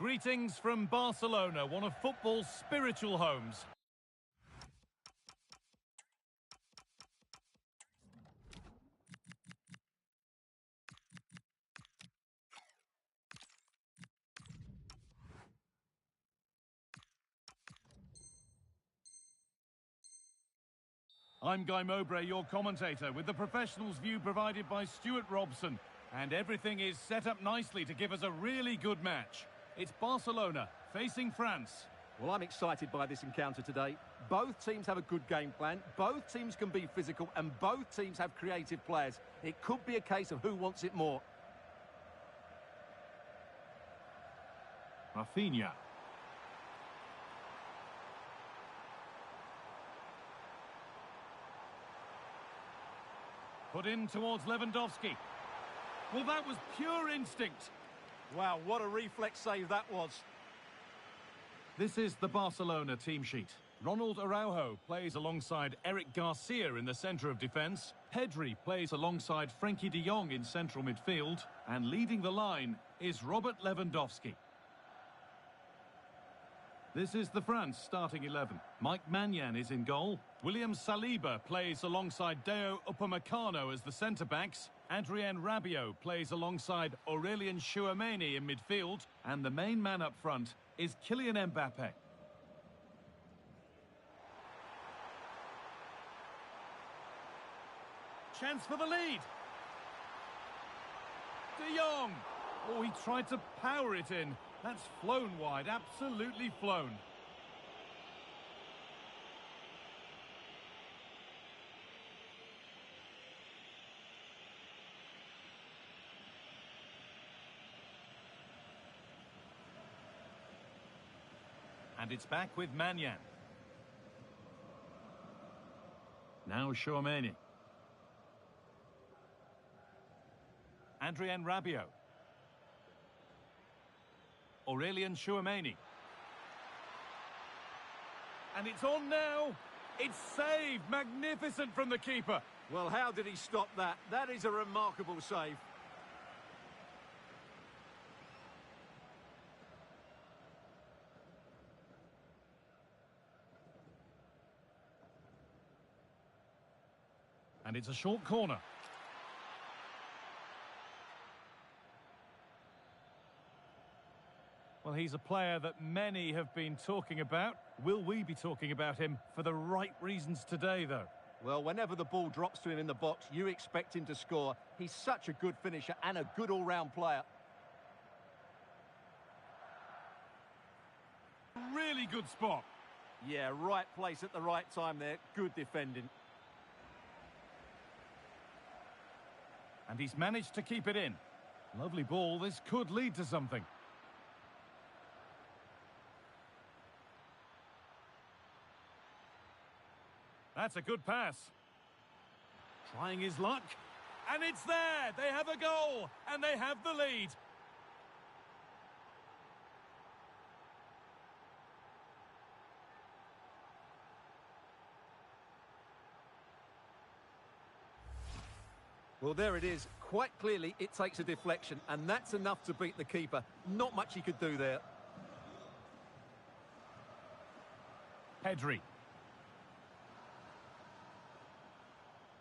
Greetings from Barcelona, one of football's spiritual homes. I'm Guy Mowbray, your commentator, with the professionals' view provided by Stuart Robson. And everything is set up nicely to give us a really good match. It's Barcelona facing France. Well, I'm excited by this encounter today. Both teams have a good game plan, both teams can be physical, and both teams have creative players. It could be a case of who wants it more. Rafinha. Put in towards Lewandowski. Well, that was pure instinct. Wow, what a reflex save that was. This is the Barcelona team sheet. Ronald Araujo plays alongside Eric Garcia in the centre of defence. Pedri plays alongside Frenkie de Jong in central midfield. And leading the line is Robert Lewandowski. This is the France starting 11. Mike Maignan is in goal. William Saliba plays alongside Deo Upamecano as the centre-backs. Adrien Rabiot plays alongside Aurelien Tchouameni in midfield. And the main man up front is Kylian Mbappe. Chance for the lead. De Jong. Oh, he tried to power it in. That's flown wide, absolutely flown. And it's back with Maignan. Now Tchouameni. Adrien Rabiot. Aurelien Tchouameni. And it's on now. It's saved. Magnificent from the keeper. Well, how did he stop that? That is a remarkable save. And it's a short corner. Well, he's a player that many have been talking about. Will we be talking about him for the right reasons today, though? Well, whenever the ball drops to him in the box, you expect him to score. He's such a good finisher and a good all-round player. Really good spot. Yeah, right place at the right time there. Good defending. And he's managed to keep it in. Lovely ball. This could lead to something. That's a good pass. Trying his luck. And it's there. They have a goal. And they have the lead. Well, there it is. Quite clearly, it takes a deflection. And that's enough to beat the keeper. Not much he could do there. Pedri.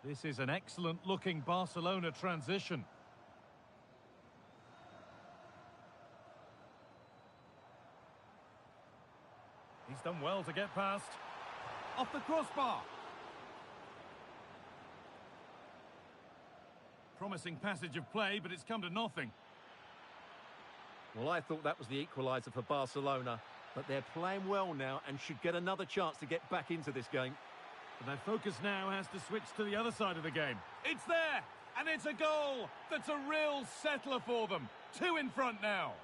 This is an excellent-looking Barcelona transition. He's done well to get past. Off the crossbar. Promising passage of play, but it's come to nothing. Well, I thought that was the equaliser for Barcelona. But they're playing well now and should get another chance to get back into this game. But their focus now has to switch to the other side of the game. It's there! And it's a goal! That's a real settler for them. 2 in front now.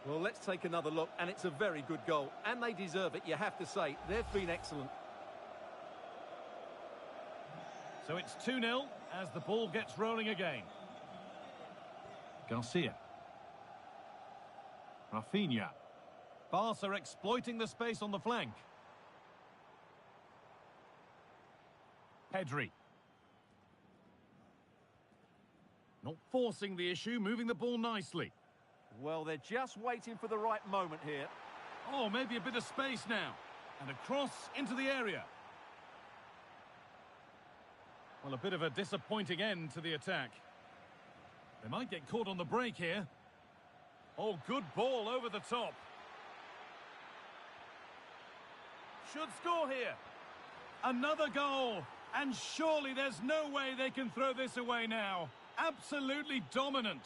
Well, let's take another look, and it's a very good goal. And they deserve it, you have to say. They've been excellent. So it's 2-0 as the ball gets rolling again. Garcia. Rafinha. Barca exploiting the space on the flank. Pedri. Not forcing the issue, moving the ball nicely. Well, they're just waiting for the right moment here. Oh, maybe a bit of space now. And a cross into the area. Well, a bit of a disappointing end to the attack. They might get caught on the break here. Oh, good ball over the top. Should score here. Another goal. And surely there's no way they can throw this away now. Absolutely dominant.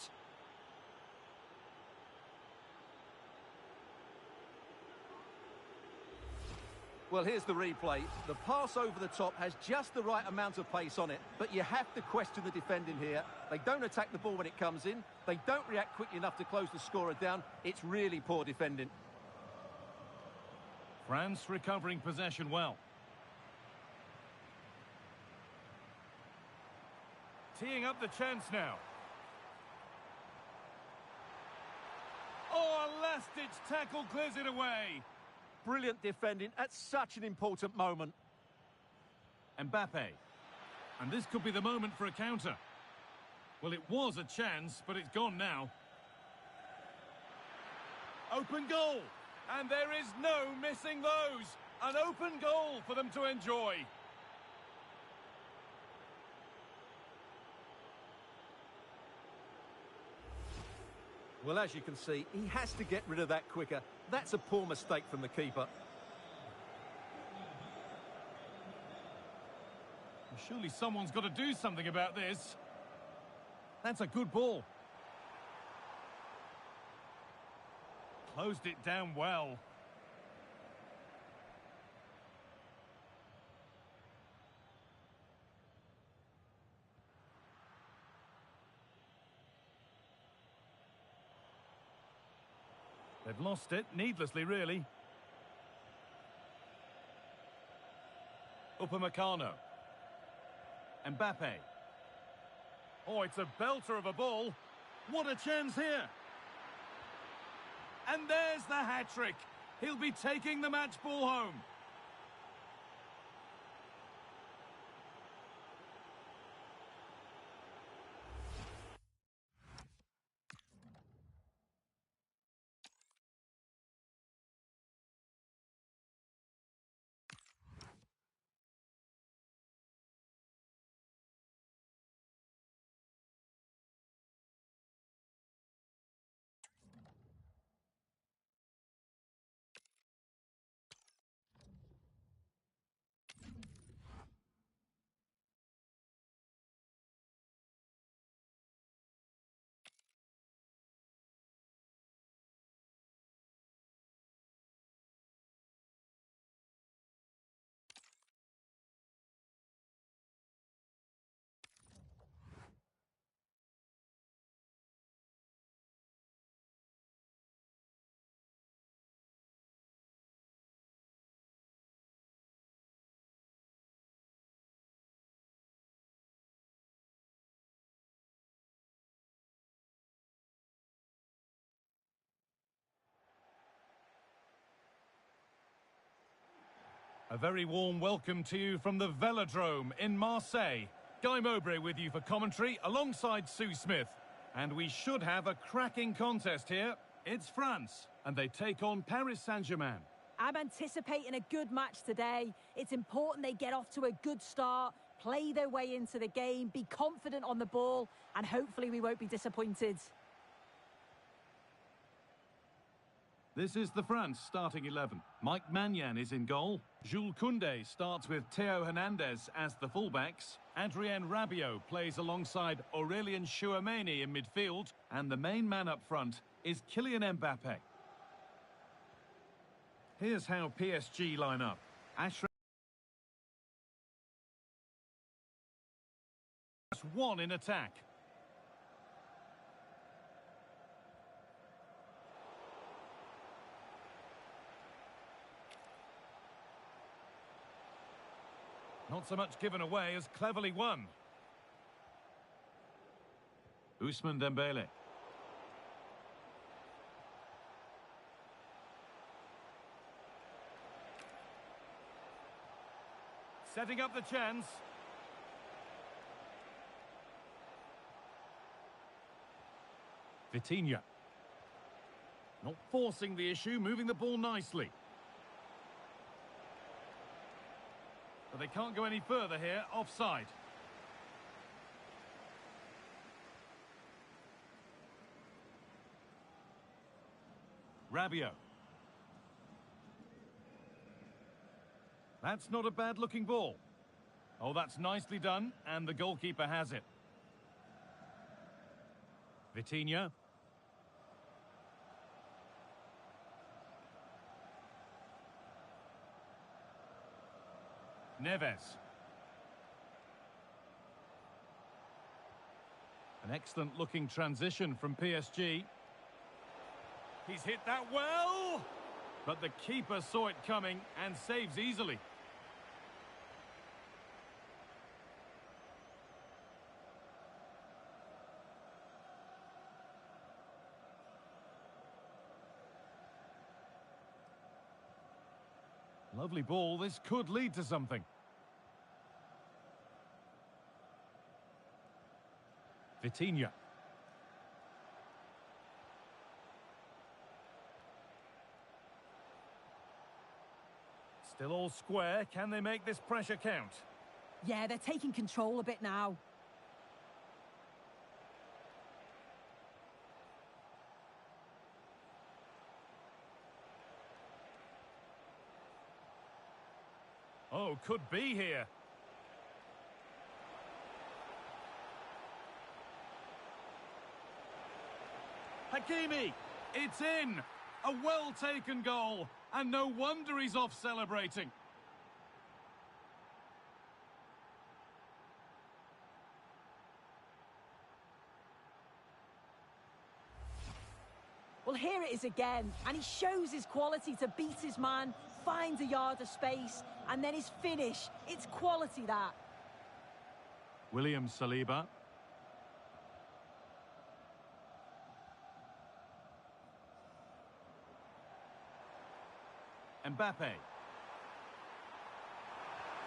Well, here's the replay. The pass over the top has just the right amount of pace on it, but you have to question the defending here. They don't attack the ball when it comes in. They don't react quickly enough to close the scorer down. It's really poor defending. France recovering possession well. Teeing up the chance now. Oh, a last-ditch tackle clears it away. Brilliant defending at such an important moment. Mbappe. And this could be the moment for a counter. Well, it was a chance, but it's gone now. Open goal. And there is no missing those. An open goal for them to enjoy. Well, as you can see, he has to get rid of that quicker. That's a poor mistake from the keeper. Well, surely someone's got to do something about this. That's a good ball. Closed it down well. They've lost it, needlessly, really. Upamecano. Mbappe. Oh, it's a belter of a ball. What a chance here. And there's the hat-trick. He'll be taking the match ball home. A very warm welcome to you from the Velodrome in Marseille. Guy Mowbray with you for commentary alongside Sue Smith. And we should have a cracking contest here. It's France, and they take on Paris Saint-Germain. I'm anticipating a good match today. It's important they get off to a good start, play their way into the game, be confident on the ball, and hopefully we won't be disappointed. This is the France starting 11. Mike Maignan is in goal. Jules Koundé starts with Theo Hernandez as the fullbacks. Adrien Rabiot plays alongside Aurélien Tchouameni in midfield. And the main man up front is Kylian Mbappe. Here's how PSG line up. Ashraf one in attack. Not so much given away as cleverly won. Ousmane Dembélé. Setting up the chance. Vitinha. Not forcing the issue, moving the ball nicely. But they can't go any further here, offside. Rabiot. That's not a bad-looking ball. Oh, that's nicely done, and the goalkeeper has it. Vitinha. Neves. An excellent-looking transition from PSG. He's hit that well! But the keeper saw it coming and saves easily. Lovely ball. This could lead to something. Vitinha. Still all square. Can they make this pressure count? Yeah, they're taking control a bit now. Oh, could be here. Hakimi, it's in. A well-taken goal, and no wonder he's off celebrating. Well, here it is again, and he shows his quality to beat his man, finds a yard of space, and then his finish. It's quality, that. William Saliba. Mbappe.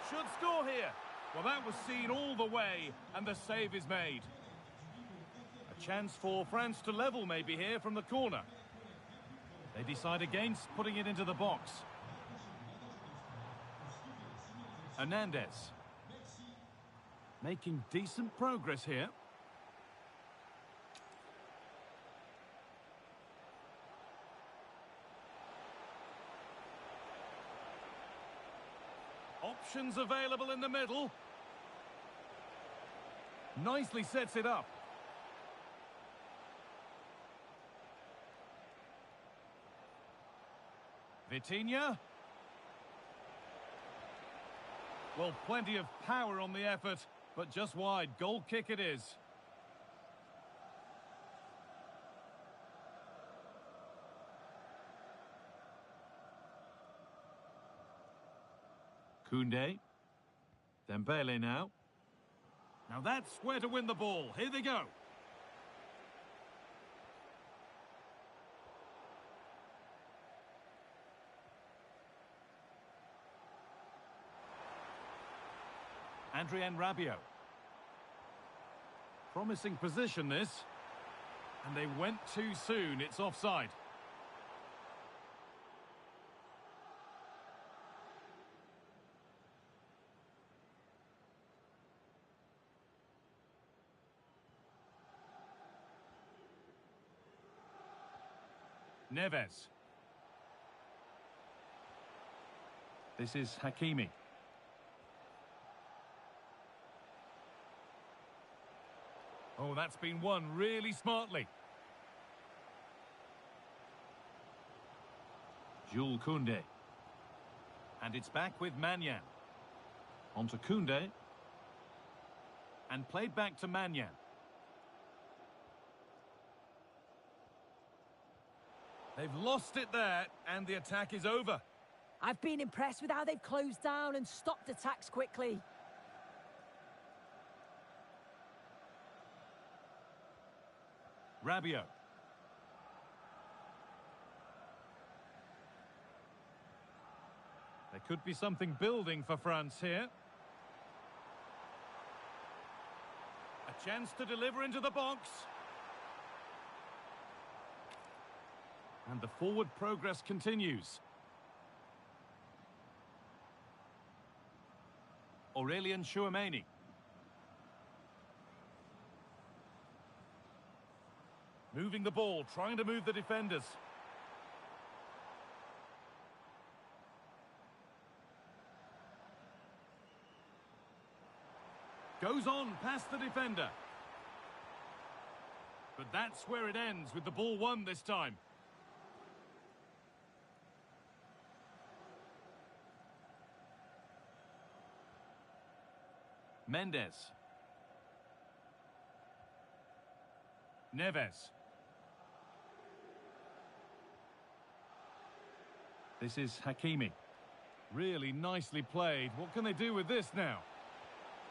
Should score here. Well, that was seen all the way, and the save is made. A chance for France to level maybe here from the corner. They decide against putting it into the box. Hernandez. Making decent progress here. Options available in the middle. Nicely sets it up. Vitinha. Well, plenty of power on the effort, but just wide. Goal kick it is. Koundé. Dembele now. Now that's where to win the ball. Here they go. Rabiot. Promising position this. And they went too soon. It's offside. Neves. This is Hakimi. Oh, that's been won really smartly. Jules Koundé. And it's back with Maignan. On to Koundé. And played back to Maignan. They've lost it there, and the attack is over. I've been impressed with how they've closed down and stopped attacks quickly. Rabiot. There could be something building for France here. Chance to deliver into the box. And the forward progress continues. Aurélien Tchouameni. Moving the ball, trying to move the defenders. Goes on past the defender. But that's where it ends, with the ball won this time. Mendes. Neves. This is Hakimi. Really nicely played. What can they do with this now?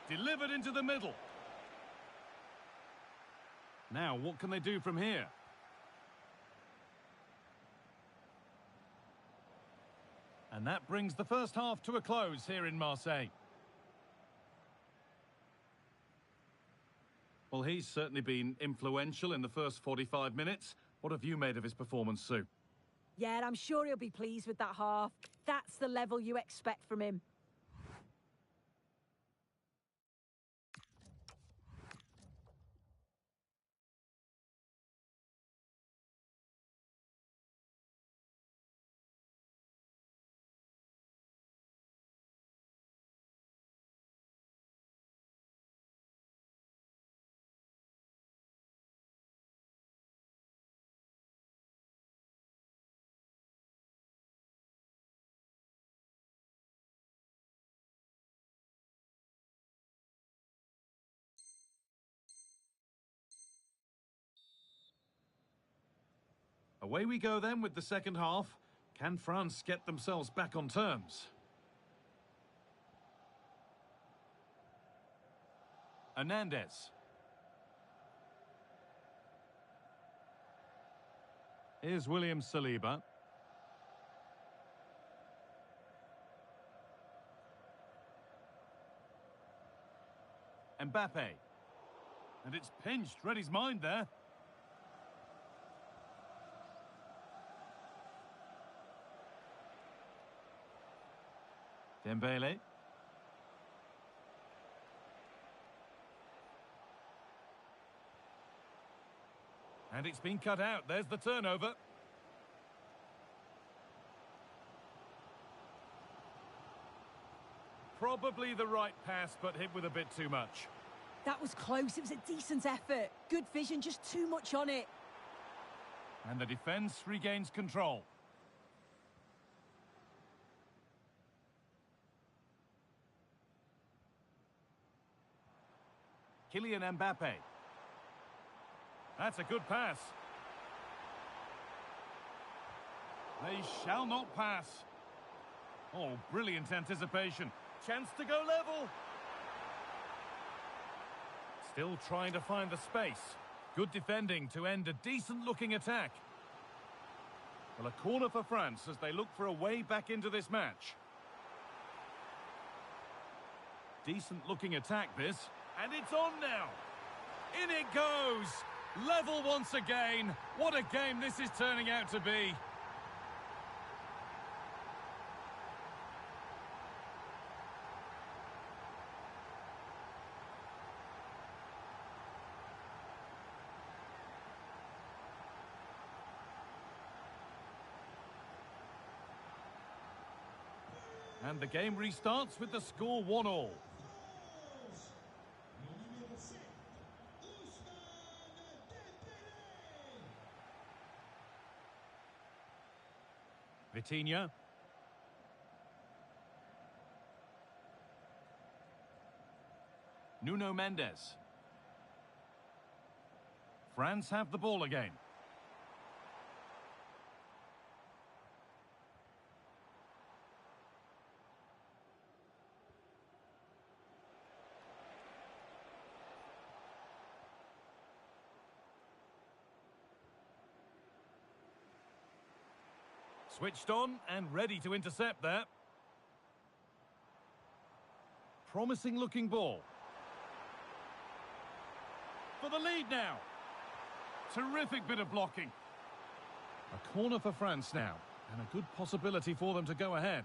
Delivered into the middle. Now, what can they do from here? And that brings the first half to a close here in Marseille. Well, he's certainly been influential in the first 45 minutes. What have you made of his performance, Sue? Yeah, and I'm sure he'll be pleased with that half. That's the level you expect from him. Away we go then with the second half. Can France get themselves back on terms? Hernandez. Here's William Saliba. Mbappe. And it's pinched, read his mind there. Dembele. And it's been cut out. There's the turnover. Probably the right pass, but hit with a bit too much. That was close. It was a decent effort. Good vision, just too much on it. And the defence regains control. Kylian Mbappe. That's a good pass. They shall not pass. Oh, brilliant anticipation. Chance to go level. Still trying to find the space. Good defending to end a decent-looking attack. Well, a corner for France as they look for a way back into this match. Decent-looking attack, this. And it's on now. In it goes. Level once again. What a game this is turning out to be. And the game restarts with the score 1-1. Vitinha. Nuno Mendes. France have the ball again. Switched on and ready to intercept there. Promising looking ball. for the lead now. Terrific bit of blocking. A corner for France now, and a good possibility for them to go ahead.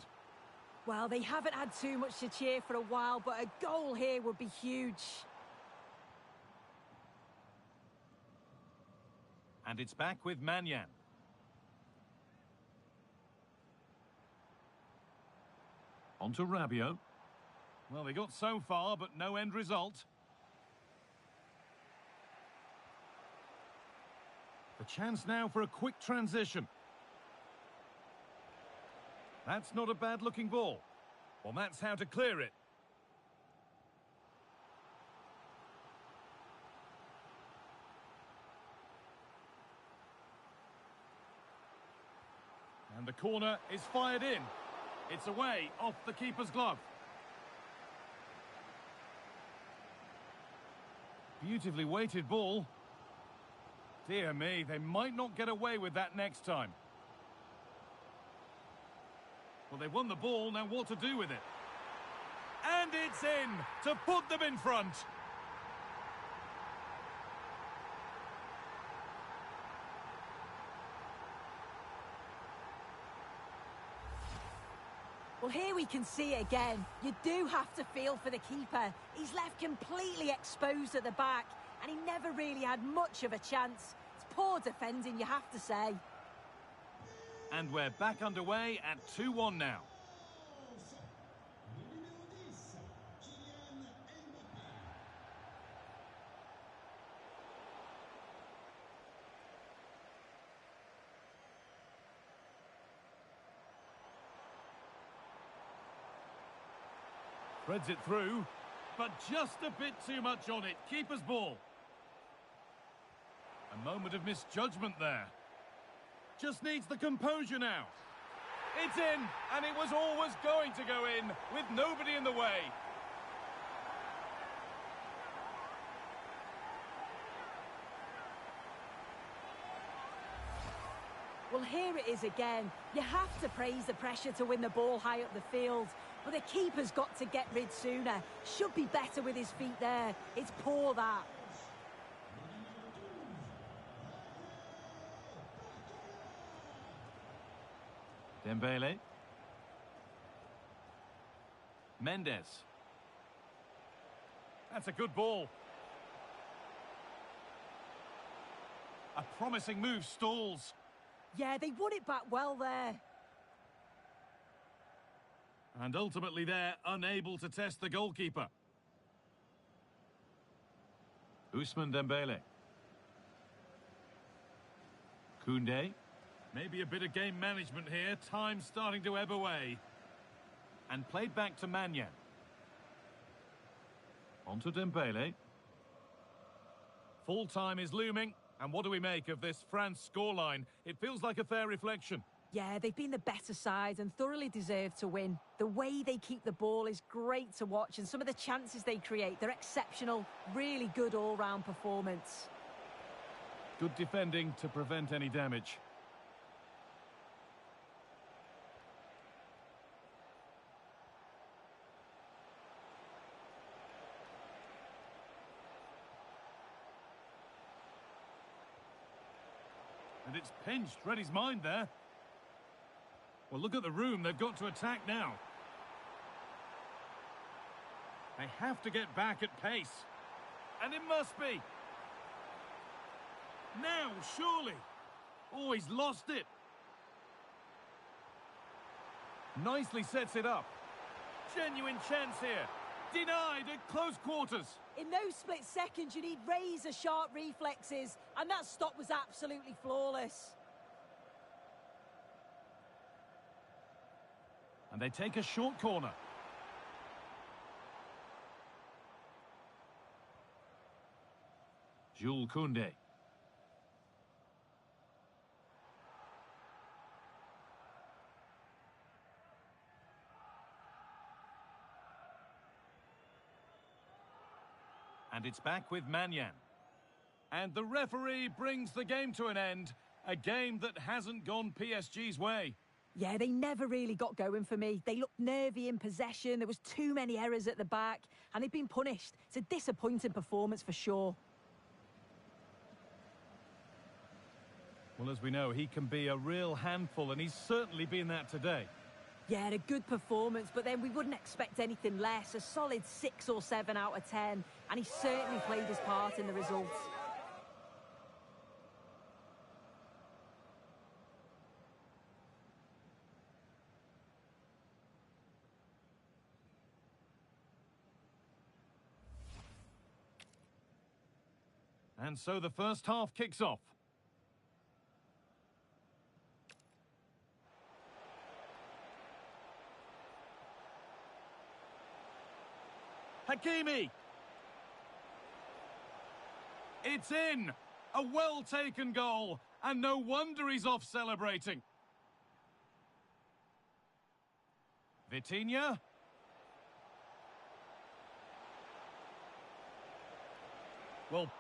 Well, they haven't had too much to cheer for a while, but a goal here would be huge. And it's back with Manyan. On to Rabiot. Well, they got so far, but no end result. The chance now for a quick transition. That's not a bad-looking ball. Well, that's how to clear it. And the corner is fired in. It's away, off the keeper's glove. Beautifully weighted ball. Dear me, they might not get away with that next time. Well, they've won the ball, now what to do with it? And it's in to put them in front. Well, here we can see it again. You do have to feel for the keeper. He's left completely exposed at the back, and he never really had much of a chance. It's poor defending, you have to say. And we're back underway at 2-1 now. Threads it through, but just a bit too much on it. Keeper's ball. A moment of misjudgment there. Just needs the composure now. It's in, and it was always going to go in, with nobody in the way. Well, here it is again. You have to praise the pressure to win the ball high up the field. But the keeper's got to get rid sooner. Should be better with his feet there. It's poor, that. Dembele. Mendes. That's a good ball. A promising move stalls. Yeah, they won it back well there. And ultimately they're unable to test the goalkeeper. Ousmane Dembele. Koundé. Maybe a bit of game management here. Time starting to ebb away. And played back to Manyan. On to Dembele. Full time is looming. And what do we make of this France scoreline? It feels like a fair reflection. Yeah, they've been the better side and thoroughly deserve to win. The way they keep the ball is great to watch, and some of the chances they create, they're exceptional. Really good all-round performance. Good defending to prevent any damage. And it's pinched. Read his mind there. Well, look at the room. They've got to attack now. They have to get back at pace. And it must be. Now, surely. Oh, he's lost it. Nicely sets it up. Genuine chance here. Denied at close quarters. In those split seconds, you need razor-sharp reflexes, and that stop was absolutely flawless. And they take a short corner. Jules Koundé. And it's back with Manyan. And the referee brings the game to an end. A game that hasn't gone PSG's way. Yeah, they never really got going for me. They looked nervy in possession. There was too many errors at the back, and they've been punished. It's a disappointing performance for sure. Well, as we know, he can be a real handful, and he's certainly been that today. Yeah, a good performance, but then we wouldn't expect anything less. A solid 6 or 7 out of 10, and he certainly played his part in the results. And so the first half kicks off. Hakimi. It's in. A well-taken goal. And no wonder he's off celebrating. Vitinha. Well...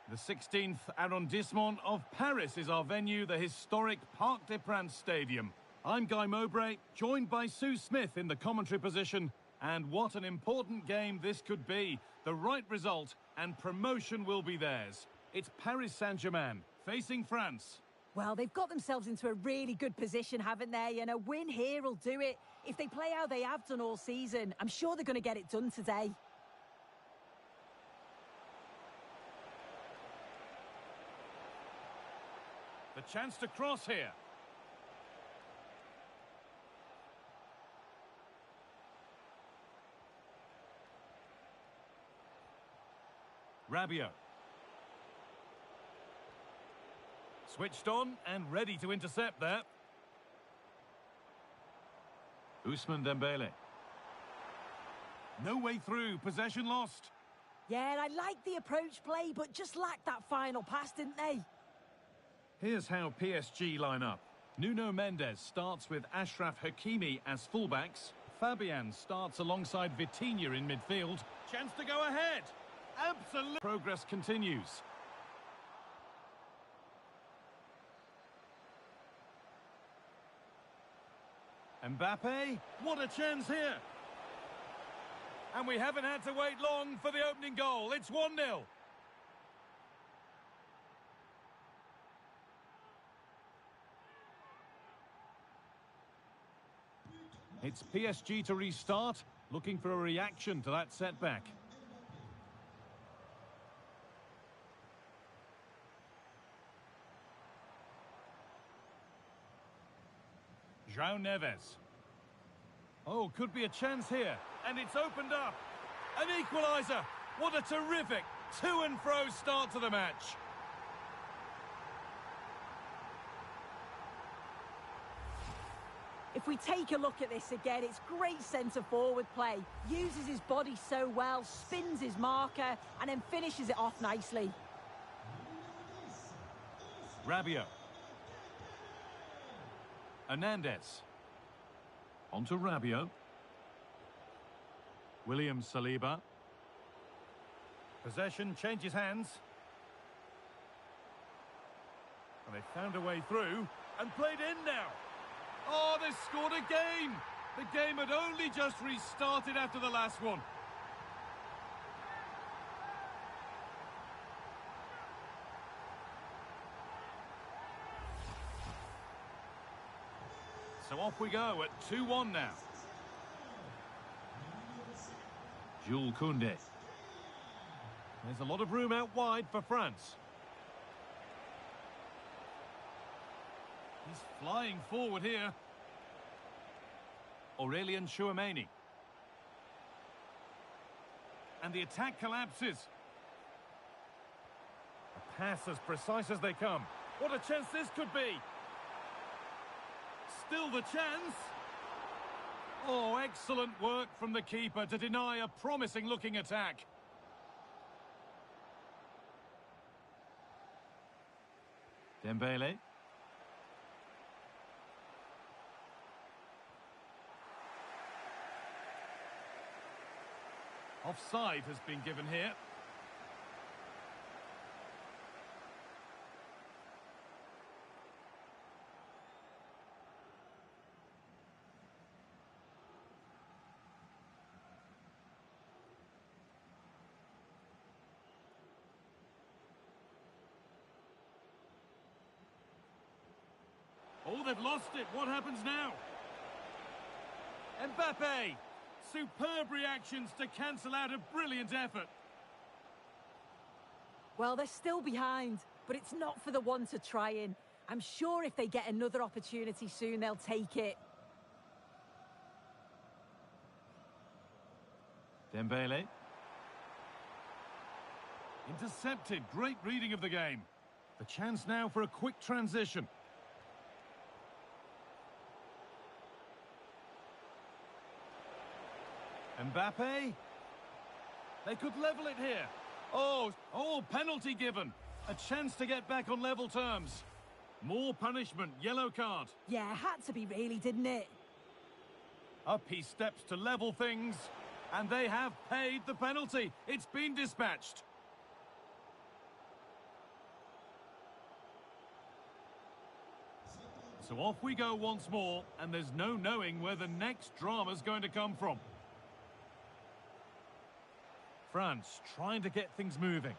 The 16th arrondissement of Paris is our venue, the historic Parc des Princes Stadium. I'm Guy Mowbray, joined by Sue Smith in the commentary position. And what an important game this could be. The right result and promotion will be theirs. It's Paris Saint-Germain facing France. Well, they've got themselves into a really good position, haven't they? And a win here will do it. If they play how they have done all season, I'm sure they're going to get it done today. The chance to cross here. Rabiot. Switched on and ready to intercept there. Ousmane Dembele. No way through, possession lost. Yeah, I like the approach play, but just lacked that final pass, didn't they? Here's how PSG line up. Nuno Mendes starts with Achraf Hakimi as fullbacks. Fabian starts alongside Vitinha in midfield. Chance to go ahead. Absolute progress continues. Mbappe, what a chance here. And we haven't had to wait long for the opening goal. It's 1-0. It's PSG to restart, looking for a reaction to that setback. João Neves. Oh, could be a chance here. and it's opened up. An equaliser. What a terrific to-and-fro start to the match. If we take a look at this again, it's great centre-forward play. Uses his body so well, spins his marker, and then finishes it off nicely. Rabiot. Hernandez. On to Rabiot. William Saliba. Possession changes hands. And they found a way through and played in now. Oh, they scored again! The game had only just restarted after the last one. So off we go at 2-1 now. Jules Koundé. There's a lot of room out wide for France. He's flying forward here. Aurélien Tchouameni. And the attack collapses. A pass as precise as they come. What a chance this could be. Still the chance. Oh, excellent work from the keeper to deny a promising-looking attack. Dembele. Offside has been given here. Oh, they've lost it. What happens now? Mbappe! Superb reactions to cancel out a brilliant effort. Well, they're still behind, but it's not for the one to try in. I'm sure if they get another opportunity soon, they'll take it. Dembele. Intercepted. Great reading of the game. The chance now for a quick transition. Mbappe. They could level it here. Oh, penalty given. A chance to get back on level terms. More punishment, yellow card. Yeah, had to be really, didn't it? Up he steps to level things. And they have paid the penalty. It's been dispatched. So off we go once more, and there's no knowing where the next drama's going to come from. France trying to get things moving.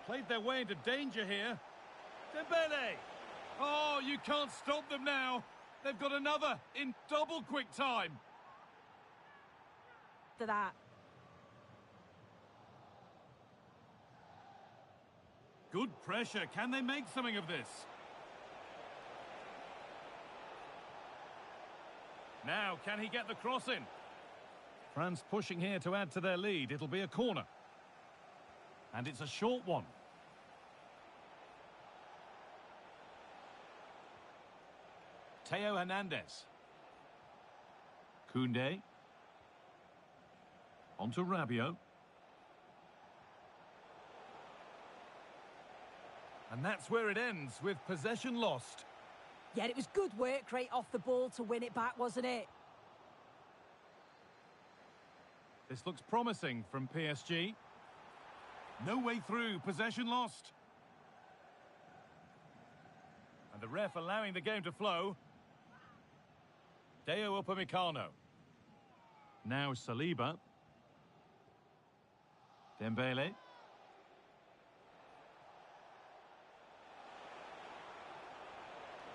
Played their way into danger here. Dembele! Oh, you can't stop them now. They've got another in double quick time. To that. Good pressure. Can they make something of this? Now, can he get the cross in? France pushing here to add to their lead. It'll be a corner. And it's a short one. Theo Hernandez. Koundé. On to Rabiot. And that's where it ends, with possession lost. Yeah, it was good work right off the ball to win it back, wasn't it? This looks promising from PSG. No way through, possession lost. And the ref allowing the game to flow. Deo Upamecano. Now Saliba. Dembele.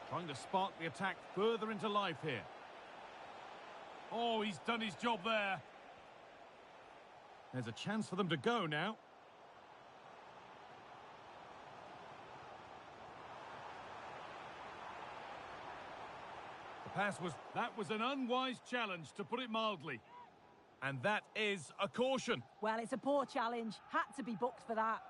Trying to spark the attack further into life here. Oh, he's done his job there. There's a chance for them to go now. The That was an unwise challenge, to put it mildly. And that is a caution. Well, it's a poor challenge. Had to be booked for that.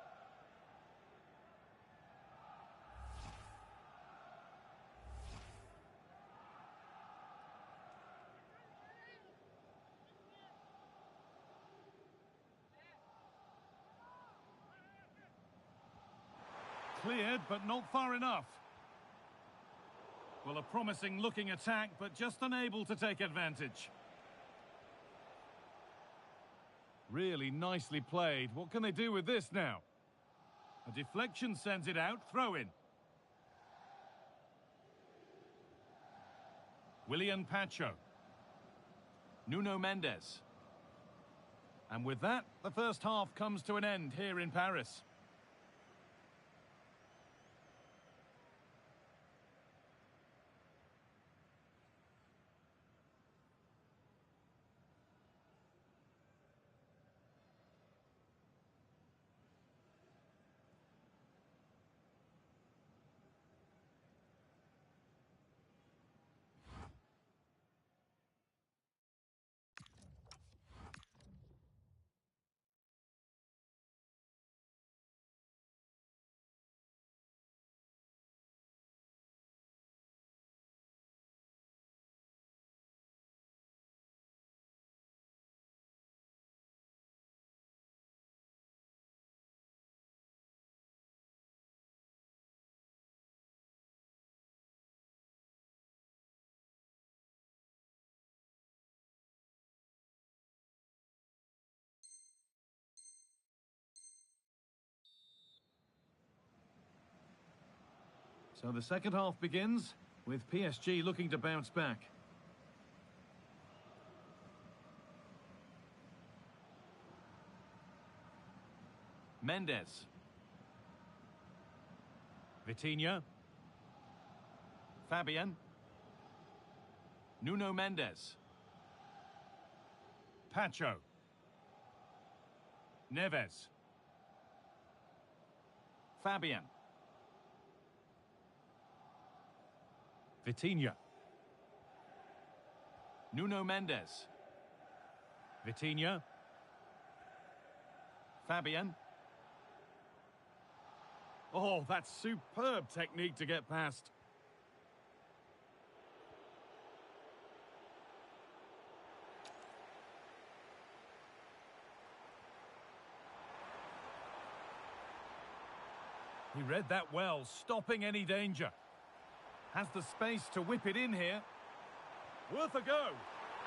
Cleared, but not far enough. Well, a promising looking attack, but just unable to take advantage. Really nicely played. What can they do with this now? A deflection sends it out, throw in. William Pacho. Nuno Mendes. And with that, the first half comes to an end here in Paris. So the second half begins with PSG looking to bounce back. Mendes. Vitinha. Fabian. Nuno Mendes. Pacho. Neves. Fabian. Vitinha. Nuno Mendes. Vitinha. Fabian. Oh, that's superb technique to get past. He read that well, stopping any danger. Has the space to whip it in here. Worth a go.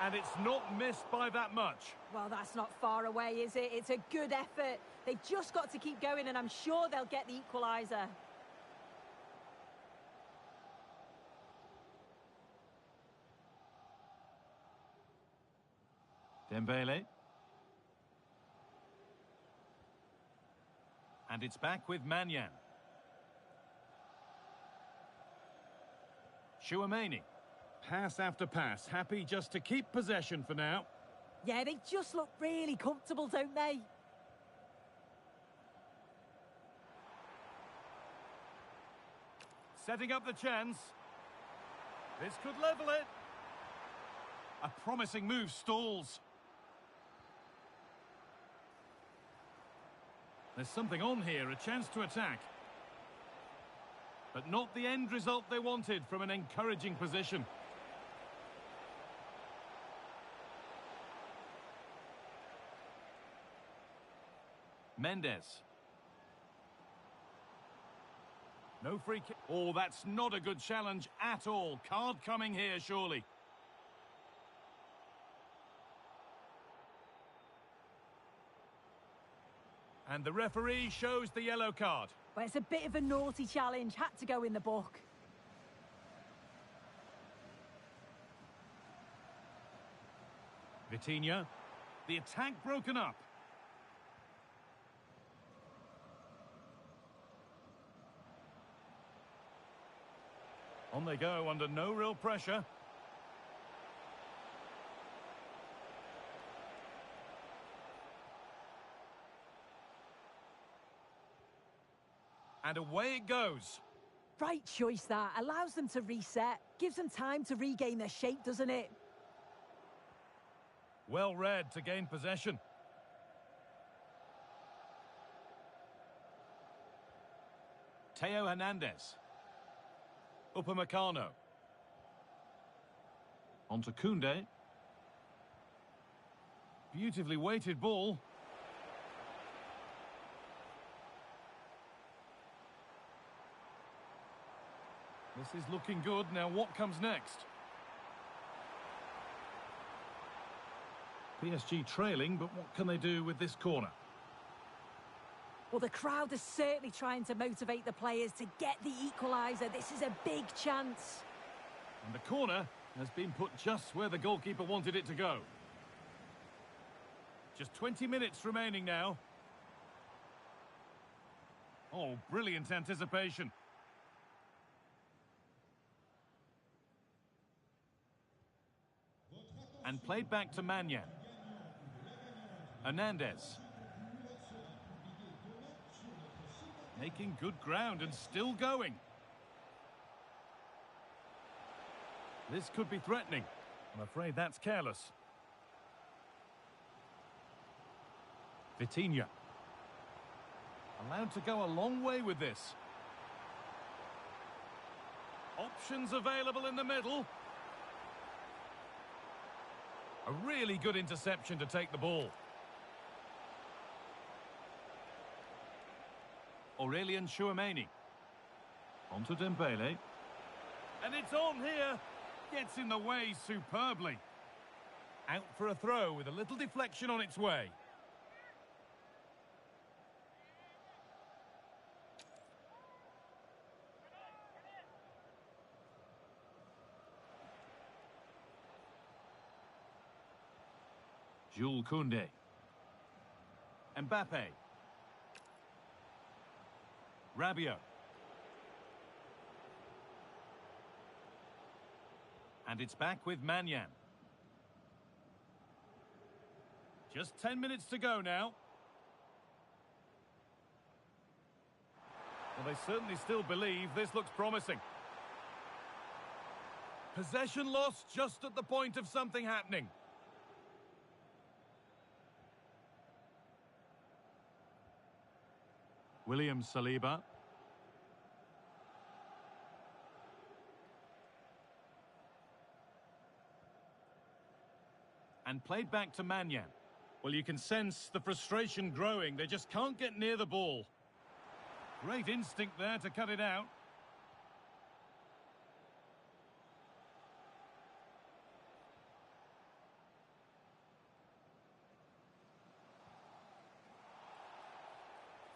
And it's not missed by that much. Well, that's not far away, is it? It's a good effort. They've just got to keep going, and I'm sure they'll get the equaliser. Dembele. And it's back with Manyan. Chouameni. Pass after pass, happy just to keep possession for now. Yeah, they just look really comfortable, don't they? Setting up the chance. This could level it. A promising move stalls. There's something on here, a chance to attack. But not the end result they wanted from an encouraging position. Mendes. No free kick. Oh, that's not a good challenge at all. Card coming here, surely. And the referee shows the yellow card. Well, it's a bit of a naughty challenge. Had to go in the book. Vitinha. The attack broken up. On they go under no real pressure. And away it goes. Right choice that. Allows them to reset. Gives them time to regain their shape, doesn't it? Well read to gain possession. Teo Hernandez. Upamecano. On to Koundé. Beautifully weighted ball. This is looking good. Now what comes next? PSG trailing, but what can they do with this corner? Well, the crowd is certainly trying to motivate the players to get the equaliser. This is a big chance. And the corner has been put just where the goalkeeper wanted it to go. Just 20 minutes remaining now. Oh, brilliant anticipation. And played back to Manyan. Hernandez. Making good ground and still going. This could be threatening. I'm afraid that's careless. Vitinha. Allowed to go a long way with this. Options available in the middle. A really good interception to take the ball. Aurelien Chouameni. On to Dembele. And it's on here. Gets in the way superbly. Out for a throw with a little deflection on its way. Jules Koundé. Mbappe. Rabiot. And it's back with Manyan. Just 10 minutes to go now. Well, they certainly still believe this looks promising. Possession lost just at the point of something happening. William Saliba. And played back to Manyan. Well, you can sense the frustration growing. They just can't get near the ball. Great instinct there to cut it out.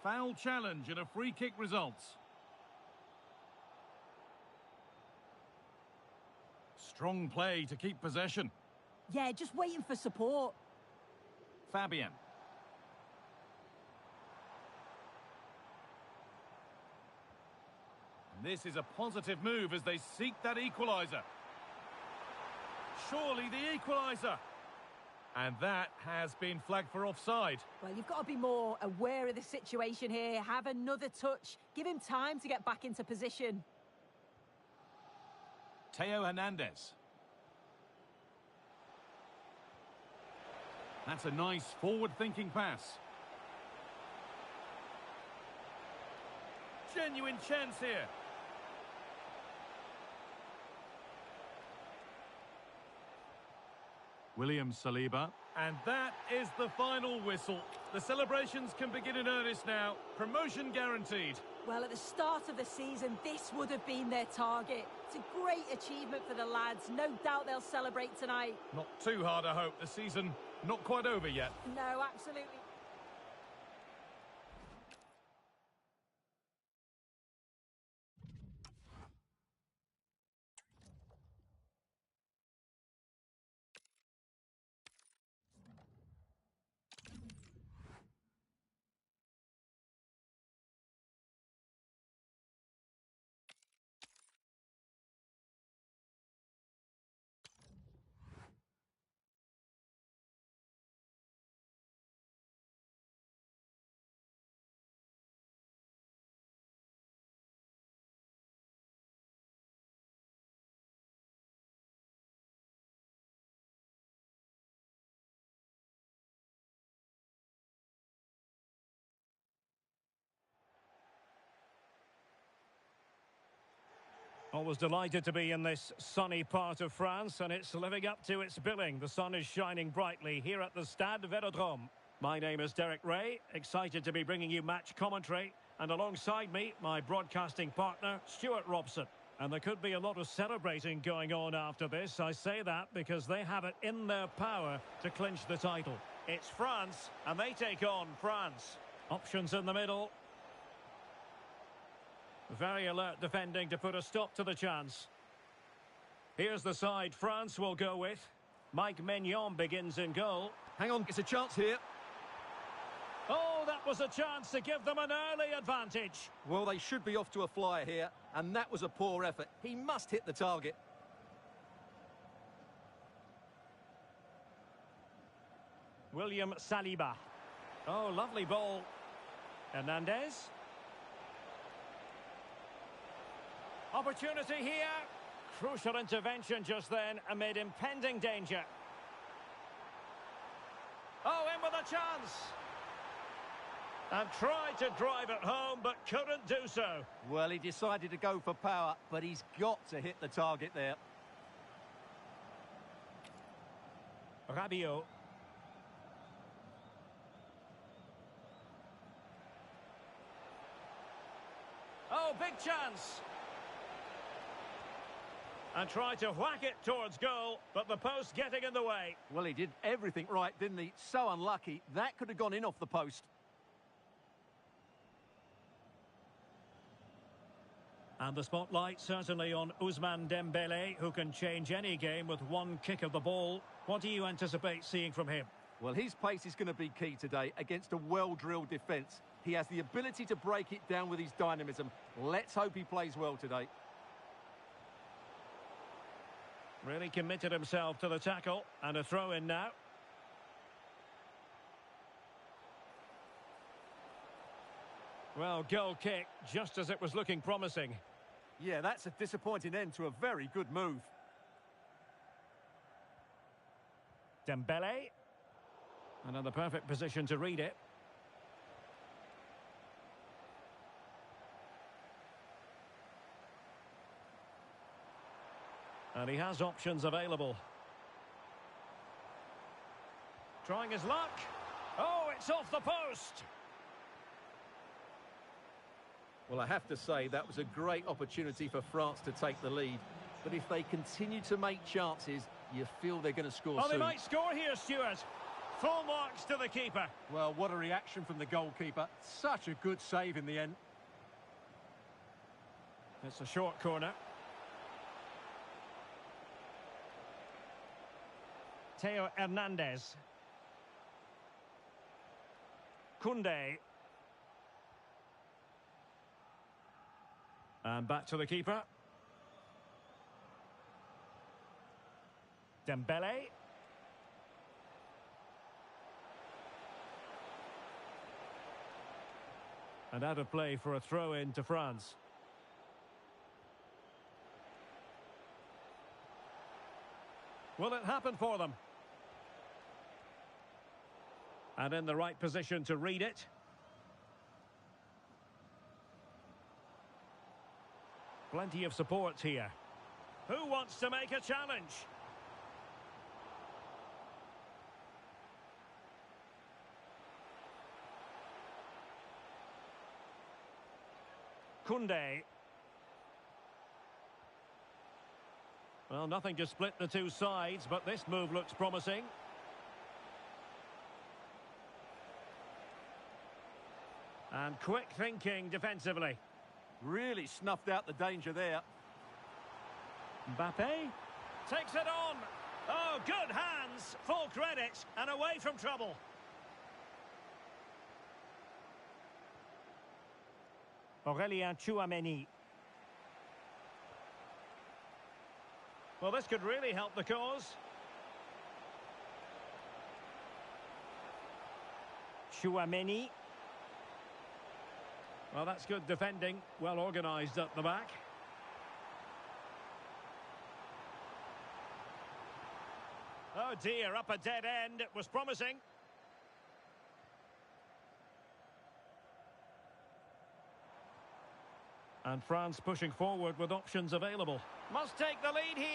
Foul challenge and a free kick results. Strong play to keep possession. Yeah, just waiting for support. Fabian. And this is a positive move as they seek that equaliser. Surely the equaliser. And that has been flagged for offside. Well, you've got to be more aware of the situation here. Have another touch. Give him time to get back into position. Teo Hernandez. That's a nice forward-thinking pass. Genuine chance here. William Saliba. And that is the final whistle. The celebrations can begin in earnest now. Promotion guaranteed. Well, at the start of the season, this would have been their target. It's a great achievement for the lads. No doubt they'll celebrate tonight. Not too hard, I hope. The season not quite over yet. No, absolutely. Always delighted to be in this sunny part of France, and it's living up to its billing. The sun is shining brightly here at the Stade Vélodrome. My name is Derek Ray, excited to be bringing you match commentary, and alongside me, my broadcasting partner, Stuart Robson. And there could be a lot of celebrating going on after this. I say that because they have it in their power to clinch the title. It's France, and they take on France. Options in the middle. Very alert defending to put a stop to the chance. Here's the side France will go with. Mike Maignan begins in goal. Hang on, it's a chance here. Oh, that was a chance to give them an early advantage. Well, they should be off to a flyer here, and that was a poor effort. He must hit the target. William Saliba. Oh, lovely ball. Hernandez. Opportunity here. Crucial intervention just then amid impending danger. Oh, in with a chance. And tried to drive it home, but couldn't do so. Well, he decided to go for power, but he's got to hit the target there. Rabiot. Oh, big chance. And tried to whack it towards goal, but the post getting in the way. Well, he did everything right, didn't he? So unlucky. That could have gone in off the post. And the spotlight certainly on Ousmane Dembele, who can change any game with one kick of the ball. What do you anticipate seeing from him? Well, his pace is going to be key today against a well-drilled defence. He has the ability to break it down with his dynamism. Let's hope he plays well today. Really committed himself to the tackle, and a throw-in now. Well, goal kick, just as it was looking promising. Yeah, that's a disappointing end to a very good move. Dembele. Another perfect position to read it. And he has options available. Trying his luck. Oh, it's off the post. Well, I have to say that was a great opportunity for France to take the lead. But if they continue to make chances, you feel they're going to score soon. Oh, they might score here, Stuart. Full marks to the keeper. Well, what a reaction from the goalkeeper. Such a good save in the end. It's a short corner. Theo Hernandez. Koundé. And back to the keeper. Dembele. And out of play for a throw-in to France. Will it happen for them? And in the right position to read it. Plenty of support here. Who wants to make a challenge? Koundé. Well, nothing to split the two sides, but this move looks promising. And quick thinking defensively. Really snuffed out the danger there. Mbappe takes it on. Oh, good hands. Full credit and away from trouble. Aurélien Tchouameni. Well, this could really help the cause. Tchouameni. Well, that's good defending. Well organised at the back. Oh dear, up a dead end. It was promising. And France pushing forward with options available. Must take the lead here.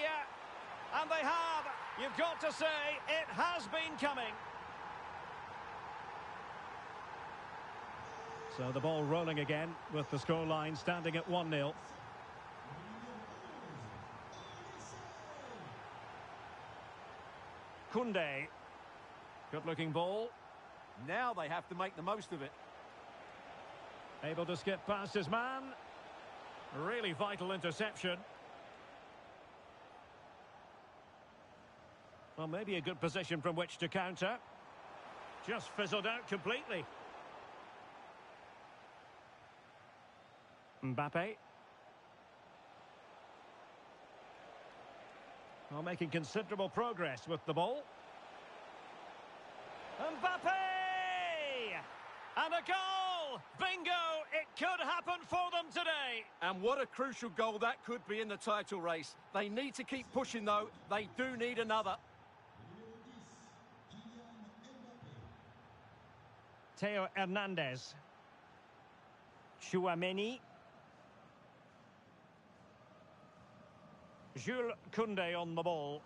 And they have. You've got to say, it has been coming. So the ball rolling again with the scoreline standing at 1-0. Koundé. Good-looking ball. Now they have to make the most of it. Able to skip past his man. Really vital interception. Well, maybe a good position from which to counter. Just fizzled out completely. Mbappe. Well, making considerable progress with the ball. Mbappe! And a goal! Bingo! It could happen for them today. And what a crucial goal that could be in the title race. They need to keep pushing, though. They do need another. Theo Hernandez. Chouameni. Jules Koundé on the ball.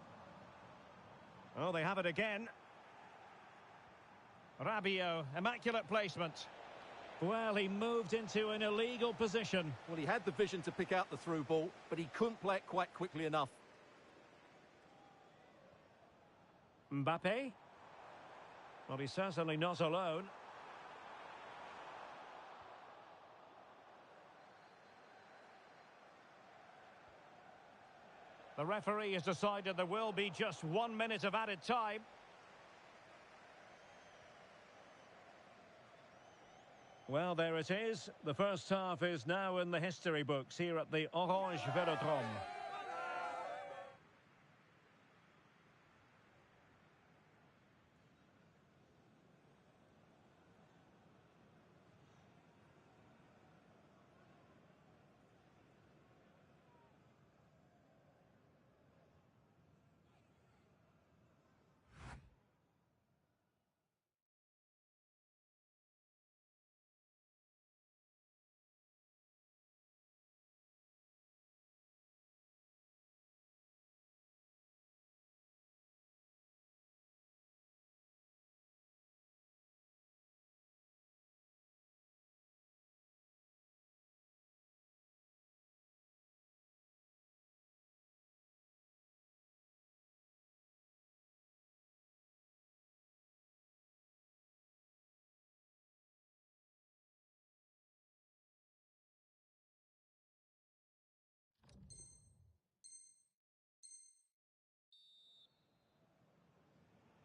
Oh, they have it again. Rabiot, immaculate placement. Well, he moved into an illegal position. Well, he had the vision to pick out the through ball, but he couldn't play it quite quickly enough. Mbappe. Well, he's certainly not alone. The referee has decided there will be just 1 minute of added time. Well, there it is. The first half is now in the history books here at the Orange Velodrome.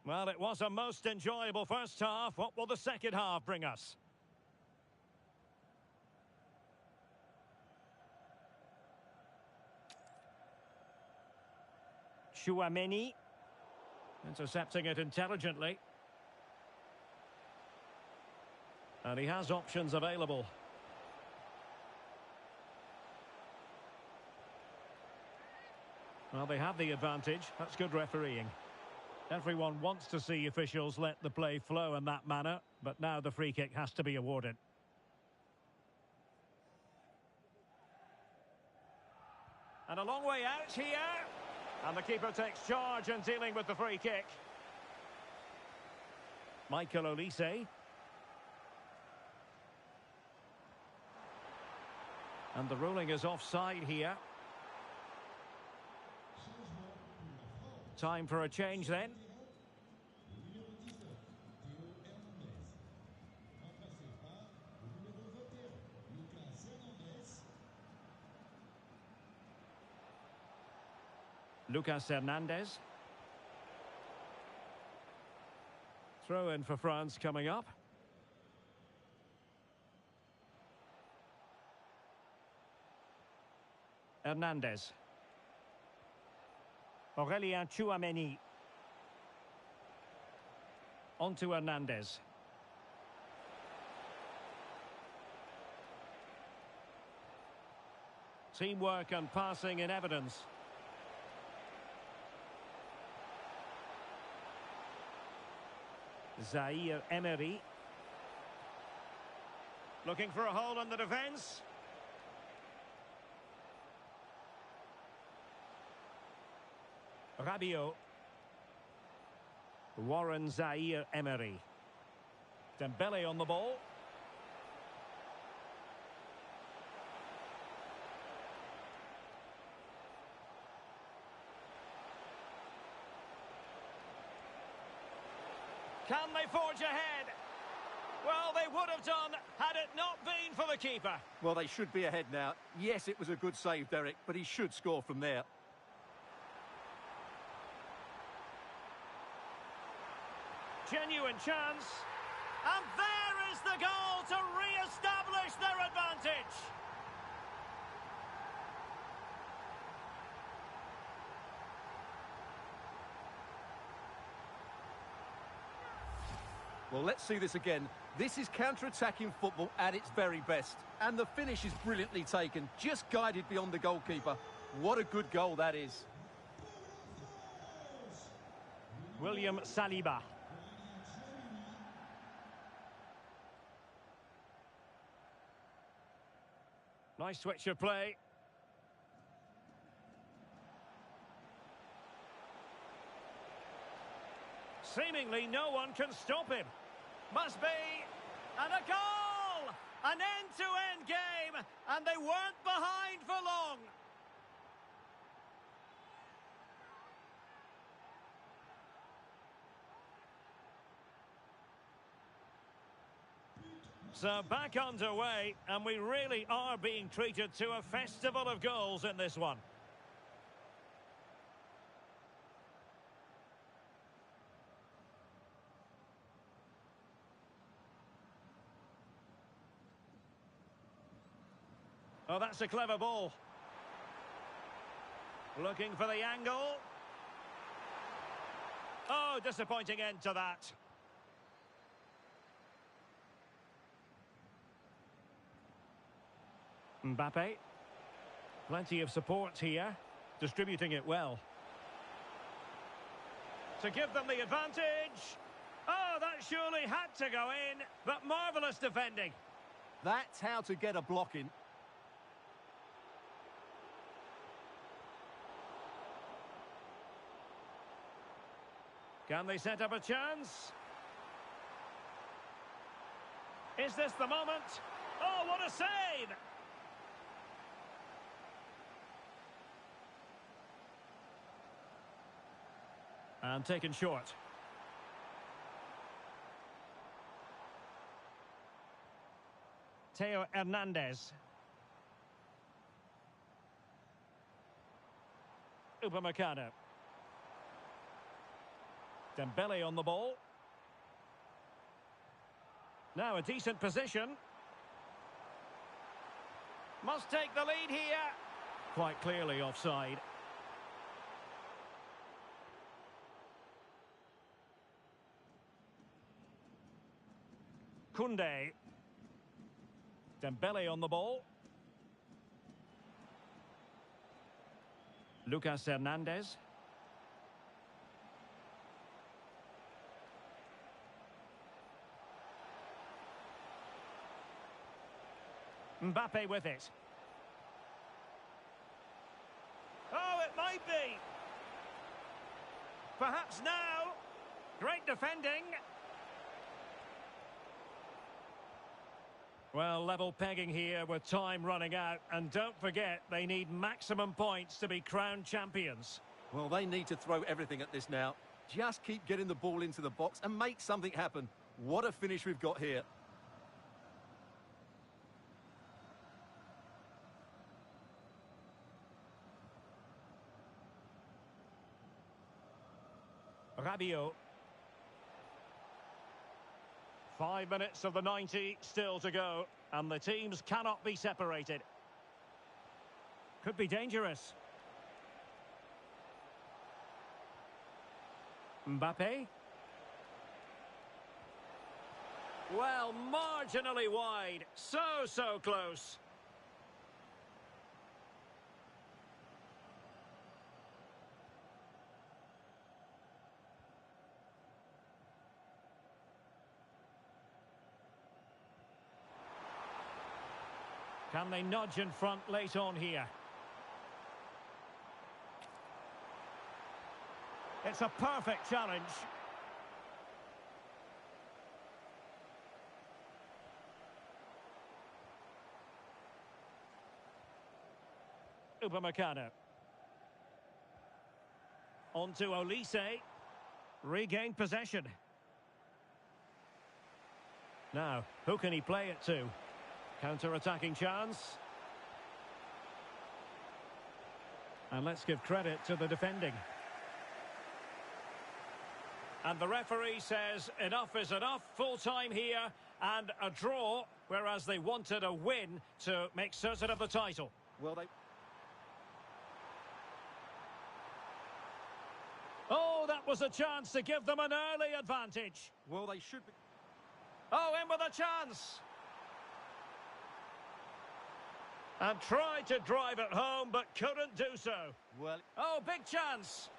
Well, it was a most enjoyable first half. What will the second half bring us? Chouameni. Intercepting it intelligently. And he has options available. Well, they have the advantage. That's good refereeing. Everyone wants to see officials let the play flow in that manner, but now the free kick has to be awarded. And a long way out here. And the keeper takes charge in dealing with the free kick. Michael Olise. And the ruling is offside here. Time for a change then. Lucas Hernandez. Throw in for France coming up. Hernandez. Aurélien Chouameni. On to Hernandez. Teamwork and passing in evidence. Zaire Emery. Looking for a hole in the defence. Rabiot. Warren Zaire-Emery. Dembele on the ball. Can they forge ahead? Well, they would have done had it not been for the keeper. Well, they should be ahead now. Yes, it was a good save, Derek, but he should score from there. Genuine chance. And there is the goal to re-establish their advantage. Well, let's see this again. This is counter-attacking football at its very best. And the finish is brilliantly taken, just guided beyond the goalkeeper. What a good goal that is. William Saliba. Nice switch of play. Seemingly no one can stop him. Must be. And a goal! An end-to-end game. And they weren't behind for long. So back underway, and we really are being treated to a festival of goals in this one. Oh, that's a clever ball. Looking for the angle. Oh, disappointing end to that. Mbappe. Plenty of support here. Distributing it well. To give them the advantage. Oh, that surely had to go in. But marvellous defending. That's how to get a block in. Can they set up a chance? Is this the moment? Oh, what a save! And taken short. Theo Hernandez. Upamecano. Dembele on the ball. Now a decent position. Must take the lead here. Quite clearly offside. Koundé. Dembele on the ball. Lucas Hernandez. Mbappe with it. Oh, it might be. Perhaps now. Great defending. Well, level pegging here with time running out. And don't forget, they need maximum points to be crowned champions. Well, they need to throw everything at this now. Just keep getting the ball into the box and make something happen. What a finish we've got here. Rabiot. 5 minutes of the 90 still to go, and the teams cannot be separated. Could be dangerous. Mbappe. Well, marginally wide. So close. Can they nudge in front late on here? It's a perfect challenge. Upamecano. On to Olise. Regained possession. Now, who can he play it to? Counter-attacking chance. And let's give credit to the defending. And the referee says enough is enough, full time here, and a draw, whereas they wanted a win to make certain of the title. Well, Oh, that was a chance to give them an early advantage. they should be. Oh, in with a chance. And tried to drive it home, but couldn't do so. Well, Oh, big chance.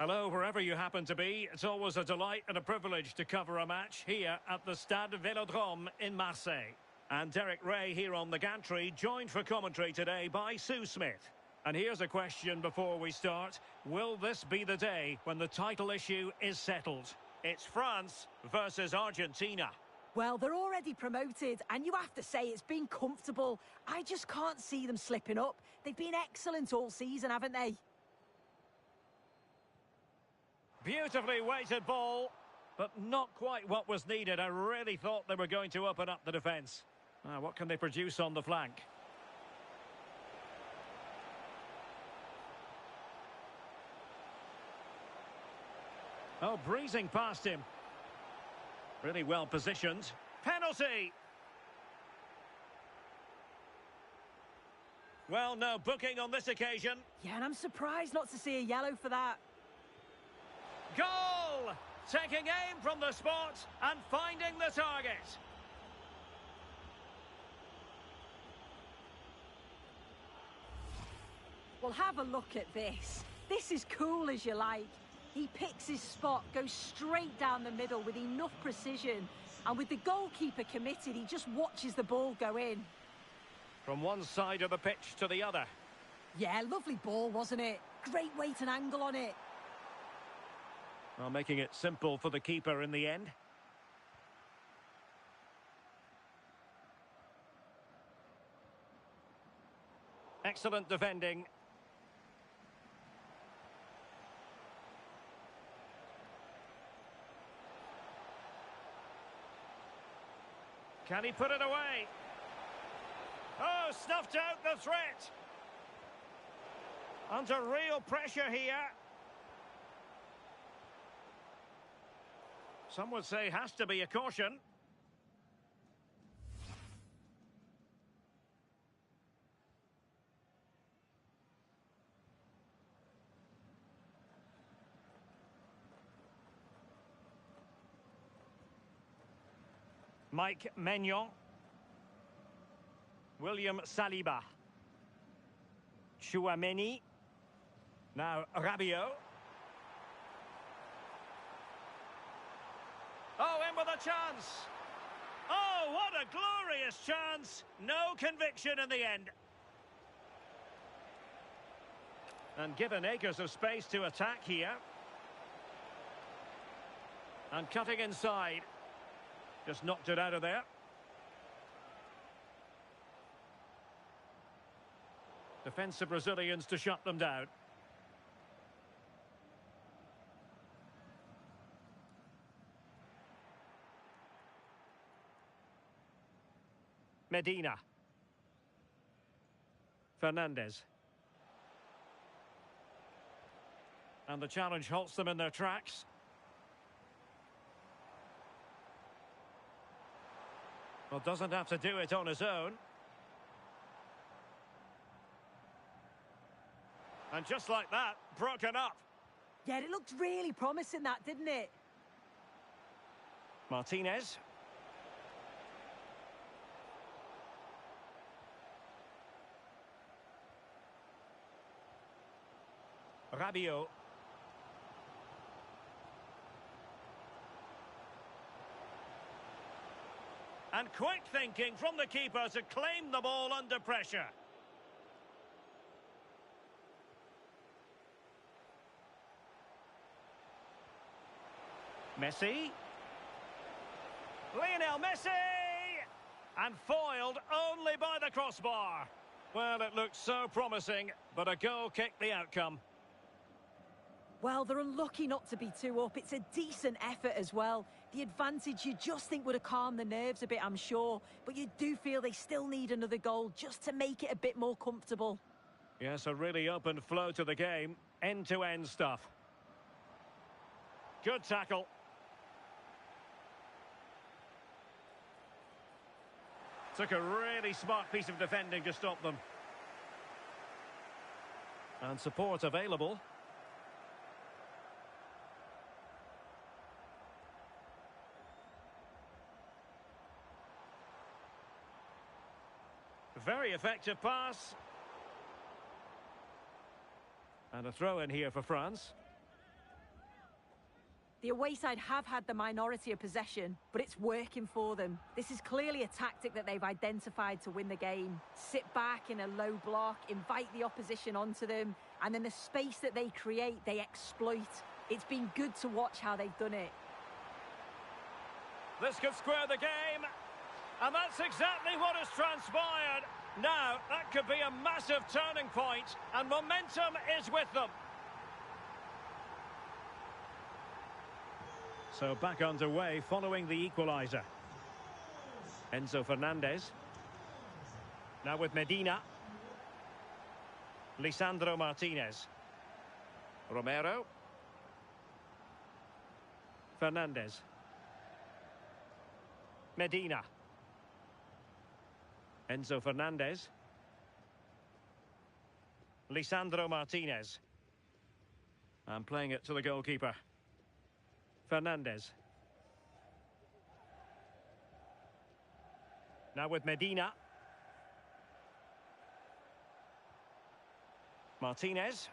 Hello, wherever you happen to be. It's always a delight and a privilege to cover a match here at the Stade Vélodrome in Marseille. And Derek Ray here on the gantry, joined for commentary today by Sue Smith. And here's a question before we start. Will this be the day when the title issue is settled? It's France versus Argentina. Well, they're already promoted, and you have to say it's been comfortable. I just can't see them slipping up. They've been excellent all season, haven't they? Beautifully weighted ball, but not quite what was needed. I really thought they were going to open up the defence. What can they produce on the flank? Oh, breezing past him. Really well positioned. Penalty! Well, no booking on this occasion. Yeah, and I'm surprised not to see a yellow for that. Goal! Taking aim from the spot and finding the target. Well, have a look at this. This is cool as you like. He picks his spot, goes straight down the middle with enough precision. And with the goalkeeper committed, he just watches the ball go in. From one side of the pitch to the other. Yeah, lovely ball, wasn't it? Great weight and angle on it. Well, making it simple for the keeper in the end. Excellent defending. Can he put it away? Oh, snuffed out the threat. Under real pressure here. Some would say has to be a caution. Mike Maignan. William Saliba. Chouameni. Now Rabiot. Oh, in with a chance. Oh, what a glorious chance. No conviction in the end. And given acres of space to attack here. And cutting inside. Just knocked it out of there. Defensive Brazilians to shut them down. Medina. Fernandez. And the challenge halts them in their tracks. Well, doesn't have to do it on his own. And just like that, broken up. Yeah, it looked really promising, that, didn't it? Martinez. Rabiot. And quick thinking from the keeper to claim the ball under pressure. Messi. Lionel Messi! And foiled only by the crossbar. Well, it looked so promising, but a goal kicked the outcome. Well, they're unlucky not to be 2 up. It's a decent effort as well. The advantage you just think would have calmed the nerves a bit, I'm sure. But you do feel they still need another goal just to make it a bit more comfortable. Yes, a really open flow to the game. End-to-end stuff. Good tackle. Took a really smart piece of defending to stop them. And support available. Very effective pass. And a throw in here for France. The away side have had the minority of possession, but it's working for them. This is clearly a tactic that they've identified to win the game. Sit back in a low block, invite the opposition onto them, and then the space that they create, they exploit. It's been good to watch how they've done it. This could square the game, and that's exactly what has transpired. Now, that could be a massive turning point, and momentum is with them. So back underway following the equaliser. Enzo Fernandez. Now with Medina. Lisandro Martinez. Romero. Fernandez. Medina. Enzo Fernandez. Lisandro Martinez. And playing it to the goalkeeper. Fernandez. Now with Medina. Martinez.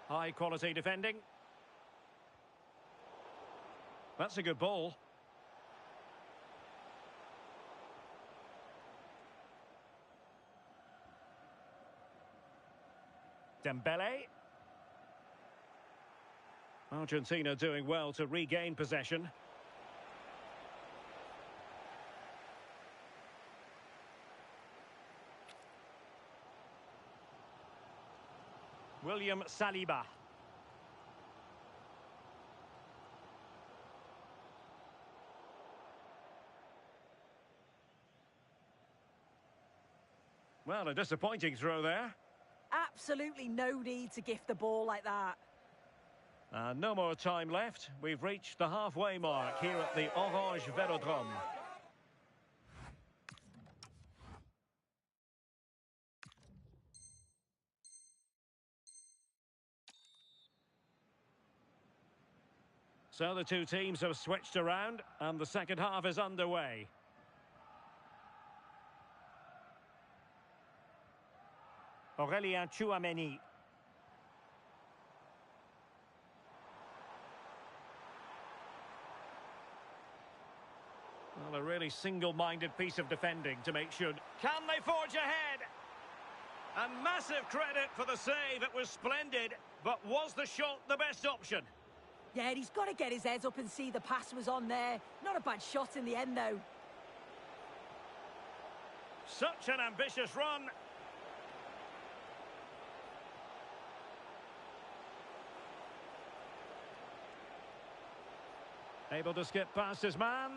High quality defending. That's a good ball. Dembele. Argentina doing well to regain possession. William Saliba. Well, a disappointing throw there. Absolutely no need to gift the ball like that. No more time left. We've reached the halfway mark here at the Orange Velodrome. So the two teams have switched around and the second half is underway. Aurélien Tchouameni. Well, a really single-minded piece of defending to make sure. Can they forge ahead? And massive credit for the save. It was splendid, but was the shot the best option? Yeah, he's got to get his head up and see the pass was on there. Not a bad shot in the end, though. Such an ambitious run. Able to skip past his man.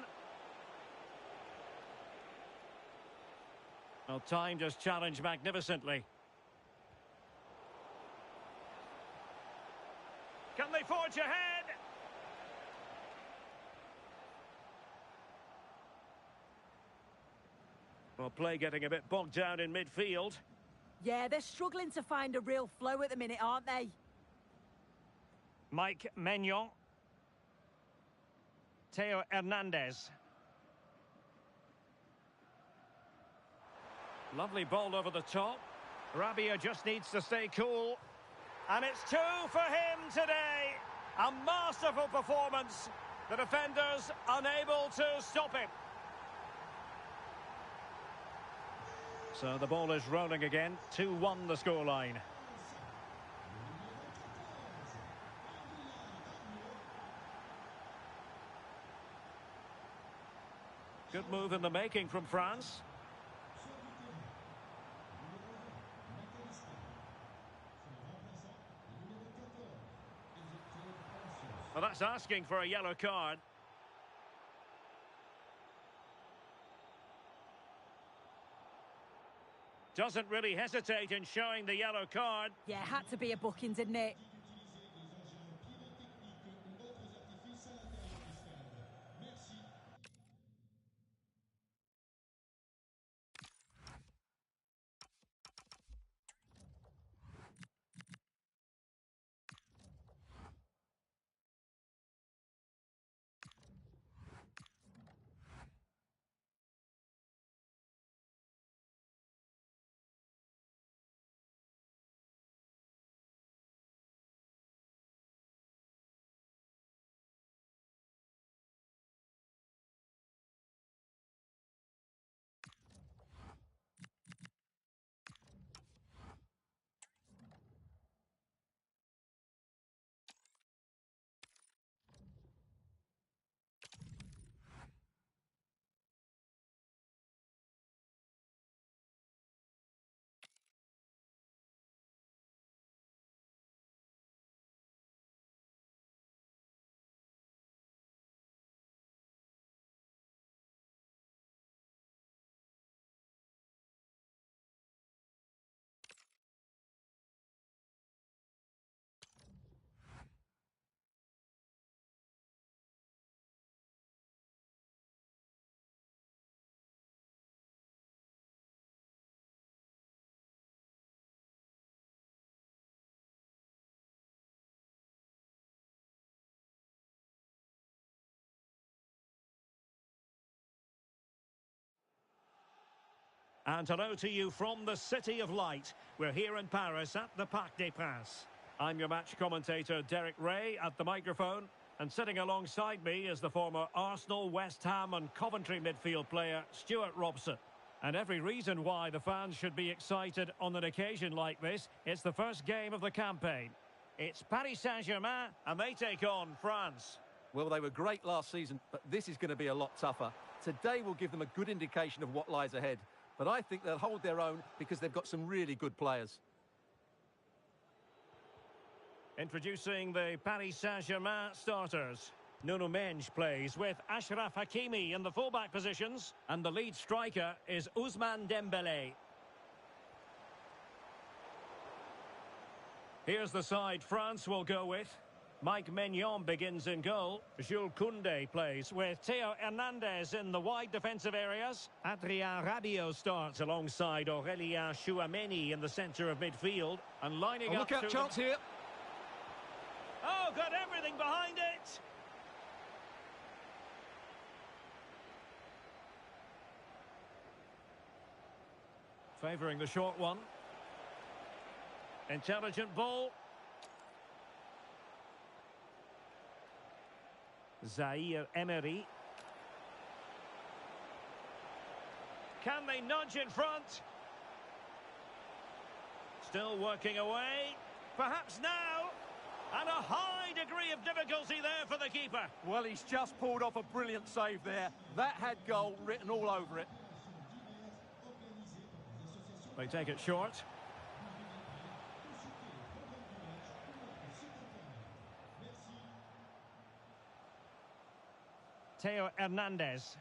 Well, timed his challenge magnificently. Can they forge ahead? Well, play getting a bit bogged down in midfield. Yeah, they're struggling to find a real flow at the minute, aren't they? Mike Maignan. Theo Hernandez. Lovely ball over the top. Rabiot just needs to stay cool. And it's 2 for him today. A masterful performance. The defenders unable to stop him. So the ball is rolling again. 2-1 the scoreline. Good move in the making from France. Well, that's asking for a yellow card. Doesn't really hesitate in showing the yellow card. Yeah, had to be a booking, didn't it? And hello to you from the City of Light. We're here in Paris at the Parc des Princes. I'm your match commentator, Derek Ray, at the microphone. And sitting alongside me is the former Arsenal, West Ham and Coventry midfield player, Stuart Robson. And every reason why the fans should be excited on an occasion like this. It's the first game of the campaign. It's Paris Saint-Germain, and they take on France. Well, they were great last season, but this is going to be a lot tougher. Today will give them a good indication of what lies ahead. But I think they'll hold their own because they've got some really good players. Introducing the Paris Saint-Germain starters. Nuno Mendes plays with Achraf Hakimi in the fullback positions. And the lead striker is Ousmane Dembélé. Here's the side France will go with. Mike Maignan begins in goal. Jules Koundé plays with Theo Hernandez in the wide defensive areas. Adrien Rabiot starts alongside Aurélien Tchouameni in the centre of midfield. And lining up look out, chance here. Oh, got everything behind it. Favouring the short one. Intelligent ball. Zaire Emery. Can they nudge in front? Still working away. Perhaps now. And a high degree of difficulty there for the keeper. Well, he's just pulled off a brilliant save there. That had goal written all over it. They take it short. Theo Hernandez.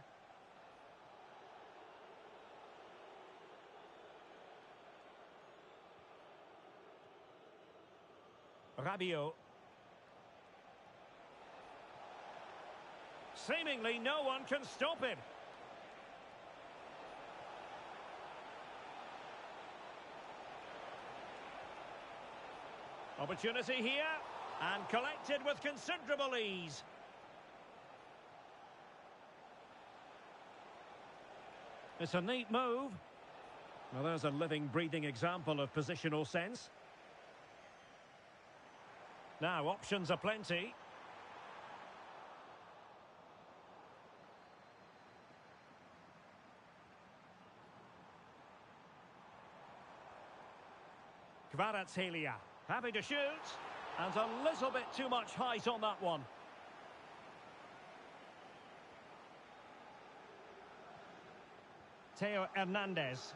Rabiot. Seemingly no one can stop him. Opportunity here, and collected with considerable ease. It's a neat move. Well, there's a living, breathing example of positional sense. Now, options are plenty. Kvaratskhelia, happy to shoot, and a little bit too much height on that one. Theo Hernandez.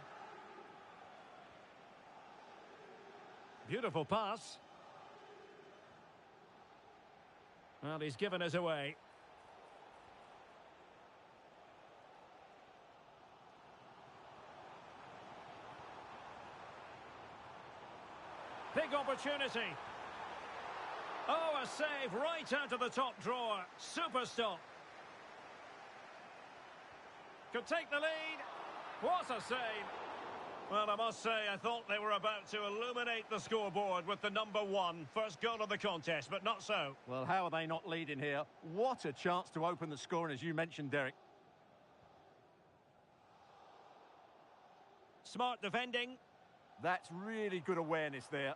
Beautiful pass. Well, he's given us away. Big opportunity. Oh, a save right out of the top drawer. Super stop. Could take the lead. What a save. Well, I must say, I thought they were about to illuminate the scoreboard with the #1 first goal of the contest, but not so. Well, how are they not leading here? What a chance to open the scoring, as you mentioned, Derek. Smart defending. That's really good awareness there.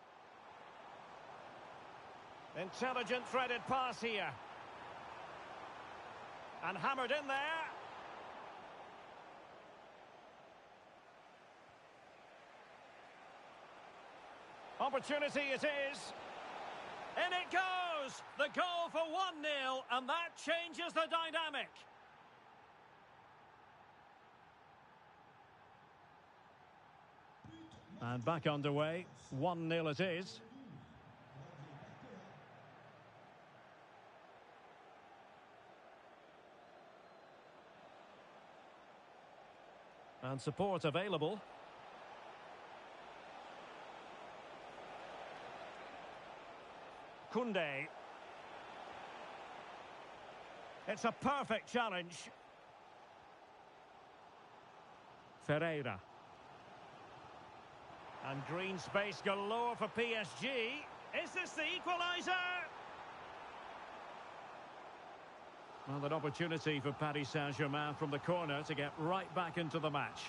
Intelligent threaded pass here. And hammered in there. Opportunity it is. In it goes! The goal for 1-0, and that changes the dynamic. And back underway. 1-0 it is. And support available. Koundé. It's a perfect challenge. Ferreira. And green space galore for PSG. Is this the equaliser? Well, an opportunity for Paris Saint-Germain from the corner to get right back into the match.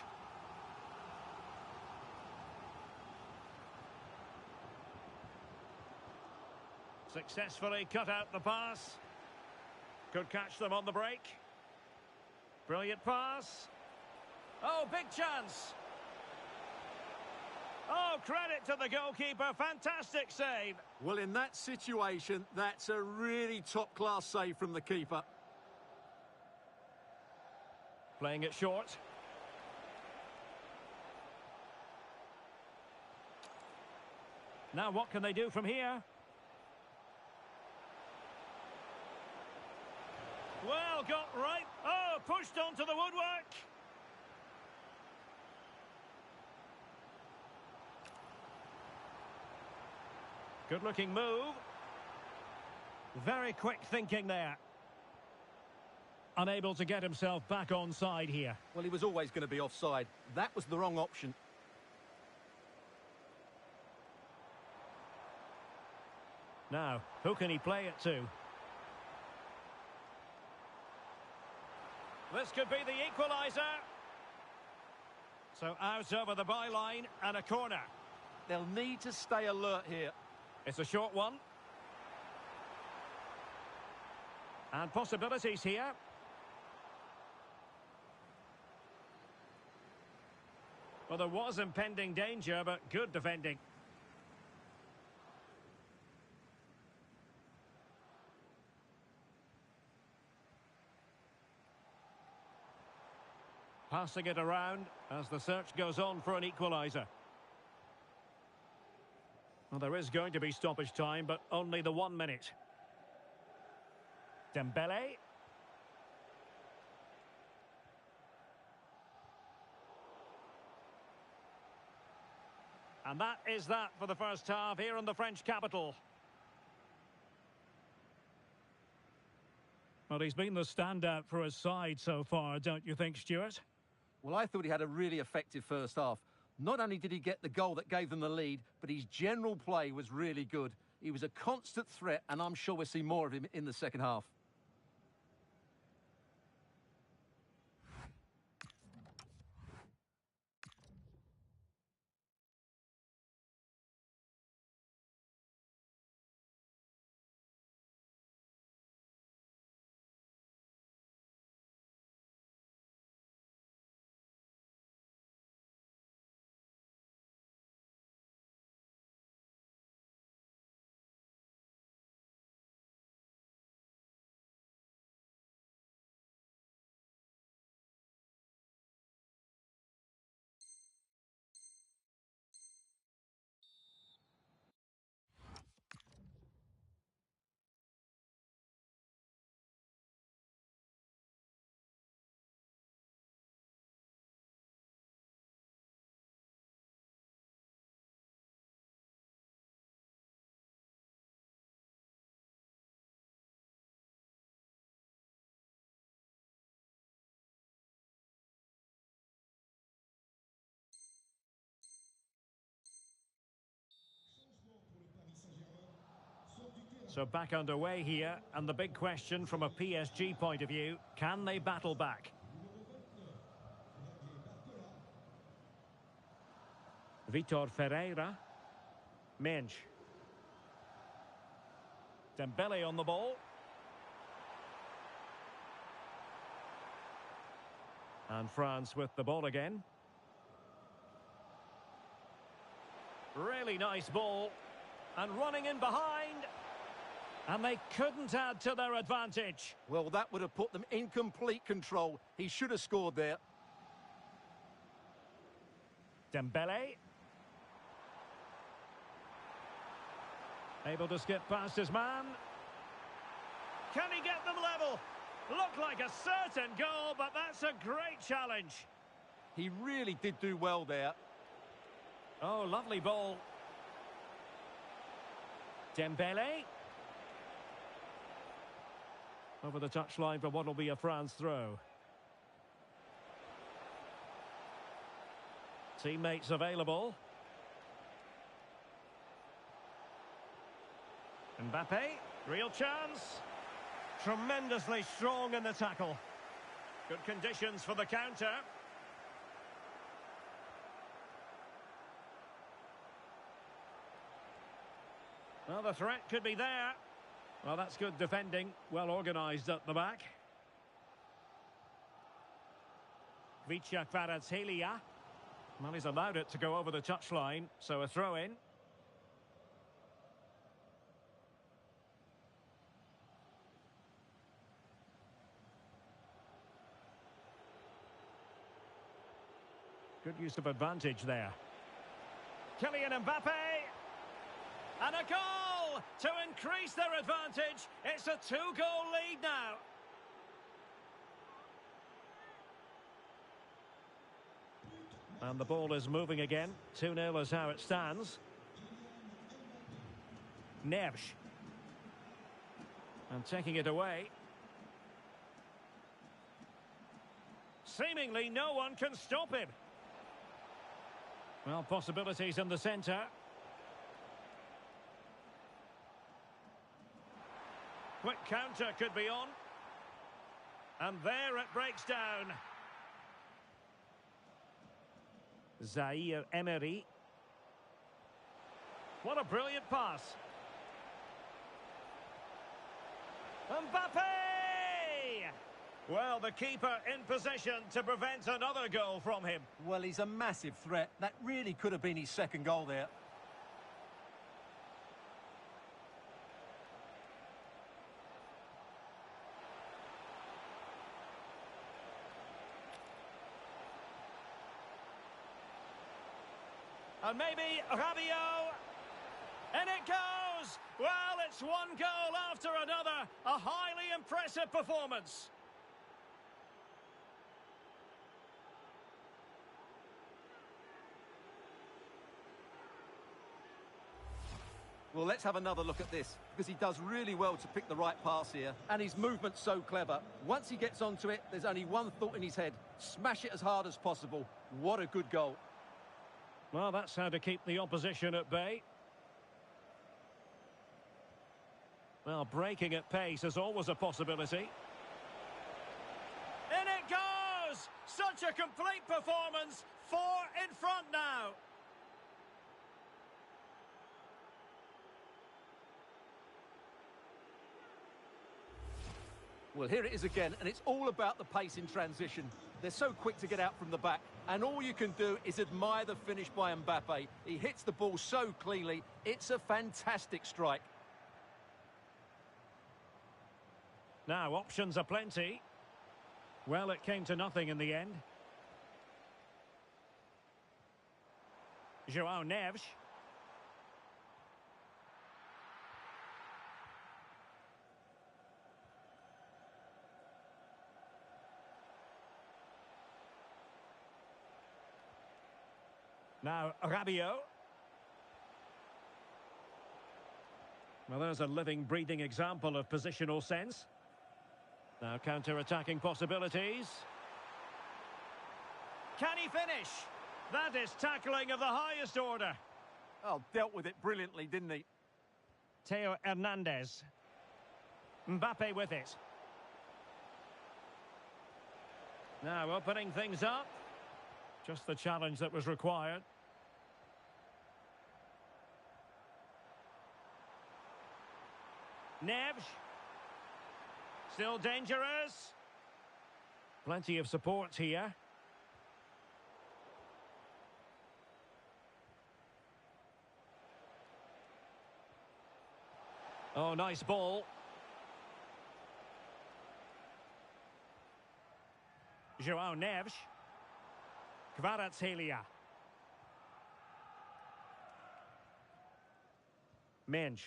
Successfully cut out the pass. Could catch them on the break. Brilliant pass. Oh, big chance. Oh, credit to the goalkeeper. Fantastic save. Well, in that situation, that's a really top-class save from the keeper. Playing it short. Now what can they do from here? Well, got right. Oh, pushed onto the woodwork. Good-looking move. Very quick thinking there. Unable to get himself back on side here. Well, he was always going to be offside. That was the wrong option. Now, who can he play it to? This could be the equaliser. So out over the byline and a corner. They'll need to stay alert here. It's a short one. And possibilities here. Well, there was impending danger, but good defending. Passing it around as the search goes on for an equaliser. Well, there is going to be stoppage time, but only the 1 minute. Dembele. And that is that for the first half here in the French capital. Well, he's been the standout for his side so far, don't you think, Stuart? Well, I thought he had a really effective first half. Not only did he get the goal that gave them the lead, but his general play was really good. He was a constant threat, and I'm sure we'll see more of him in the second half. So back underway here, and the big question from a PSG point of view, can they battle back? Vitor Ferreira. Mensch. Dembele on the ball. And France with the ball again. Really nice ball. And running in behind. And they couldn't add to their advantage. Well, that would have put them in complete control. He should have scored there. Dembele. Able to skip past his man. Can he get them level? Looked like a certain goal, but that's a great challenge. He really did do well there. Oh, lovely ball. Dembele. Over the touchline for what will be a France throw. Teammates available. Mbappe, real chance. Tremendously strong in the tackle. Good conditions for the counter. Well, the threat could be there. Well, that's good defending. Well organised at the back. Vicha Kvaratskhelia. Well, he's allowed it to go over the touchline, so a throw-in. Good use of advantage there. Kylian Mbappe. And a goal to increase their advantage. It's a 2-goal lead now. And the ball is moving again. 2-0 is how it stands. Neves. And taking it away. Seemingly no one can stop him. Well, possibilities in the centre. Quick counter could be on. And there it breaks down. Zaire Emery. What a brilliant pass. Mbappe! Well, the keeper in position to prevent another goal from him. Well, he's a massive threat. That really could have been his second goal there. And maybe Rabiot. And it goes! Well, it's one goal after another. A highly impressive performance. Well, let's have another look at this, because he does really well to pick the right pass here, and his movement's so clever. Once he gets onto it, there's only one thought in his head: smash it as hard as possible. What a good goal. Well, that's how to keep the opposition at bay. Well, breaking at pace is always a possibility. In it goes! Such a complete performance. 4 in front now. Well, here it is again, and it's all about the pace in transition. They're so quick to get out from the back, and all you can do is admire the finish by Mbappe. He hits the ball so cleanly, it's a fantastic strike. Now, options are plenty. Well, it came to nothing in the end. João Neves. Now, Rabiot. Well, there's a living, breathing example of positional sense. Now, counter-attacking possibilities. Can he finish? That is tackling of the highest order. Oh, dealt with it brilliantly, didn't he? Theo Hernandez. Mbappe with it. Now, opening things up. Just the challenge that was required. Neves. Still dangerous. Plenty of support here. Oh, nice ball. João Neves. Kvaratskhelia. Mensch.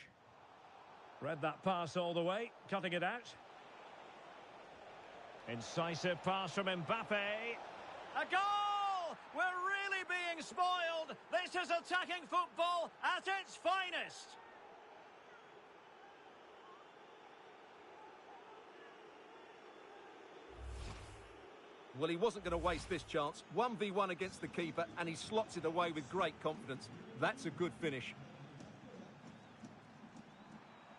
Read that pass all the way, cutting it out. Incisive pass from Mbappe. A goal! We're really being spoiled. This is attacking football at its finest. Well, he wasn't going to waste this chance. 1v1 against the keeper, and he slots it away with great confidence. That's a good finish.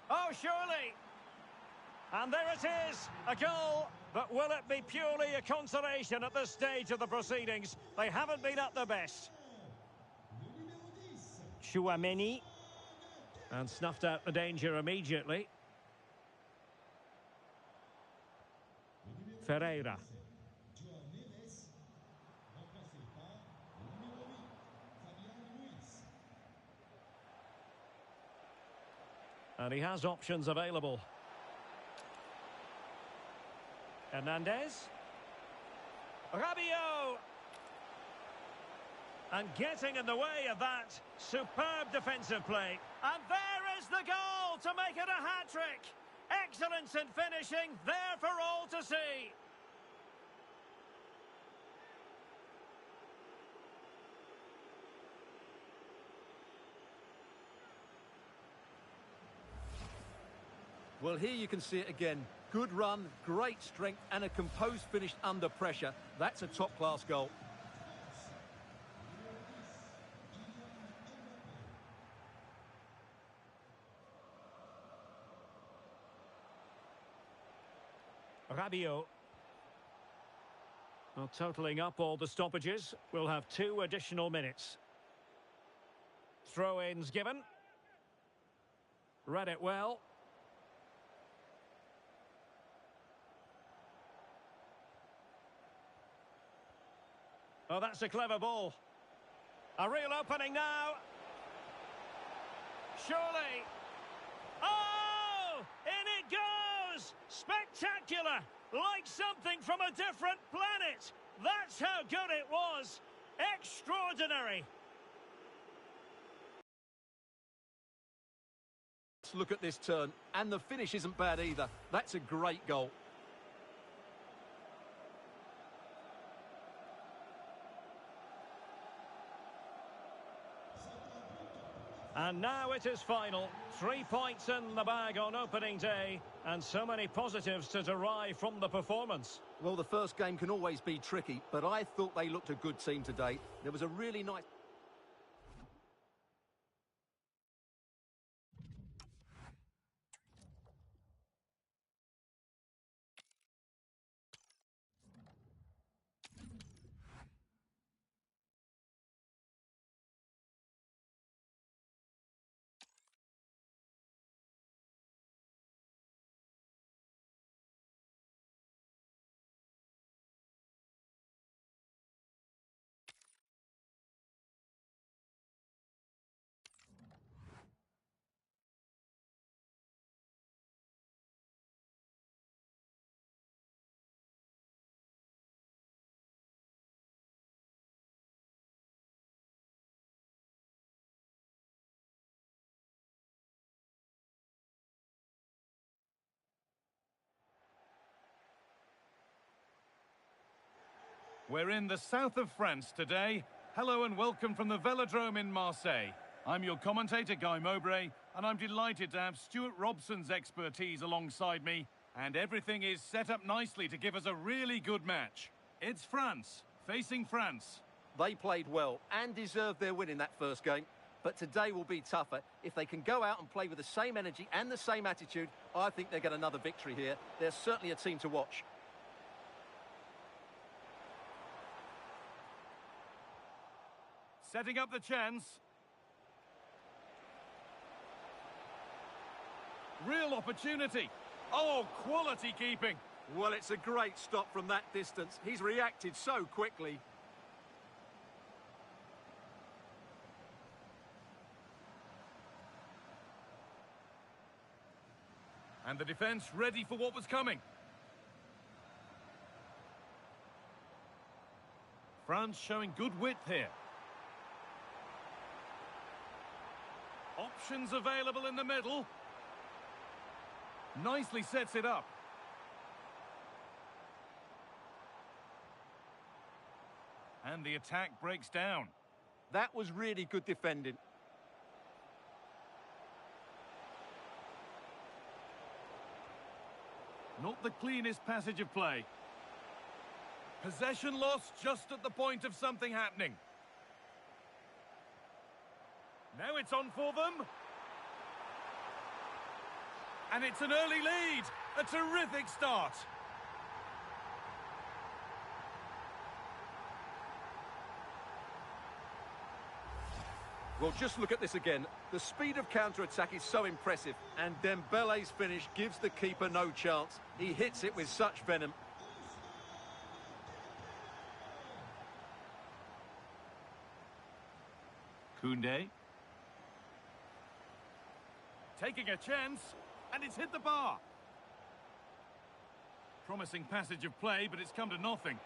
Oh, surely. And there it is, a goal. But will it be purely a consolation at this stage of the proceedings? They haven't been at their best. Chouameni. And snuffed out the danger immediately. Ferreira. And he has options available. Hernandez. Rabiot. And getting in the way of that. Superb defensive play. And there is the goal to make it a hat-trick. Excellence in finishing, there for all to see. Well, here you can see it again. Good run, great strength, and a composed finish under pressure. That's a top-class goal. Rabiot. Well, totalling up all the stoppages, we'll have 2 additional minutes. Throw-ins given. Read it well. Oh, that's a clever ball. A real opening now. Surely. Oh! In it goes! Spectacular! Like something from a different planet. That's how good it was. Extraordinary. Let's look at this turn. And the finish isn't bad either. That's a great goal. And now it is final. 3 points in the bag on opening day, and so many positives to derive from the performance. Well, the first game can always be tricky, but I thought they looked a good team today. There was a really nice... We're in the south of France today. Hello and welcome from the Velodrome in Marseille. I'm your commentator, Guy Mowbray, and I'm delighted to have Stuart Robson's expertise alongside me, and everything is set up nicely to give us a really good match. It's France, facing France. They played well and deserved their win in that first game, but today will be tougher. If they can go out and play with the same energy and the same attitude, I think they'll get another victory here. They're certainly a team to watch. Setting up the chance. Real opportunity. Oh, quality keeping. Well, it's a great stop from that distance. He's reacted so quickly. And the defence ready for what was coming. France showing good width here. Options available in the middle. Nicely sets it up. And the attack breaks down. That was really good defending. Not the cleanest passage of play. Possession lost just at the point of something happening. Now it's on for them. And it's an early lead. A terrific start. Well, just look at this again. The speed of counter-attack is so impressive, and Dembele's finish gives the keeper no chance. He hits it with such venom. Koundé. Taking a chance, and it's hit the bar. Promising passage of play, but it's come to nothing.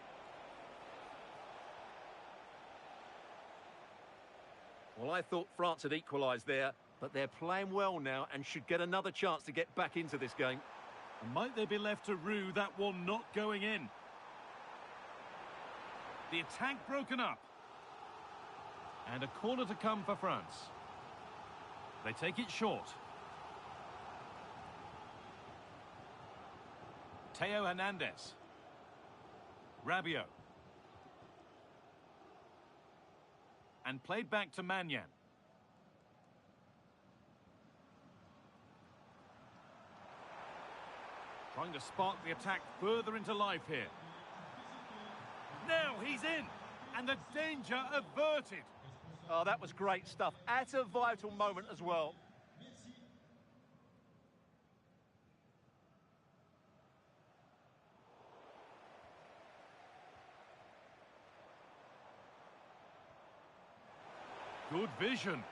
Well, I thought France had equalised there, but they're playing well now and should get another chance to get back into this game. And might they be left to rue that one not going in? The attack broken up. And a corner to come for France. They take it short. Theo Hernandez. Rabiot. And played back to Manyan. Trying to spark the attack further into life here. Now he's in, and the danger averted. Oh, that was great stuff. At a vital moment as well. Good vision.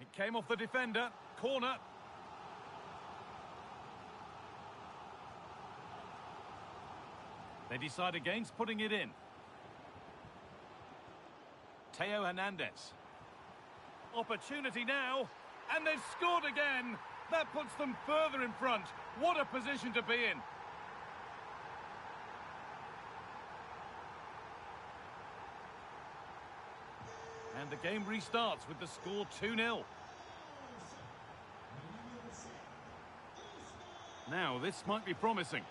It came off the defender. Corner. They decide against putting it in. Theo Hernandez. Opportunity now. And they've scored again. That puts them further in front. What a position to be in. And the game restarts with the score 2-0. Now, this might be promising.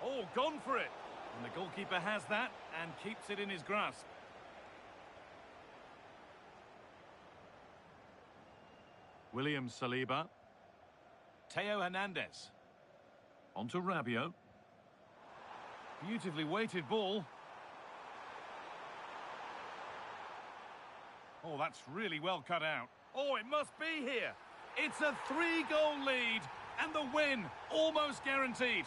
Oh, gone for it. And the goalkeeper has that and keeps it in his grasp. William Saliba. Theo Hernandez. On to Rabiot. Beautifully weighted ball. Oh, that's really well cut out. Oh, it must be here. It's a 3-goal lead and the win almost guaranteed.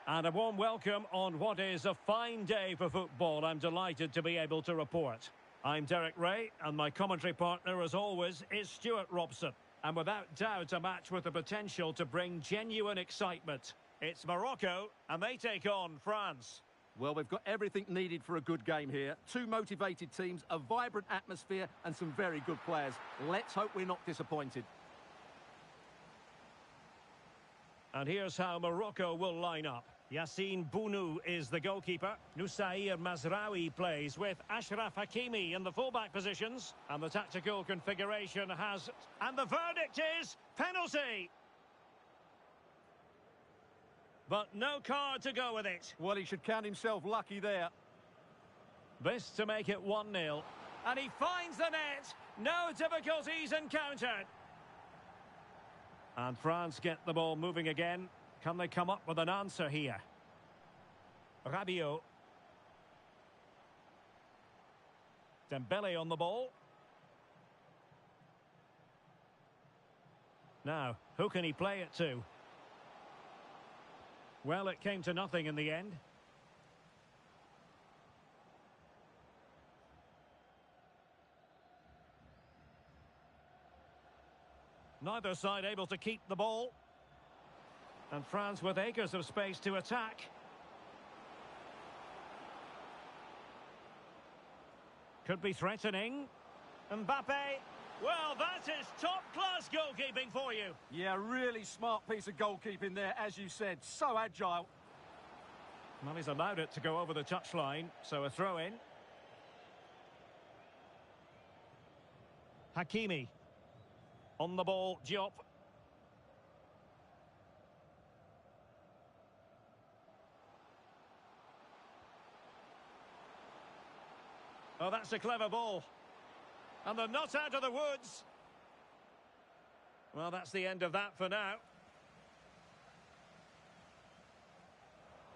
And a warm welcome on what is a fine day for football. I'm delighted to be able to report. I'm Derek Ray, and my commentary partner, as always, is Stuart Robson. And without doubt, a match with the potential to bring genuine excitement. It's Morocco, and they take on France. Well, we've got everything needed for a good game here. Two motivated teams, a vibrant atmosphere, and some very good players. Let's hope we're not disappointed. And here's how Morocco will line up. Yassine Bounou is the goalkeeper. Noussair Mazraoui plays with Achraf Hakimi in the fullback positions. And the tactical configuration has... And the verdict is penalty! But no card to go with it. Well, he should count himself lucky there. This to make it 1-0. And he finds the net. No difficulties encountered. And France get the ball moving again. Can they come up with an answer here? Rabiot. Dembele on the ball. Now, who can he play it to? Well, it came to nothing in the end. Neither side able to keep the ball. And France with acres of space to attack. Could be threatening. Mbappe. Well, that is top-class goalkeeping for you. Yeah, really smart piece of goalkeeping there, as you said. So agile. Well, he's allowed it to go over the touchline, so a throw-in. Hakimi. On the ball, Diop. Oh, that's a clever ball. And they're not out of the woods. Well, that's the end of that for now.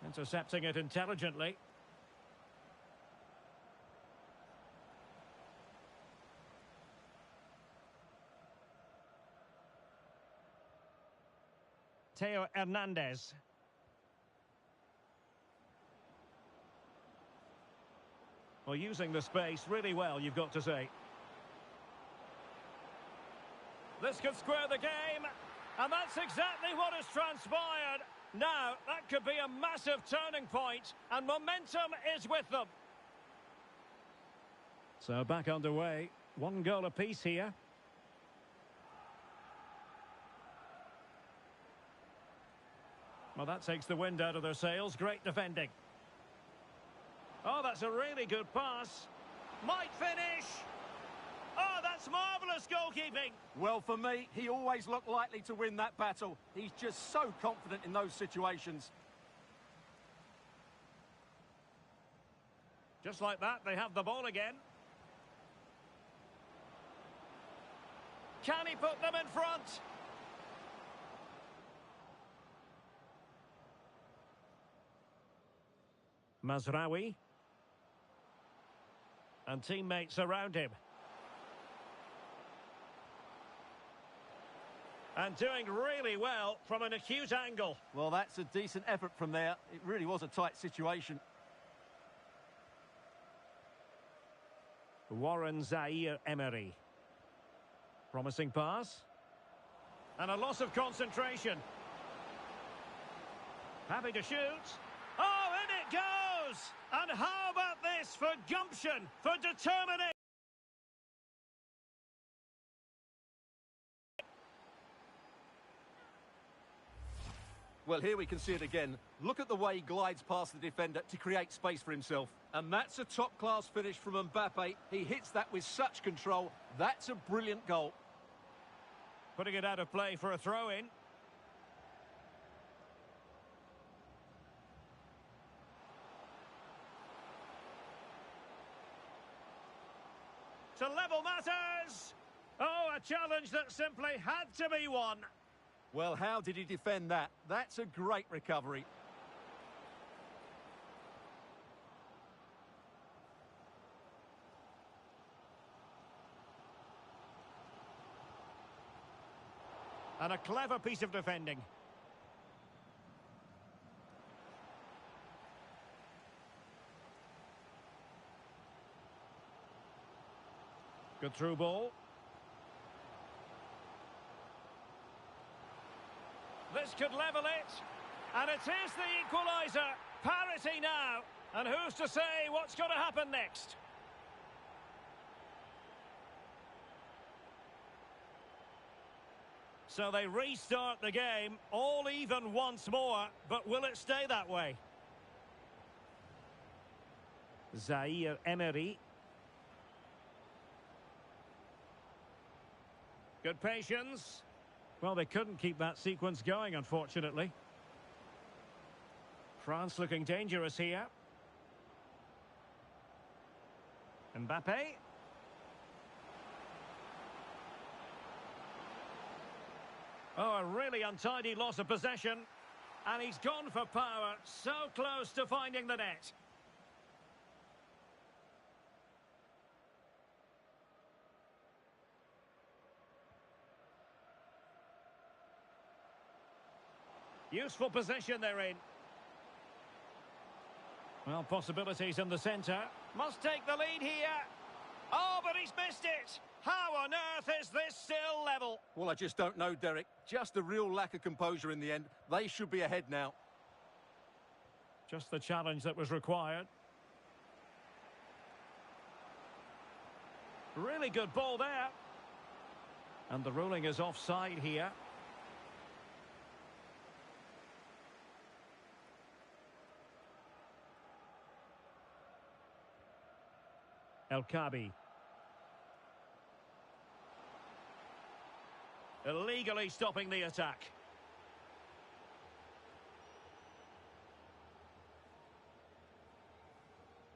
Intercepting it intelligently. Theo Hernandez. Well, using the space really well, you've got to say. This could square the game, and that's exactly what has transpired. Now, that could be a massive turning point, and momentum is with them. So back underway. 1 goal apiece here. Well, that takes the wind out of their sails. Great defending. Oh, that's a really good pass. Might finish. Oh, that's marvellous goalkeeping. Well, for me, he always looked likely to win that battle. He's just so confident in those situations. Just like that, they have the ball again. Can he put them in front? Mazraoui. And teammates around him. And doing really well from an acute angle. Well, that's a decent effort from there. It really was a tight situation. Warren Zaire-Emery. Promising pass. And a loss of concentration. Happy to shoot. Oh, in it goes! And how about this for gumption, for determination? Well, here we can see it again. Look at the way he glides past the defender to create space for himself. And that's a top-class finish from Mbappe. He hits that with such control. That's a brilliant goal. Putting it out of play for a throw-in. To level matters! Oh, a challenge that simply had to be won. Well, how did he defend that? That's a great recovery. And a clever piece of defending. Good through ball. This could level it. And it is the equaliser. Parity now. And who's to say what's going to happen next? So they restart the game, all even once more, but will it stay that way? Zaire-Emery. Good patience. Well, they couldn't keep that sequence going, unfortunately. France looking dangerous here. Mbappe. Oh, a really untidy loss of possession. And he's gone for power, so close to finding the net. Useful position they're in. Well, possibilities in the centre. Must take the lead here. Oh, but he's missed it. How on earth is this still level? Well, I just don't know, Derek. Just a real lack of composure in the end. They should be ahead now. Just the challenge that was required. Really good ball there. And the ruling is offside here. El Kabi. Illegally stopping the attack.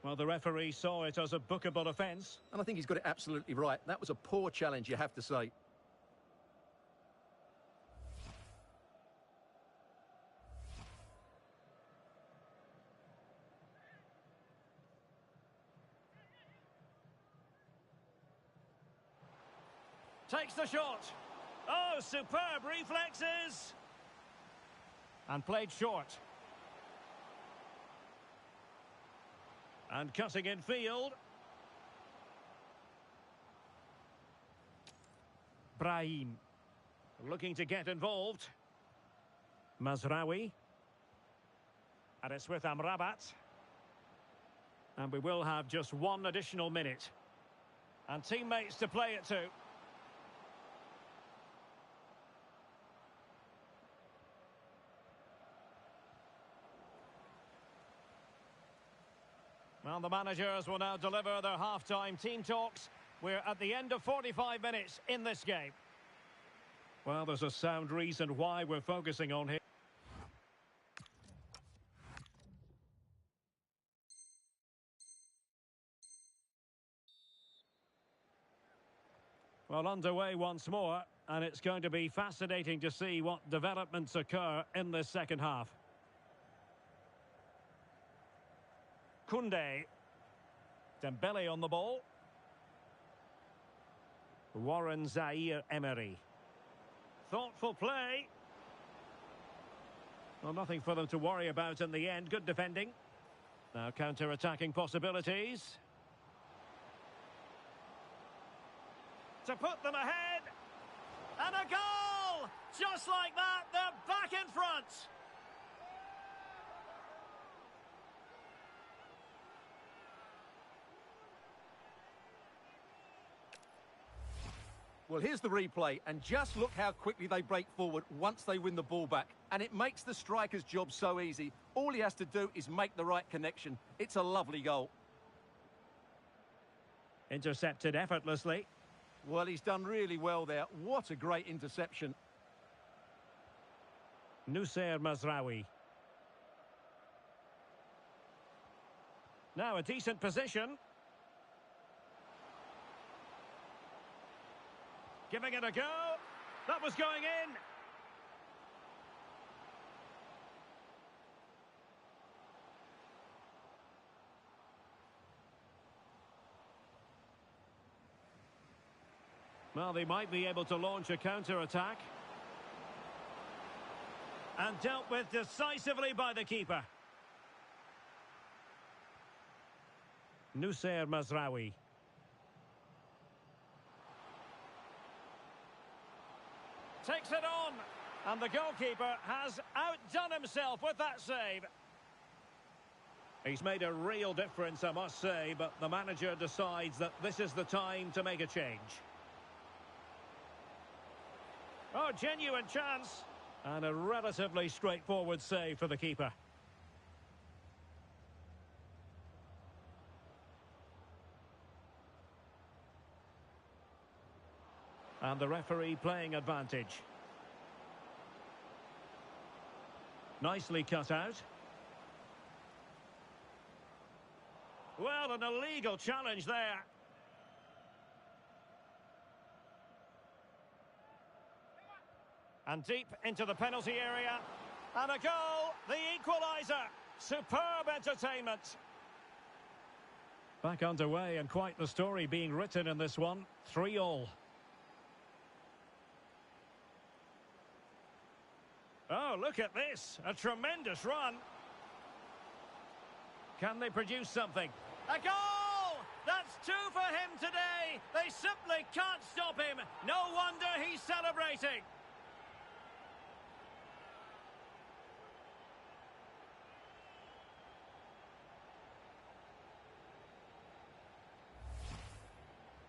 Well, the referee saw it as a bookable offence. And I think he's got it absolutely right. That was a poor challenge, you have to say. Takes the shot. Oh, superb reflexes. And played short. And cutting in field. Brahim. Looking to get involved. Mazraoui. And it's with Amrabat. And we will have just one additional minute. And teammates to play it to. Well, the managers will now deliver their half-time team talks. We're at the end of 45 minutes in this game. Well, there's a sound reason why we're focusing on him. Well, underway once more, and it's going to be fascinating to see what developments occur in this second half. Koundé. Dembele on the ball. Warren Zaire-Emery. Thoughtful play. Well, nothing for them to worry about in the end. Good defending. Now counter-attacking possibilities. To put them ahead. And a goal! Just like that, they're back in front. Well, here's the replay, and just look how quickly they break forward once they win the ball back. And it makes the striker's job so easy. All he has to do is make the right connection. It's a lovely goal. Intercepted effortlessly. Well, he's done really well there. What a great interception. Noussair Mazraoui. Now a decent position. Giving it a go. That was going in. Well, they might be able to launch a counter-attack. And dealt with decisively by the keeper. Noussair Mazraoui. Takes it on. And the goalkeeper has outdone himself with that save. He's made a real difference, I must say, but the manager decides that this is the time to make a change. Oh, genuine chance. And a relatively straightforward save for the keeper. And the referee playing advantage. Nicely cut out. Well, an illegal challenge there. And deep into the penalty area. And a goal, the equaliser. Superb entertainment. Back underway, and quite the story being written in this one. 3-3. Oh, look at this. A tremendous run. Can they produce something? A goal! That's 2 for him today. They simply can't stop him. No wonder he's celebrating.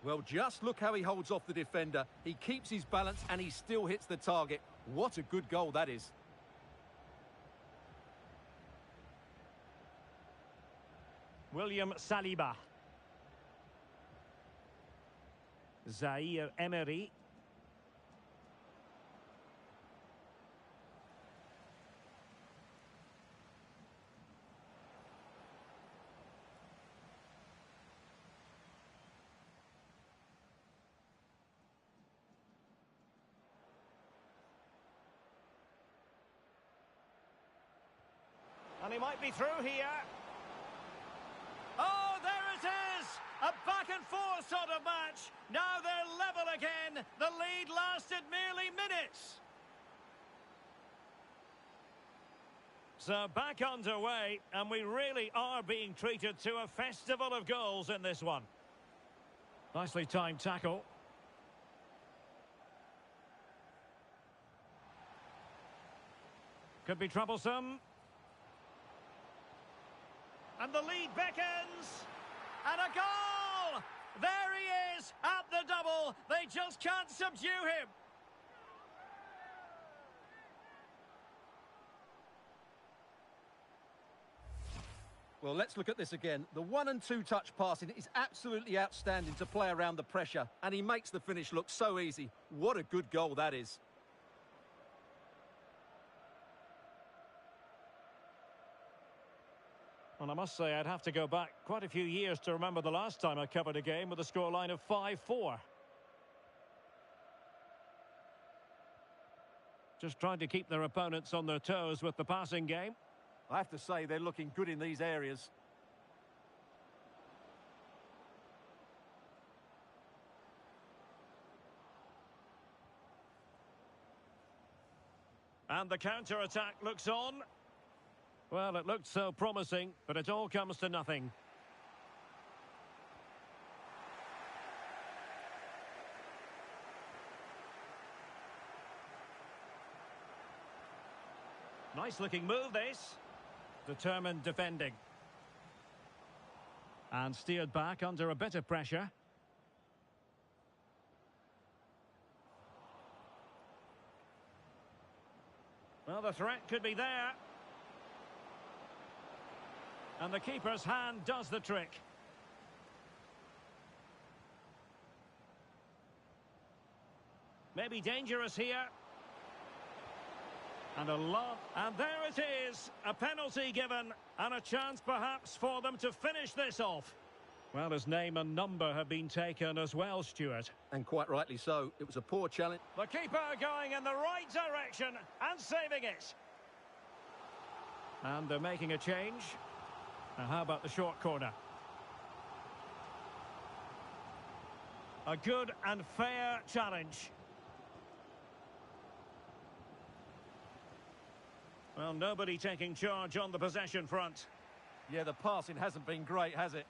Well, just look how he holds off the defender. He keeps his balance and he still hits the target. What a good goal that is. William Saliba. Zaire-Emery. And he might be through here. Oh, there it is! A back-and-forth sort of match. Now they're level again. The lead lasted merely minutes. So back underway, and we really are being treated to a festival of goals in this one. Nicely timed tackle. Could be troublesome. And the lead beckons. And a goal! There he is at the double. They just can't subdue him. Well, let's look at this again. The 1- and 2-touch passing is absolutely outstanding to play around the pressure, and he makes the finish look so easy. What a good goal that is. Well, I must say I'd have to go back quite a few years to remember the last time I covered a game with a scoreline of 5-4. Just trying to keep their opponents on their toes with the passing game. I have to say they're looking good in these areas. And the counter-attack looks on. Well, it looked so promising, but it all comes to nothing. Nice-looking move, this. Determined defending. And steered back under a bit of pressure. Well, the threat could be there. And the keeper's hand does the trick. Maybe dangerous here. And a lot. And there it is. A penalty given. And a chance perhaps for them to finish this off. Well, his name and number have been taken as well, Stuart. And quite rightly so. It was a poor challenge. The keeper going in the right direction and saving it. And they're making a change. Now, how about the short corner? A good and fair challenge. Well, nobody taking charge on the possession front. Yeah, the passing hasn't been great, has it?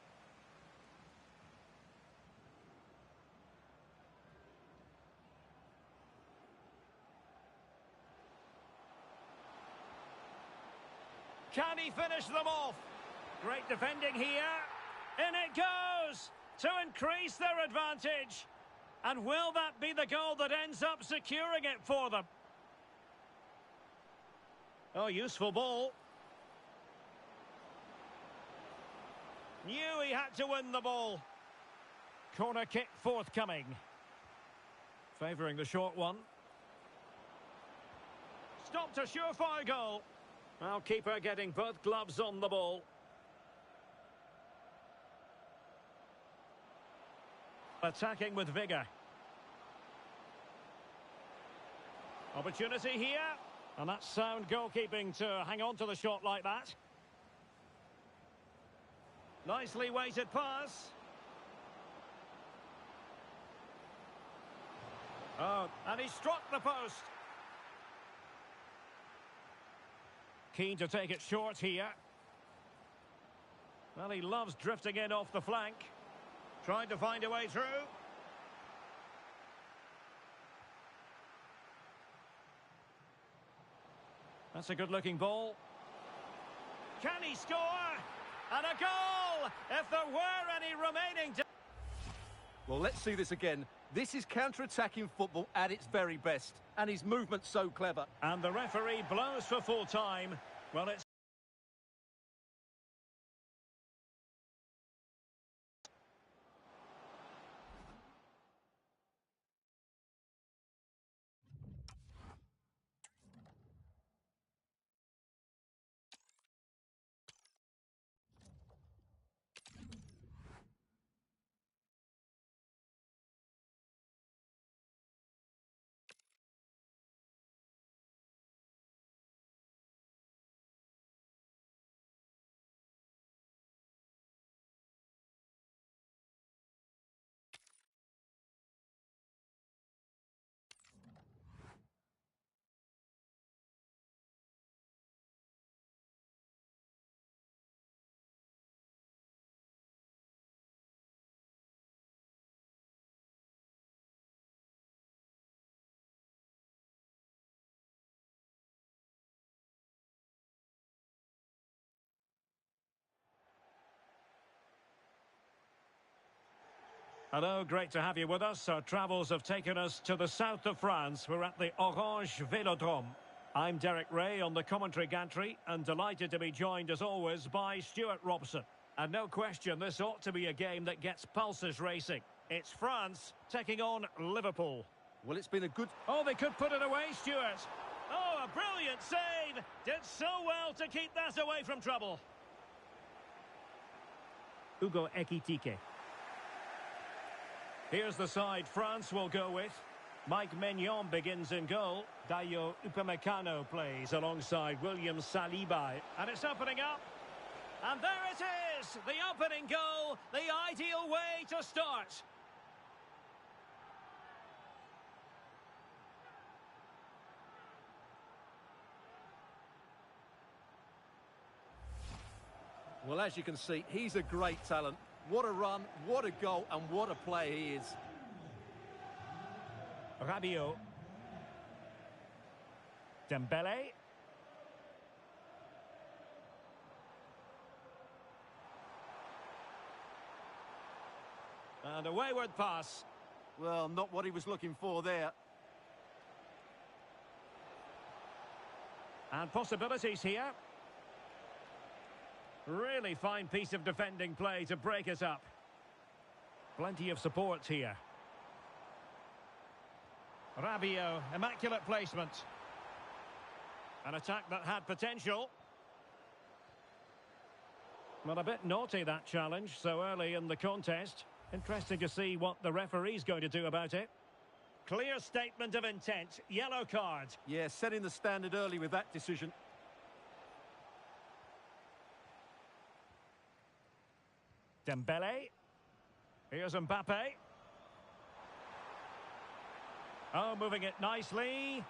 Can he finish them off? Great defending here. In it goes to increase their advantage. And will that be the goal that ends up securing it for them? Oh, useful ball. Knew he had to win the ball. Corner kick forthcoming. Favouring the short one. Stopped a surefire goal. Well, keeper getting both gloves on the ball. Attacking with vigour. Opportunity here. And that's sound goalkeeping to hang on to the shot like that. Nicely weighted pass. Oh, and he struck the post. Keen to take it short here. Well, he loves drifting in off the flank. Trying to find a way through. That's a good-looking ball. Can he score? And a goal! If there were any remaining... Well, let's see this again. This is counter-attacking football at its very best. And his movement's so clever. And the referee blows for full time. Well, it's... Hello, great to have you with us. Our travels have taken us to the south of France. We're at the Orange Velodrome. I'm Derek Ray on the commentary gantry and delighted to be joined as always by Stuart Robson. And no question, this ought to be a game that gets pulses racing. It's France taking on Liverpool. Well, it's been a good... Oh, they could put it away, Stuart. Oh, a brilliant save. Did so well to keep that away from trouble. Hugo Ekitike. Here's the side France will go with. Mike Maignan begins in goal. Dayo Upamecano plays alongside William Saliba. And it's opening up. And there it is! The opening goal, the ideal way to start. Well, as you can see, he's a great talent. What a run, what a goal, and what a player he is. Rabiot. Dembele. And a wayward pass. Well, not what he was looking for there. And possibilities here. Really fine piece of defending play to break it up. Plenty of support here. Rabiot, immaculate placement. An attack that had potential. Well, a bit naughty, that challenge, so early in the contest. Interesting to see what the referee's going to do about it. Clear statement of intent, yellow card. Yeah, setting the standard early with that decision. Dembele. Here's Mbappe. Oh, moving it nicely.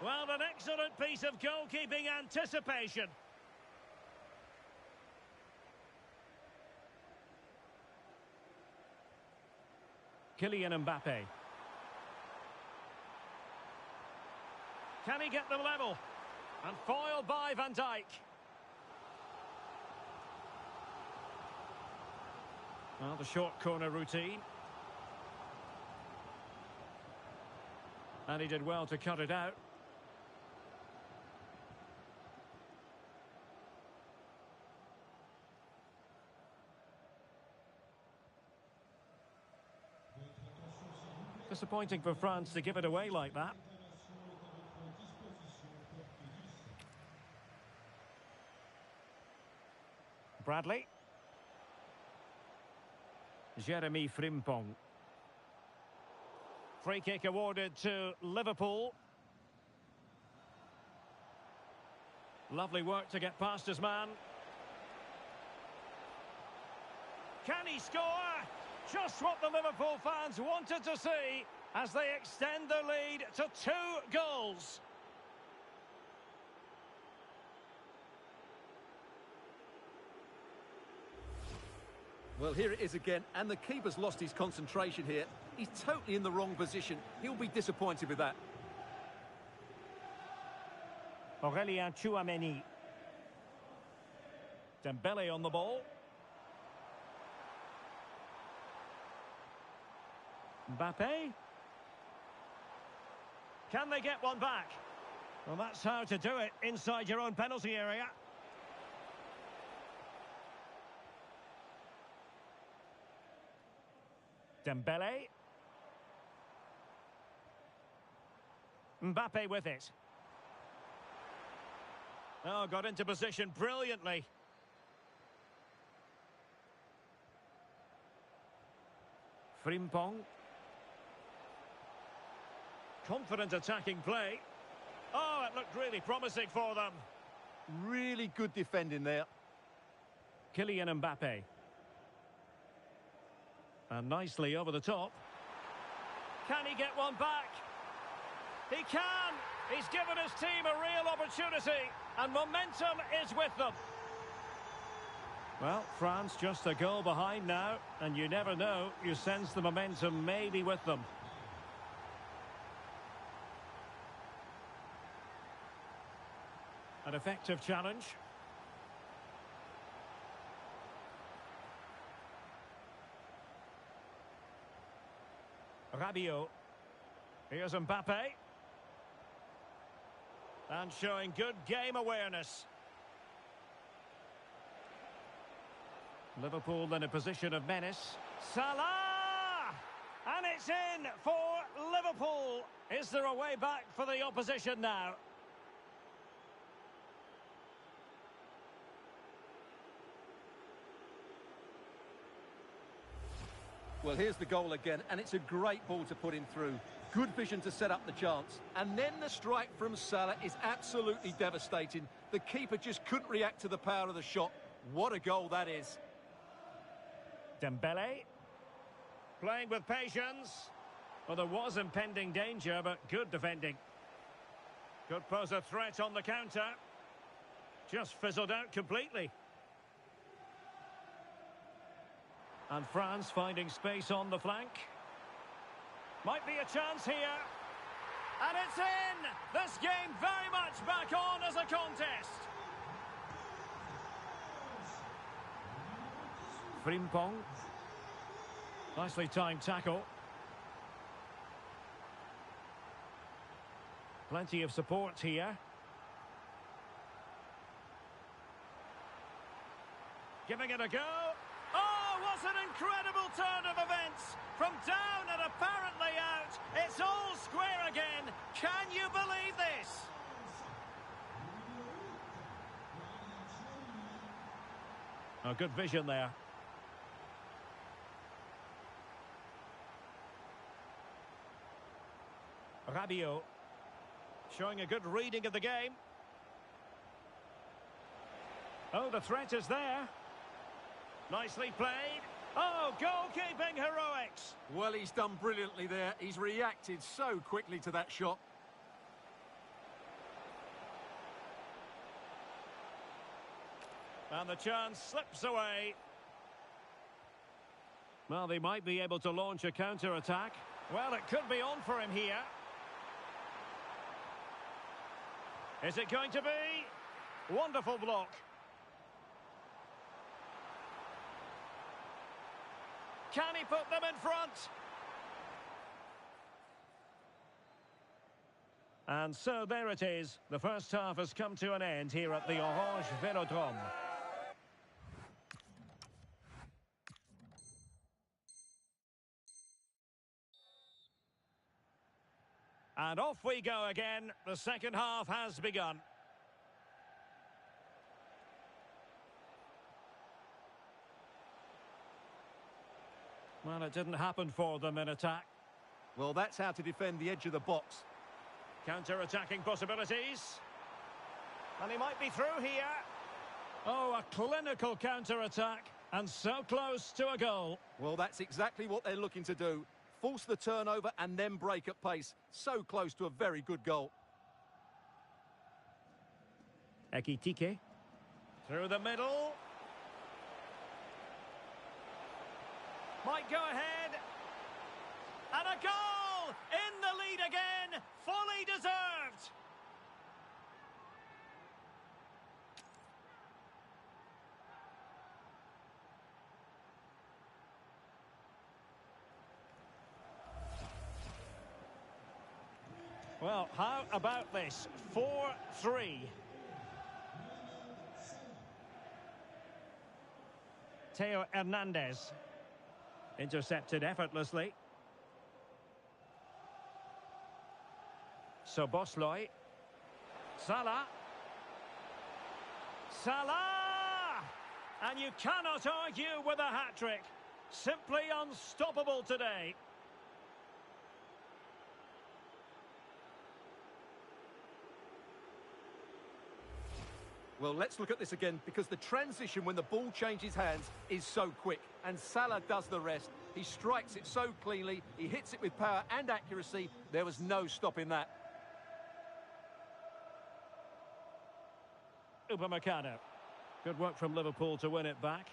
Well, an excellent piece of goalkeeping anticipation. Kylian Mbappe. Can he get them level? And foiled by Van Dijk. Well, the short corner routine. And he did well to cut it out. Disappointing for France to give it away like that. Bradley. Jeremy Frimpong. Free kick awarded to Liverpool. Lovely work to get past his man. Can he score? Just what the Liverpool fans wanted to see as they extend their lead to 2 goals. Well, here it is again, and the keeper's lost his concentration here. He's totally in the wrong position. He'll be disappointed with that. Aurélien Tchouameni. Dembele on the ball. Mbappe. Can they get one back? Well, that's how to do it inside your own penalty area. Dembele. Mbappe with it. Oh, got into position brilliantly. Frimpong. Confident attacking play. Oh, it looked really promising for them. Really good defending there. Kylian Mbappe. And nicely over the top. Can he get one back? He can! He's given his team a real opportunity, and momentum is with them. Well, France just a goal behind now, and you never know, you sense the momentum may be with them. An effective challenge. Rabiot. Here's Mbappe. And showing good game awareness. Liverpool in a position of menace. Salah! And it's in for Liverpool. Is there a way back for the opposition now? Well, here's the goal again, and it's a great ball to put him through. Good vision to set up the chance. And then the strike from Salah is absolutely devastating. The keeper just couldn't react to the power of the shot. What a goal that is. Dembele. Playing with patience. Well, there was impending danger, but good defending. Could pose a threat on the counter. Just fizzled out completely. And France finding space on the flank. Might be a chance here. And it's in! This game very much back on as a contest. Frimpong. Nicely timed tackle. Plenty of support here. Giving it a go. Oh, what an incredible turn of events! From down and apparently out, it's all square again. Can you believe this? Oh, good vision there. Rabiot. Showing a good reading of the game. Oh, the threat is there. Nicely played. Oh, goalkeeping heroics. Well, he's done brilliantly there. He's reacted so quickly to that shot. And the chance slips away. Well, they might be able to launch a counter-attack. Well, it could be on for him here. Is it going to be? Wonderful block. Can he put them in front? And so there it is. The first half has come to an end here at the Orange Velodrome. And off we go again. The second half has begun. Well, it didn't happen for them in attack. Well, that's how to defend the edge of the box. Counter-attacking possibilities. And he might be through here. Oh, a clinical counter-attack. And so close to a goal. Well, that's exactly what they're looking to do. Force the turnover and then break at pace. So close to a very good goal. Ekitike. Through the middle. Might go ahead. And a goal! In the lead again. Fully deserved. Well, how about this? 4-3. Theo Hernandez. Intercepted effortlessly. Szoboszlai. Salah. Salah! And you cannot argue with a hat-trick. Simply unstoppable today. Well, let's look at this again, because the transition when the ball changes hands is so quick, and Salah does the rest. He strikes it so cleanly, he hits it with power and accuracy. There was no stopping that. Upamecano. Good work from Liverpool to win it back.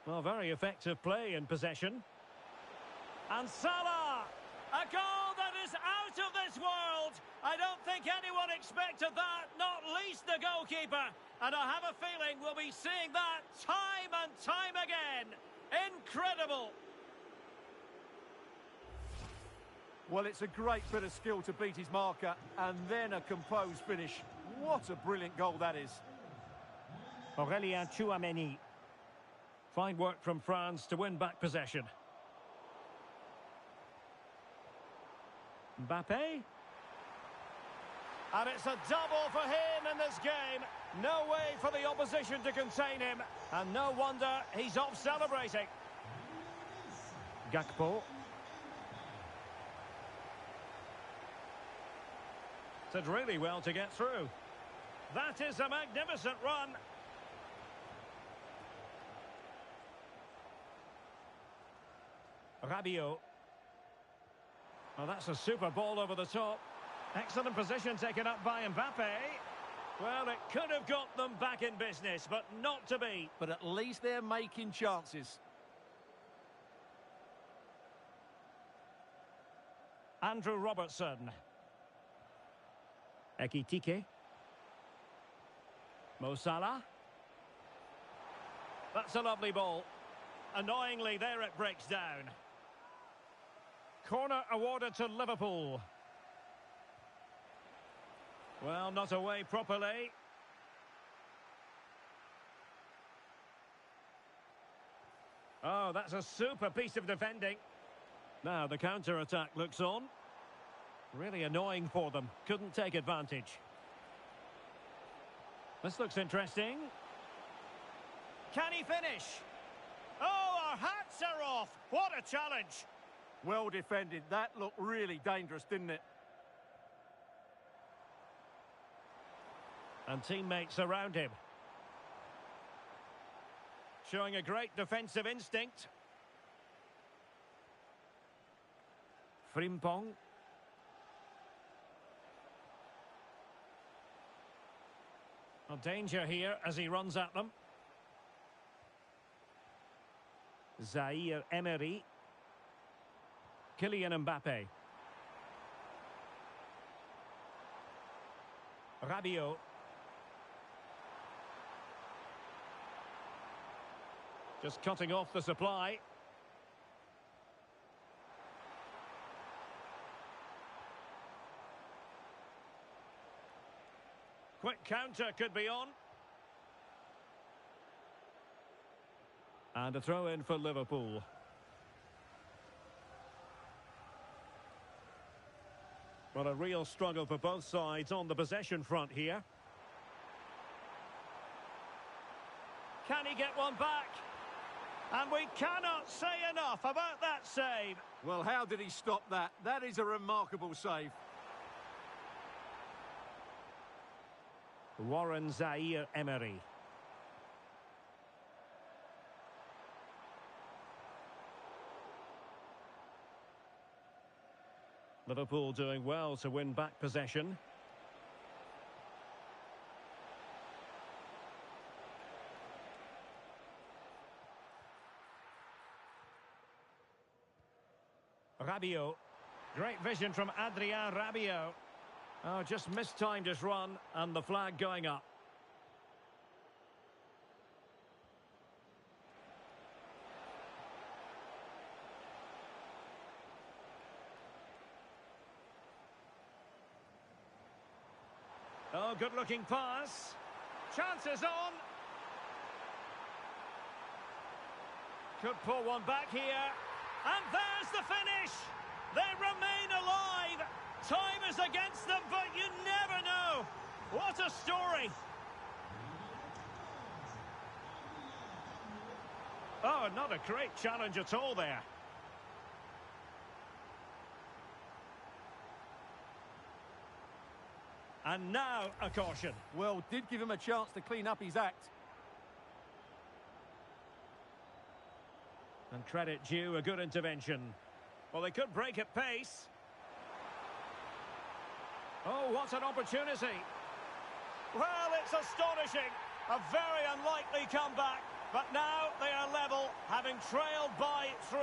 Well, very effective play in possession. And Salah! A goal that is out of this world! I don't think anyone expected that, not least the goalkeeper. And I have a feeling we'll be seeing that time and time again. Incredible! Well, it's a great bit of skill to beat his marker and then a composed finish. What a brilliant goal that is. Aurélien Tchouameni. Fine work from France to win back possession. Mbappe. And it's a double for him in this game. No way for the opposition to contain him. And no wonder he's off celebrating. Gakpo. Did really well to get through. That is a magnificent run. Rabiot. Well, that's a super ball over the top. Excellent position taken up by Mbappe. Well, it could have got them back in business, but not to be. But at least they're making chances. Andrew Robertson. Ekitike. Mo Salah. That's a lovely ball. Annoyingly, there it breaks down. Corner awarded to Liverpool. Well, not away properly. Oh, that's a super piece of defending. Now the counter-attack looks on. Really annoying for them. Couldn't take advantage. This looks interesting. Can he finish? Oh, our hats are off. What a challenge. Well defended. That looked really dangerous, didn't it? And teammates around him. Showing a great defensive instinct. Frimpong. A danger here as he runs at them. Zaire Emery. Kylian Mbappe. Rabiot. Just cutting off the supply. Quick counter could be on. And a throw in for Liverpool. Well, a real struggle for both sides on the possession front here. Can he get one back? And we cannot say enough about that save. Well, how did he stop that? That is a remarkable save. Warren Zaire Emery. Liverpool doing well to win back possession. Rabiot. Great vision from Adrien Rabiot. Oh, just mistimed his run and the flag going up. Oh, good-looking pass. Chances on. Could pull one back here. And there's the finish. They remain alive. Time is against them, but you never know. What a story. Oh, not a great challenge at all there. And now a caution. Well, did give him a chance to clean up his act. And credit due, a good intervention. Well, they could break at pace. Oh, what an opportunity. Well, it's astonishing. A very unlikely comeback. But now they are level, having trailed by 3.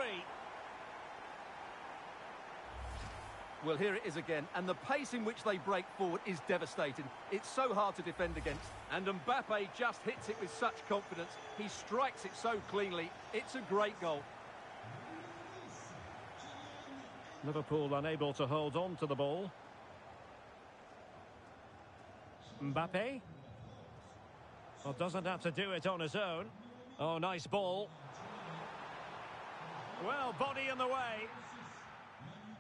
Well, here it is again, and the pace in which they break forward is devastating. It's so hard to defend against. And Mbappe just hits it with such confidence. He strikes it so cleanly. It's a great goal. Liverpool unable to hold on to the ball. Mbappe. Well, doesn't have to do it on his own. Oh, nice ball. Well, body in the way.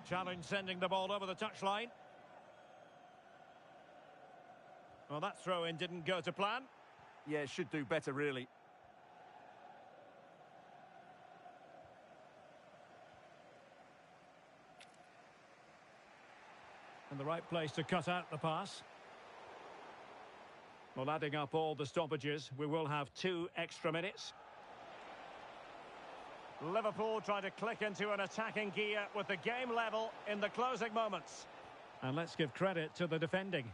Challenge sending the ball over the touchline. Well, that throw-in didn't go to plan. Yeah, should do better, really. And the right place to cut out the pass. Well, adding up all the stoppages, we will have 2 extra minutes. Liverpool try to click into an attacking gear with the game level in the closing moments. And let's give credit to the defending.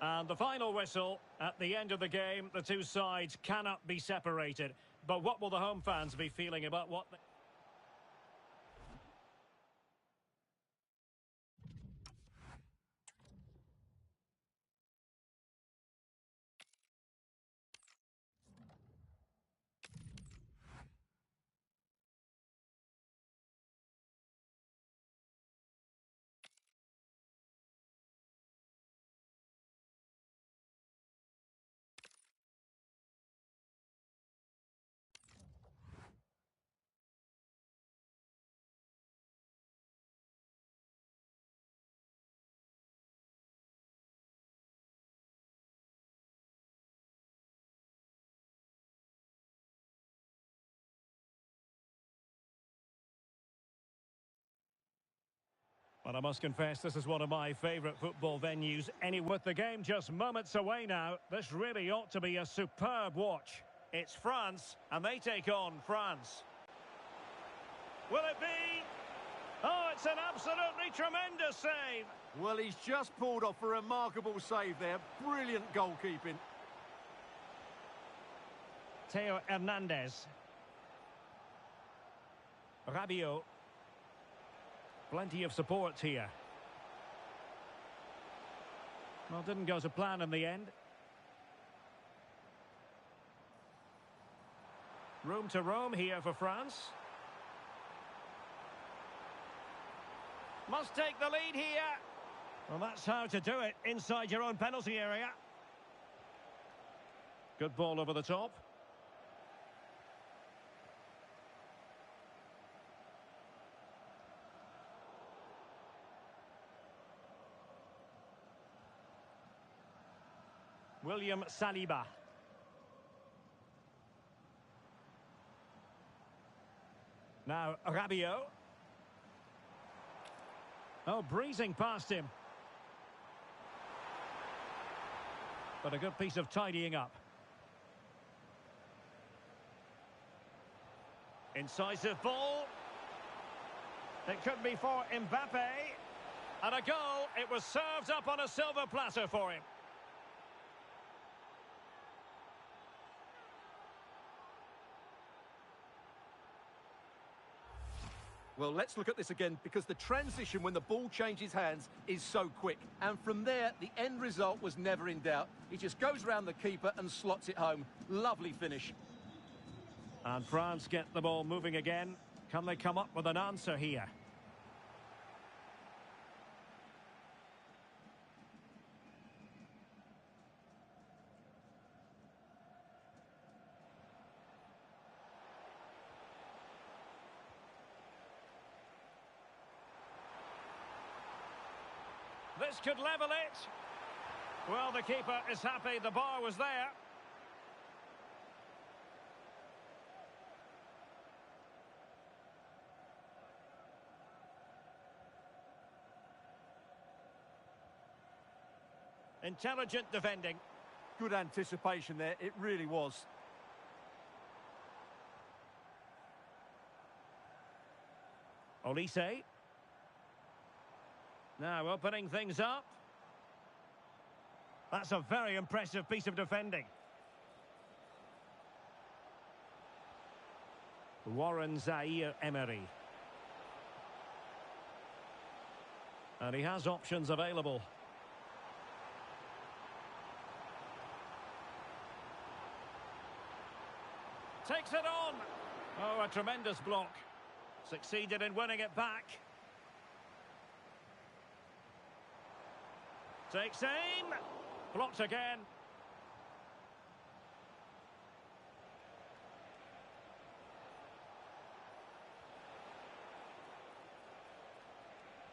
And the final whistle at the end of the game. The two sides cannot be separated. But what will the home fans be feeling about what... But I must confess, this is one of my favourite football venues. With the game just moments away now, this really ought to be a superb watch. It's France, and they take on France. Will it be? Oh, it's an absolutely tremendous save. Well, he's just pulled off a remarkable save there. Brilliant goalkeeping. Theo Hernandez. Rabiot. Plenty of support here. Well, didn't go to plan in the end. Room to roam here for France. Must take the lead here. Well, that's how to do it inside your own penalty area. Good ball over the top. William Saliba. Now Rabiot. Oh, breezing past him. But a good piece of tidying up. Incisive ball. It could be for Mbappe. And a goal. It was served up on a silver platter for him. Well, let's look at this again, because the transition when the ball changes hands is so quick. And from there, the end result was never in doubt. He just goes round the keeper and slots it home. Lovely finish. And France get the ball moving again. Can they come up with an answer here? This could level it. Well, the keeper is happy the bar was there. Intelligent defending. Good anticipation there, it really was. Olise. Now opening things up. That's a very impressive piece of defending. Warren Zaire-Emery. And he has options available. Takes it on. Oh, a tremendous block. Succeeded in winning it back. Takes aim. Blocked again.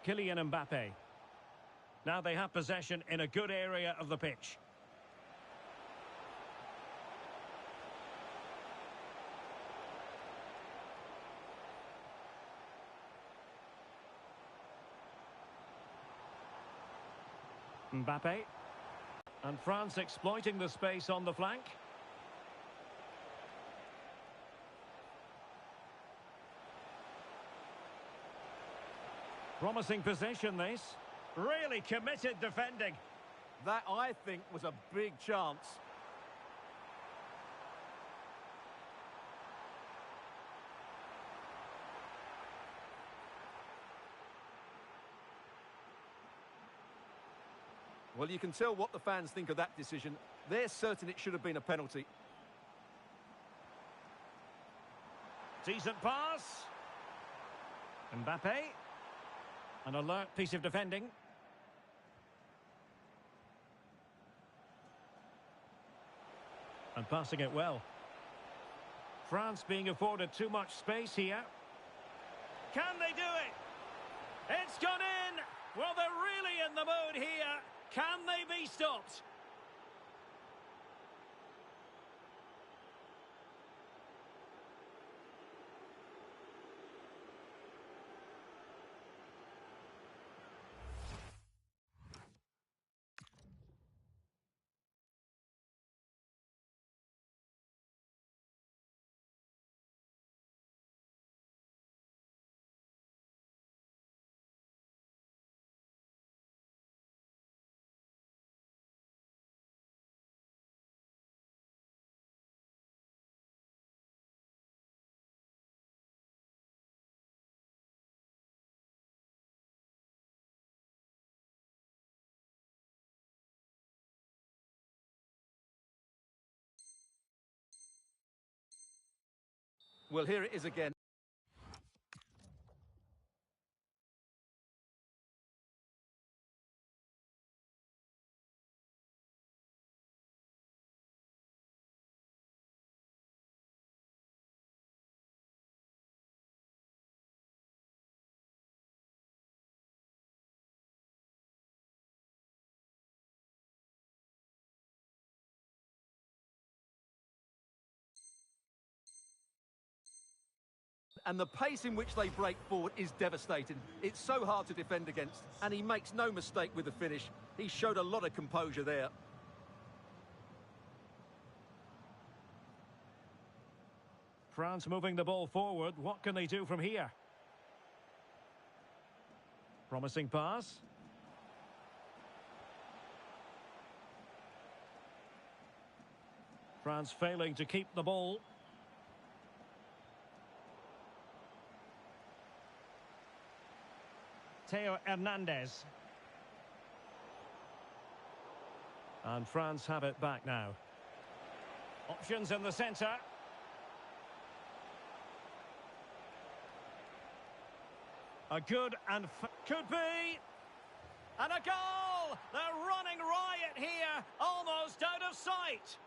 Kylian Mbappe. Now they have possession in a good area of the pitch. Mbappe. And France exploiting the space on the flank. Promising possession, this. Really committed defending. That, I think, was a big chance. Well, you can tell what the fans think of that decision. They're certain it should have been a penalty. Decent pass. Mbappe. An alert piece of defending. And passing it well. France being afforded too much space here. Can they do it? It's gone in! Well, they're really in the mood here. Can they be stopped? Well, here it is again. And the pace in which they break forward is devastating. It's so hard to defend against, and he makes no mistake with the finish. He showed a lot of composure there. France moving the ball forward. What can they do from here? Promising pass. France failing to keep the ball. Theo Hernandez. And France have it back now. Options in the centre. A good and could be. And a goal! They're running riot here, almost out of sight.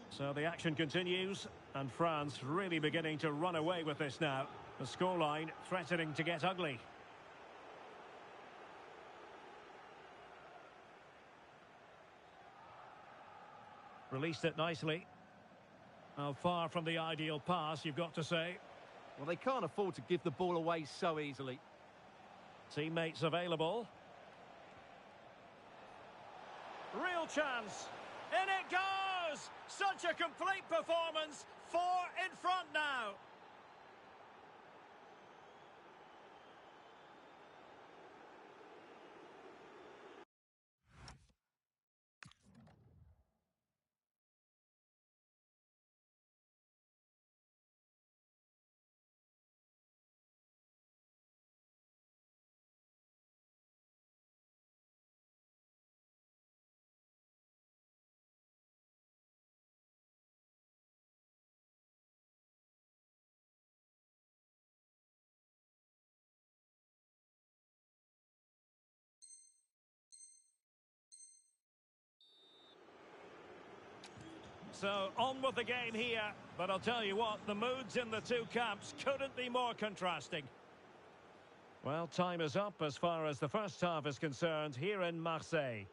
So the action continues, and France really beginning to run away with this now. The scoreline threatening to get ugly. Released it nicely. How far from the ideal pass, you've got to say. Well, they can't afford to give the ball away so easily. Teammates available. Real chance. In it goes! Such a complete performance. 4 in front now. So, on with the game here. But I'll tell you what, the moods in the two camps couldn't be more contrasting. Well, time is up as far as the first half is concerned here in Marseille.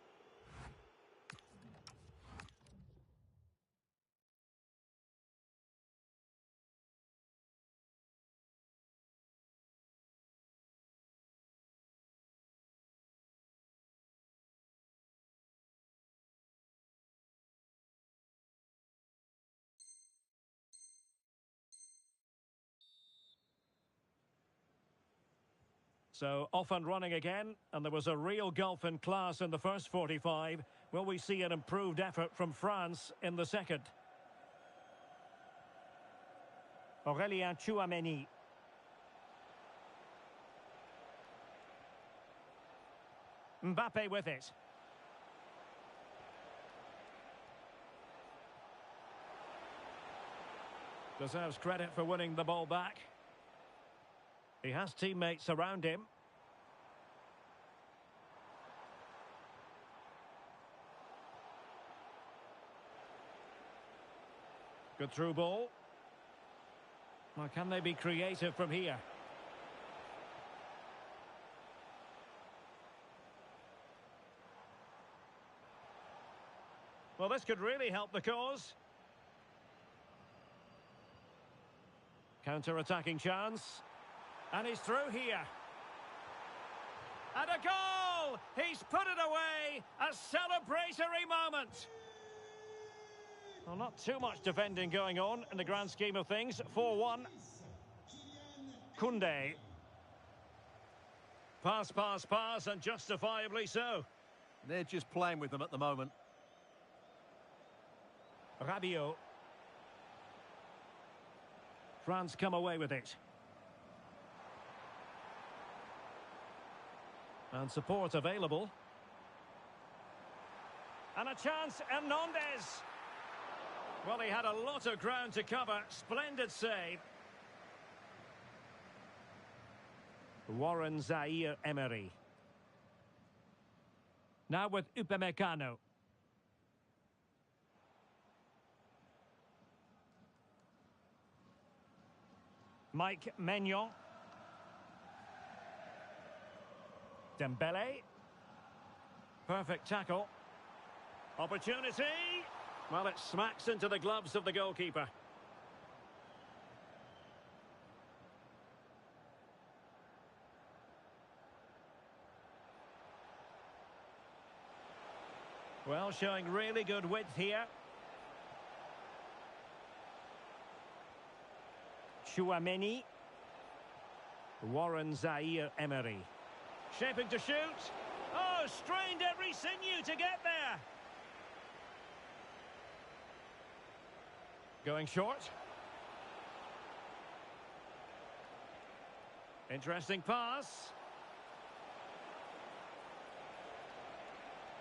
So, off and running again, and there was a real gulf in class in the first 45. Will we see an improved effort from France in the second? Aurélien Tchouameni. Mbappe with it. Deserves credit for winning the ball back. He has teammates around him. Good through ball. Well, can they be creative from here? Well, this could really help the cause. Counter-attacking chance. And he's through here. And a goal! He's put it away! A celebratory moment! Well, not too much defending going on in the grand scheme of things. 4-1. Koundé. Pass, and justifiably so. They're just playing with them at the moment. Rabiot. France come away with it. And support available. And a chance, Hernandez. Well, he had a lot of ground to cover. Splendid save. Warren Zaïre-Emery. Now with Upamecano. Mike Maignan. Dembele. Perfect tackle. Opportunity. Well, it smacks into the gloves of the goalkeeper. Well, showing really good width here. Tchouameni. Warren Zaïre-Emery. Shaping to shoot. Oh, strained every sinew to get there. Going short. Interesting pass.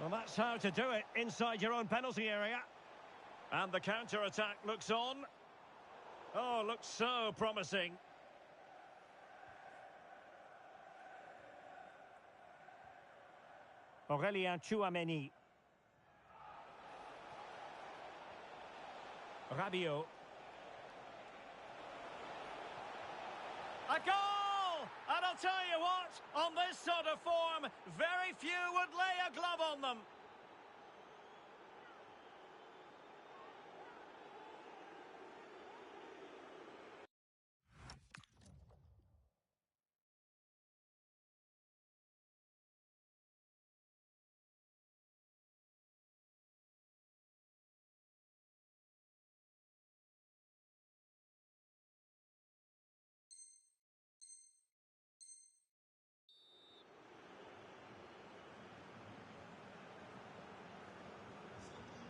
Well, that's how to do it inside your own penalty area. And the counter-attack looks on. Oh, looks so promising. Aurélien Tchouameni. Rabiot. A goal! And I'll tell you what, on this sort of form, very few would lay a glove on them.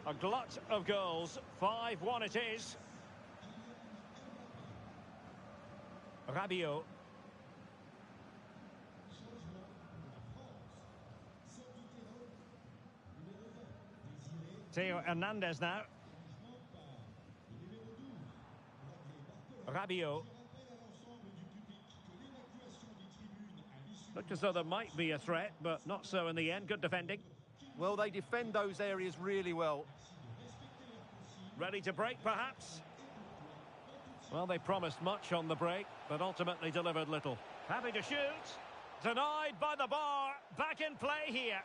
A glut of goals. 5-1 it is. Rabiot. Theo Hernandez now. Rabiot. Looked as though there might be a threat, but not so in the end. Good defending. Well, they defend those areas really well. Ready to break, perhaps? Well, they promised much on the break, but ultimately delivered little. Happy to shoot. Denied by the bar. Back in play here.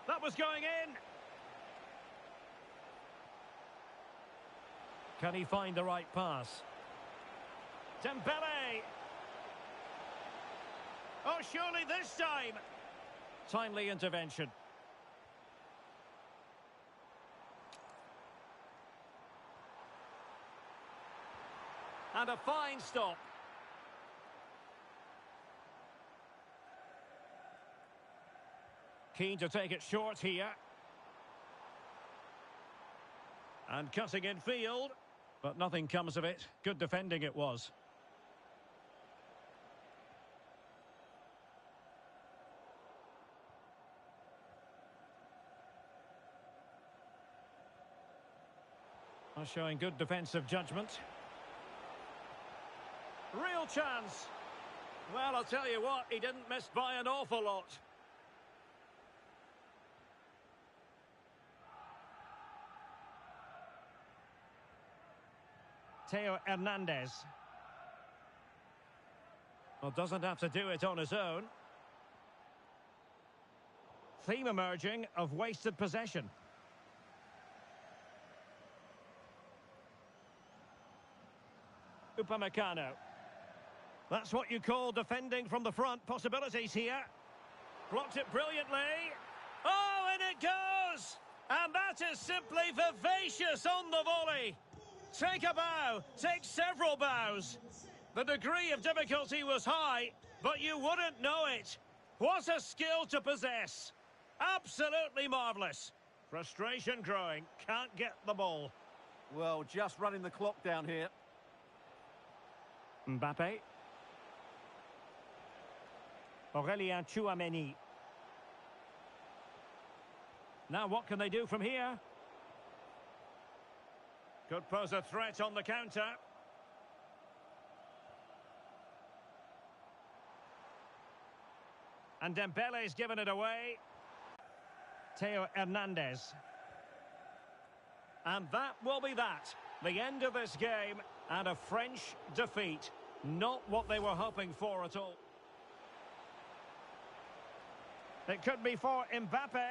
That was going in. Can he find the right pass? Dembele. Oh, surely this time. Timely intervention. And a fine stop. Keen to take it short here. And cutting in field. But nothing comes of it. Good defending it was. Showing good defensive judgment. Real chance. Well, I'll tell you what, he didn't miss by an awful lot. Theo Hernandez. Well, doesn't have to do it on his own. Theme emerging of wasted possession. Upamecano. That's what you call defending from the front. Possibilities here. Blocked it brilliantly. Oh, and it goes! And that is simply vivacious on the volley. Take a bow. Take several bows. The degree of difficulty was high, but you wouldn't know it. What a skill to possess. Absolutely marvellous. Frustration growing. Can't get the ball. Well, just running the clock down here. Mbappe. Aurelien Tchouameni. Now what can they do from here? Could pose a threat on the counter. And Dembele's given it away. Theo Hernandez. And that will be that. The end of this game and a French defeat. Not what they were hoping for at all. It could be for Mbappe.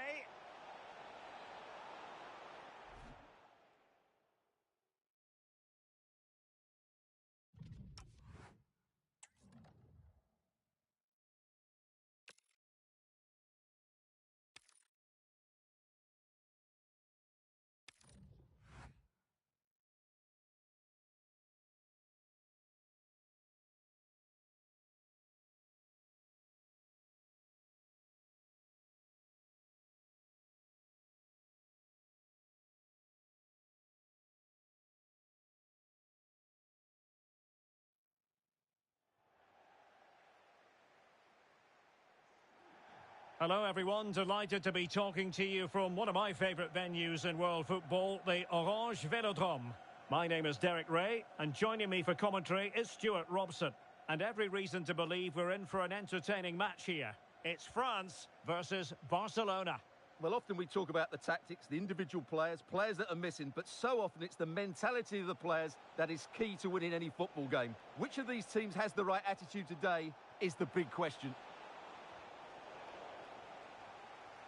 Hello everyone, delighted to be talking to you from one of my favourite venues in world football, the Orange Velodrome. My name is Derek Ray, and joining me for commentary is Stuart Robson. And every reason to believe we're in for an entertaining match here. It's France versus Barcelona. Well, often we talk about the tactics, the individual players that are missing, but so often it's the mentality of the players that is key to winning any football game. Which of these teams has the right attitude today is the big question.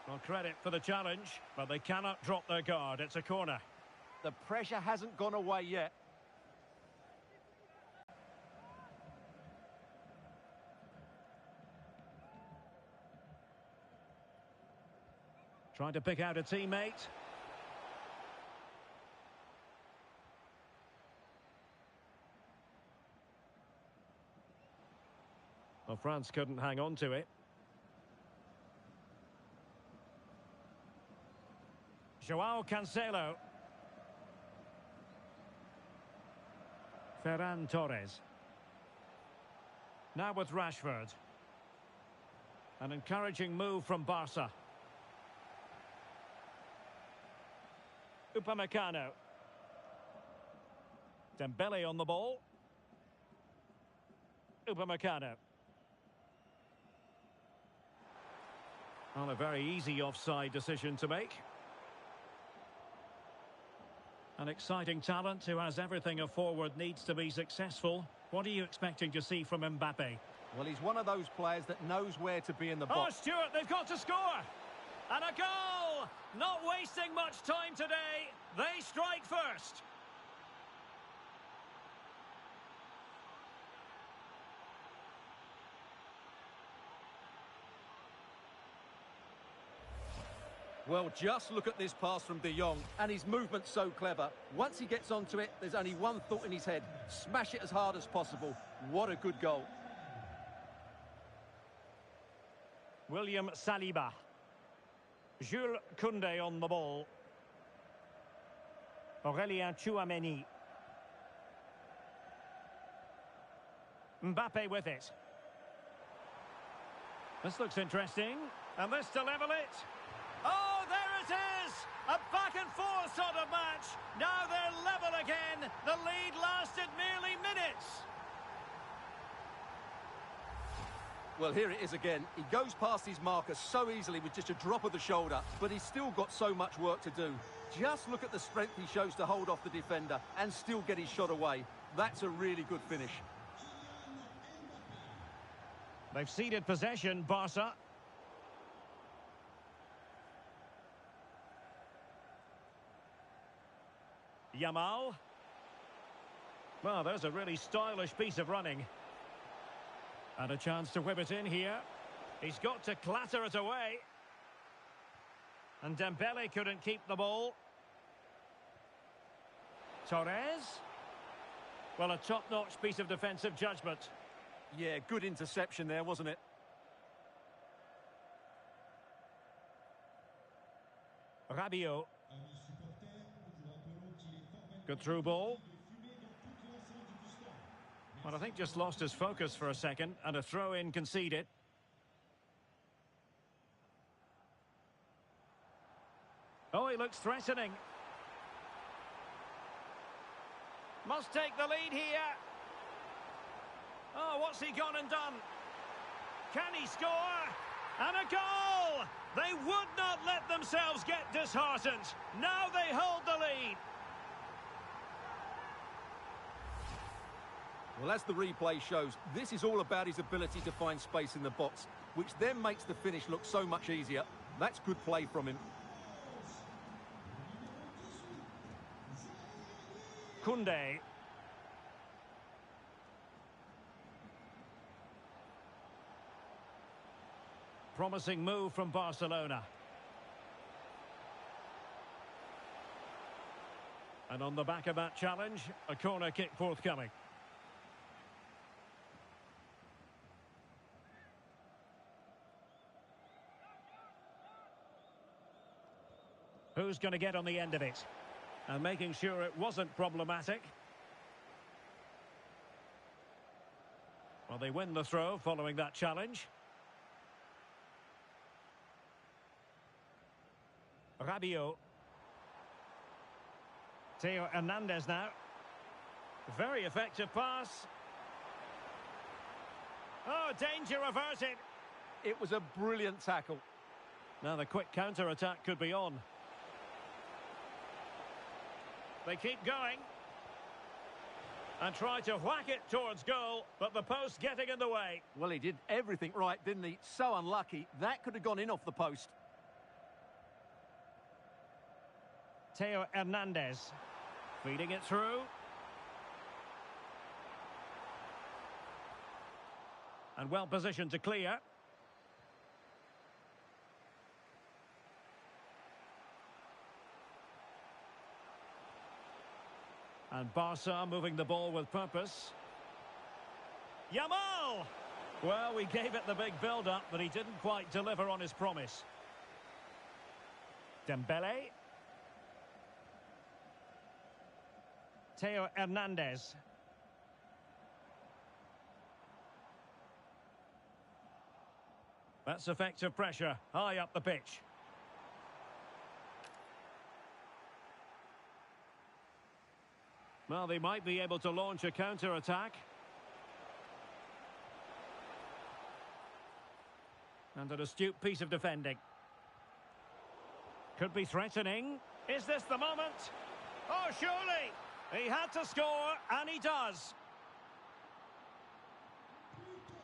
Well, credit for the challenge, but they cannot drop their guard. It's a corner. The pressure hasn't gone away yet. Trying to pick out a teammate. Well, France couldn't hang on to it. João Cancelo. Ferran Torres. Now with Rashford. An encouraging move from Barca. Upamecano. Dembele on the ball. Upamecano. Well, a very easy offside decision to make. An exciting talent who has everything a forward needs to be successful. What are you expecting to see from Mbappe? Well, he's one of those players that knows where to be in the Oh, box. Stuart, they've got to score! And a goal! Not wasting much time today. They strike first. Well, just look at this pass from De Jong, and his movement's so clever. Once he gets onto it, there's only one thought in his head. Smash it as hard as possible. What a good goal. William Saliba. Jules Koundé on the ball. Aurélien Tchouameni. Mbappe with it. This looks interesting. And this to level it. Oh, there it is! A back and forth sort of match. Now they're level again. The lead lasted merely minutes. Well, here it is again. He goes past his marker so easily with just a drop of the shoulder, but he's still got so much work to do. Just look at the strength he shows to hold off the defender and still get his shot away. That's a really good finish. They've ceded possession, Barca. Yamal. Well, there's a really stylish piece of running. And a chance to whip it in here. He's got to clatter it away. And Dembele couldn't keep the ball. Torres. Well, a top-notch piece of defensive judgment. Yeah, good interception there, wasn't it? Rabiot. Good through ball. Well, I think just lost his focus for a second, and a throw-in conceded. Oh, he looks threatening. Must take the lead here. Oh, what's he gone and done? Can he score? And a goal! They would not let themselves get disheartened. Now they hold the lead. Well, as the replay shows, this is all about his ability to find space in the box, which then makes the finish look so much easier. That's good play from him. Koundé. Promising move from Barcelona. And on the back of that challenge, a corner kick forthcoming. Who's going to get on the end of it? And making sure it wasn't problematic. Well, they win the throw following that challenge. Rabiot. Theo Hernandez now. Very effective pass. Oh, danger averted. It was a brilliant tackle. Now the quick counter-attack could be on. They keep going. And try to whack it towards goal, but the post getting in the way. Well, he did everything right, didn't he? So unlucky. That could have gone in off the post. Theo Hernandez. Feeding it through. And well positioned to clear. And Barca moving the ball with purpose. Yamal! Well, we gave it the big build-up, but he didn't quite deliver on his promise. Dembele. Theo Hernandez. That's effective pressure, high up the pitch. Well, they might be able to launch a counter-attack. And an astute piece of defending. Could be threatening. Is this the moment? Oh, surely! He had to score, and he does.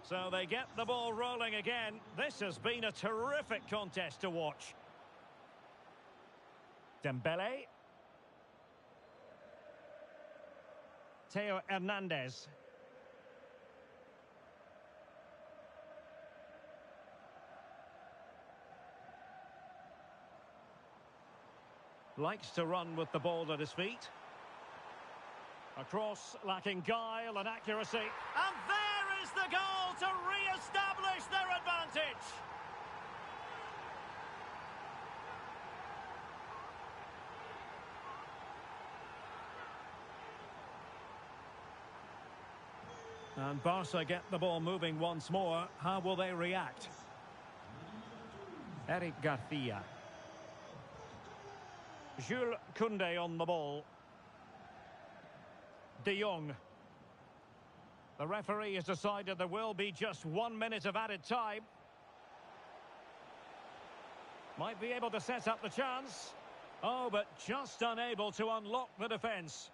So they get the ball rolling again. This has been a terrific contest to watch. Dembele. Theo Hernandez. Likes to run with the ball at his feet. A cross lacking guile and accuracy. And there is the goal to re-establish their advantage. And Barca get the ball moving once more. How will they react? Eric Garcia. Jules Koundé on the ball. De Jong. The referee has decided there will be just 1 minute of added time. Might be able to set up the chance. Oh, but just unable to unlock the defence.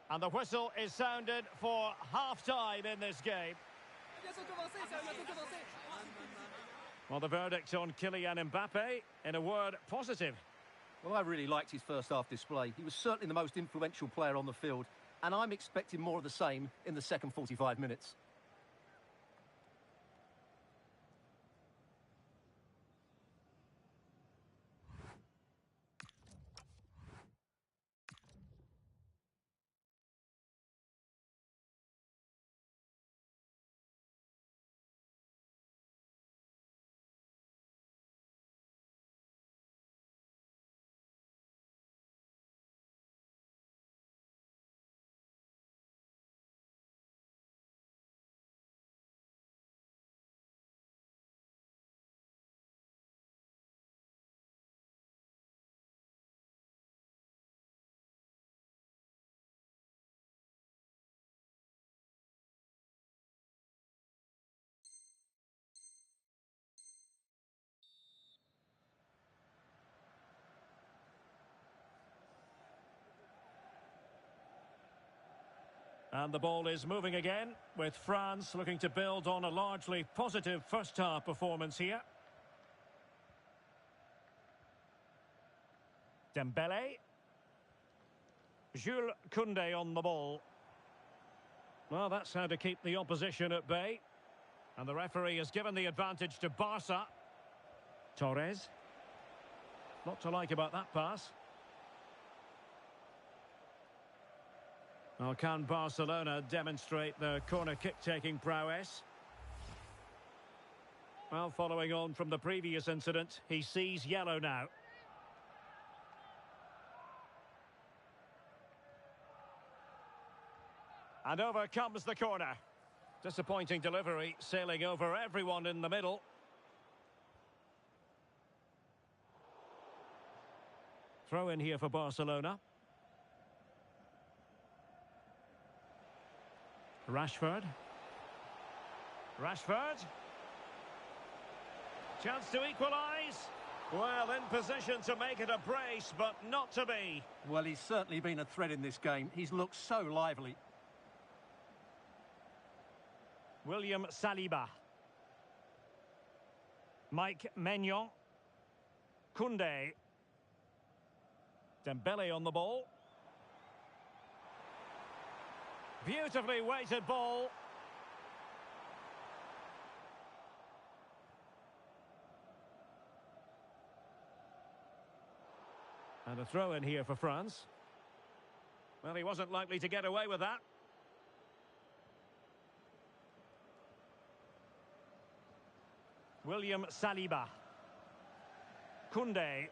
And the whistle is sounded for half-time in this game. Well, the verdict on Kylian Mbappe, in a word, positive. Well, I really liked his first-half display. He was certainly the most influential player on the field, and I'm expecting more of the same in the second 45 minutes. And the ball is moving again, with France looking to build on a largely positive first-half performance here. Dembele. Jules Koundé on the ball. Well, that's how to keep the opposition at bay. And the referee has given the advantage to Barca. Torres. Not to like about that pass. Well, can Barcelona demonstrate their corner kick-taking prowess? Well, following on from the previous incident, he sees yellow now. And over comes the corner. Disappointing delivery, sailing over everyone in the middle. Throw in here for Barcelona. Rashford. Rashford. Chance to equalise. Well, in position to make it a brace, but not to be. Well, he's certainly been a threat in this game. He's looked so lively. William Saliba. Mike Maignan. Koundé. Dembele on the ball. Beautifully weighted ball. And a throw in here for France. Well, he wasn't likely to get away with that. William Saliba. Koundé.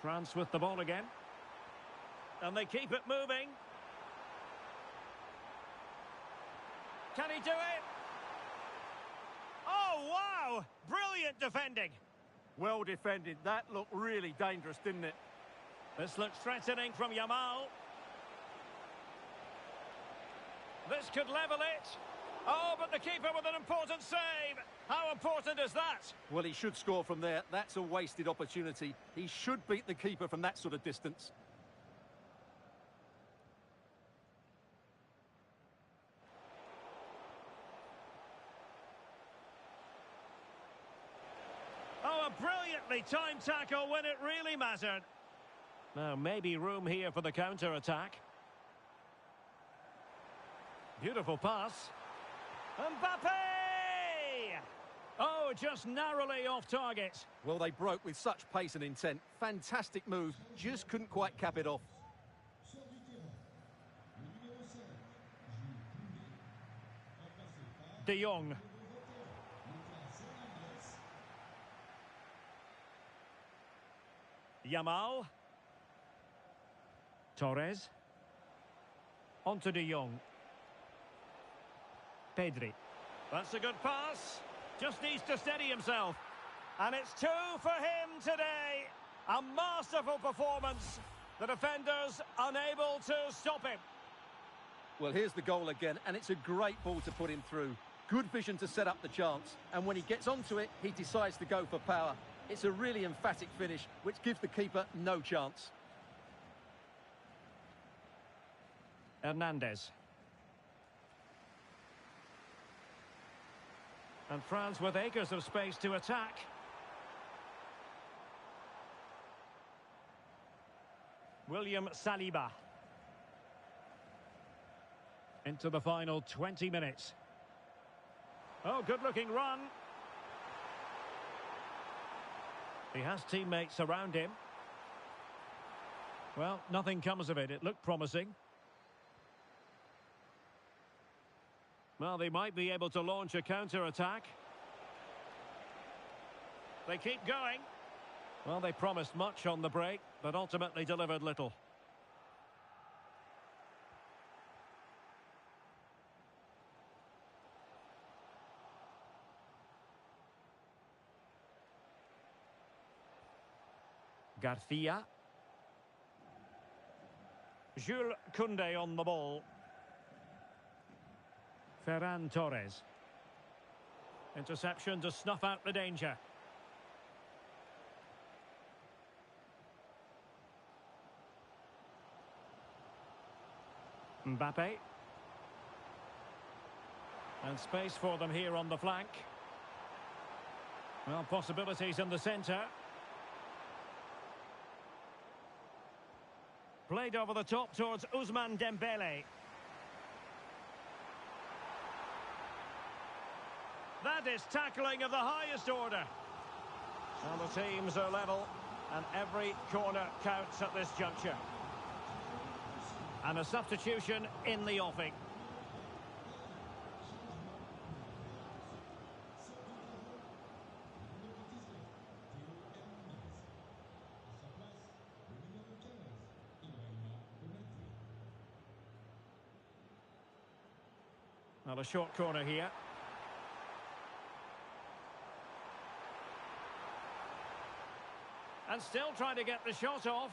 France with the ball again. And they keep it moving. Can he do it? Oh, wow! Brilliant defending. Well defended. That looked really dangerous, didn't it? This looks threatening from Yamal. This could level it. Oh, but the keeper with an important save. How important is that? Well, he should score from there. That's a wasted opportunity. He should beat the keeper from that sort of distance. Oh, a brilliantly timed tackle when it really mattered. Now, maybe room here for the counter-attack. Beautiful pass. Mbappe! Oh, just narrowly off target. Well, they broke with such pace and intent. Fantastic move. Just couldn't quite cap it off. De Jong. Yamal. Torres. On to De Jong. Pedri. That's a good pass. Just needs to steady himself. And it's 2 for him today. A masterful performance. The defenders unable to stop him. Well, here's the goal again, and it's a great ball to put him through. Good vision to set up the chance. And when he gets onto it, he decides to go for power. It's a really emphatic finish, which gives the keeper no chance. Hernandez. And France with acres of space to attack. William Saliba. Into the final 20 minutes. Oh, good-looking run. He has teammates around him. Well, nothing comes of it. It looked promising. Well, they might be able to launch a counter-attack. They keep going. Well, they promised much on the break, but ultimately delivered little. Garcia. Jules Koundé on the ball. Ferran Torres. Interception to snuff out the danger. Mbappe. And space for them here on the flank. Well, possibilities in the centre. Played over the top towards Ousmane Dembele. That is tackling of the highest order. And the teams are level, and every corner counts at this juncture. And a substitution in the offing. Well, a short corner here. And still trying to get the shot off.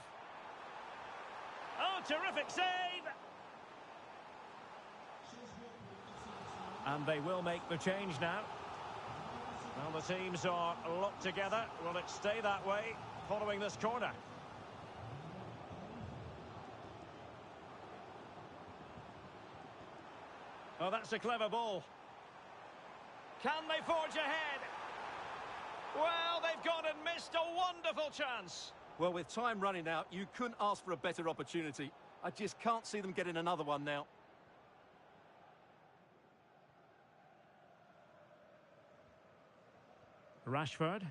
Oh, terrific save! And they will make the change now. Well, the teams are locked together. Will it stay that way following this corner? Oh, that's a clever ball. Can they forge ahead? Well, they've gone and missed a wonderful chance. Well, with time running out, you couldn't ask for a better opportunity. I just can't see them getting another one now. Rashford.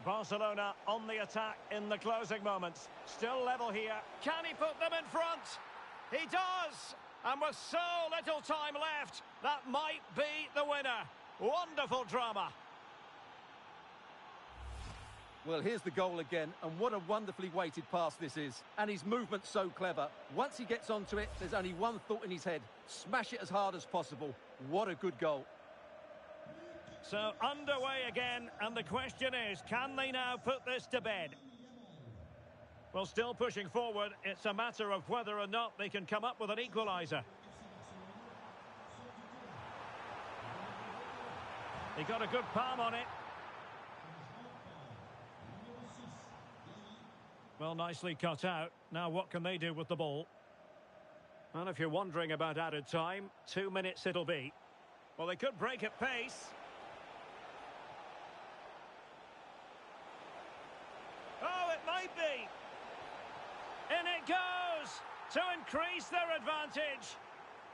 Barcelona on the attack in the closing moments. Still level here. Can he put them in front? He does! And with so little time left, that might be the winner. Wonderful drama. Well, here's the goal again, and what a wonderfully weighted pass this is. And his movement's so clever. Once he gets onto it, there's only one thought in his head. Smash it as hard as possible. What a good goal. So underway again, and the question is, can they now put this to bed? Well, still pushing forward. It's a matter of whether or not they can come up with an equaliser. He got a good palm on it. Well, nicely cut out. Now what can they do with the ball? Well, if you're wondering about added time, 2 minutes it'll be. Well, they could break at pace. Oh, it might be. In it goes to increase their advantage.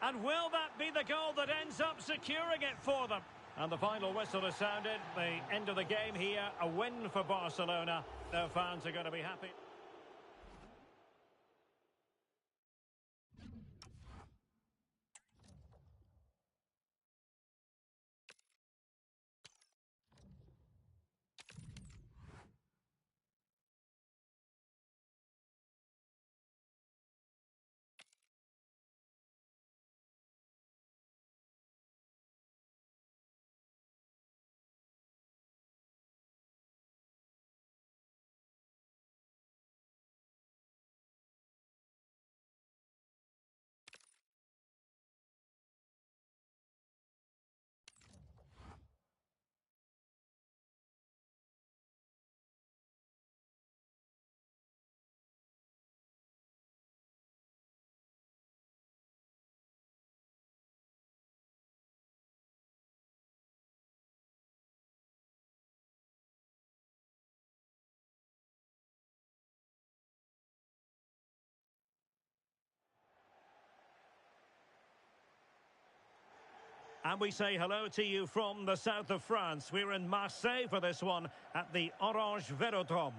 And will that be the goal that ends up securing it for them? And the final whistle has sounded. The end of the game here, a win for Barcelona. Their fans are going to be happy. And we say hello to you from the south of France. We're in Marseille for this one at the Orange Velodrome.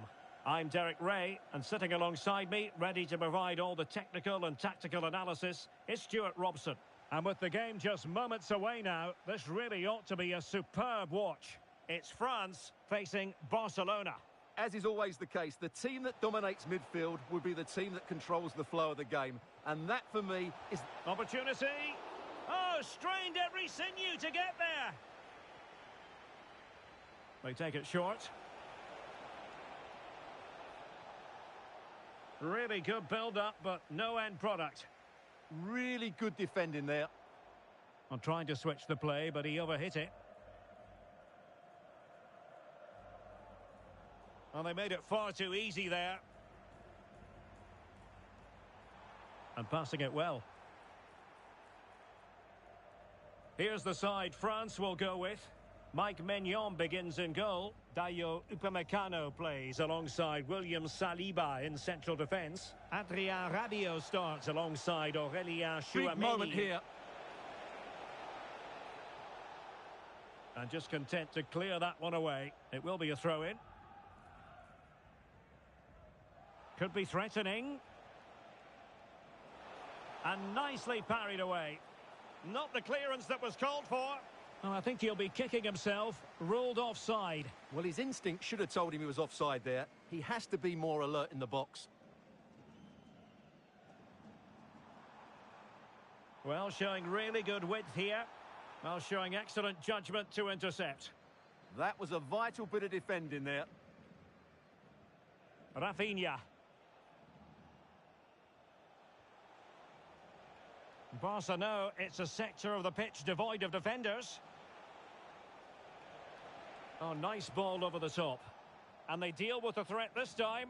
I'm Derek Ray, and sitting alongside me, ready to provide all the technical and tactical analysis, is Stuart Robson. And with the game just moments away now, this really ought to be a superb watch. It's France facing Barcelona. As is always the case, the team that dominates midfield would be the team that controls the flow of the game. And that, for me, is... Opportunity! Oh, strained every sinew to get there. They take it short. Really good build-up, but no end product. Really good defending there. I'm trying to switch the play, but he overhit it. Well, they made it far too easy there. And passing it well. Here's the side France will go with. Mike Maignan begins in goal. Dayo Upamecano plays alongside William Saliba in central defence. Adrien Rabiot starts alongside Aurélien Tchouameni. Big moment here. And just content to clear that one away. It will be a throw-in. Could be threatening. And nicely parried away. Not the clearance that was called for. Oh, I think he'll be kicking himself. Ruled offside. Well, his instinct should have told him he was offside there. He has to be more alert in the box. Well, showing really good width here. Well, showing excellent judgment to intercept. That was a vital bit of defending there. Rafinha. Barca know it's a sector of the pitch devoid of defenders. Oh, nice ball over the top. And they deal with the threat this time.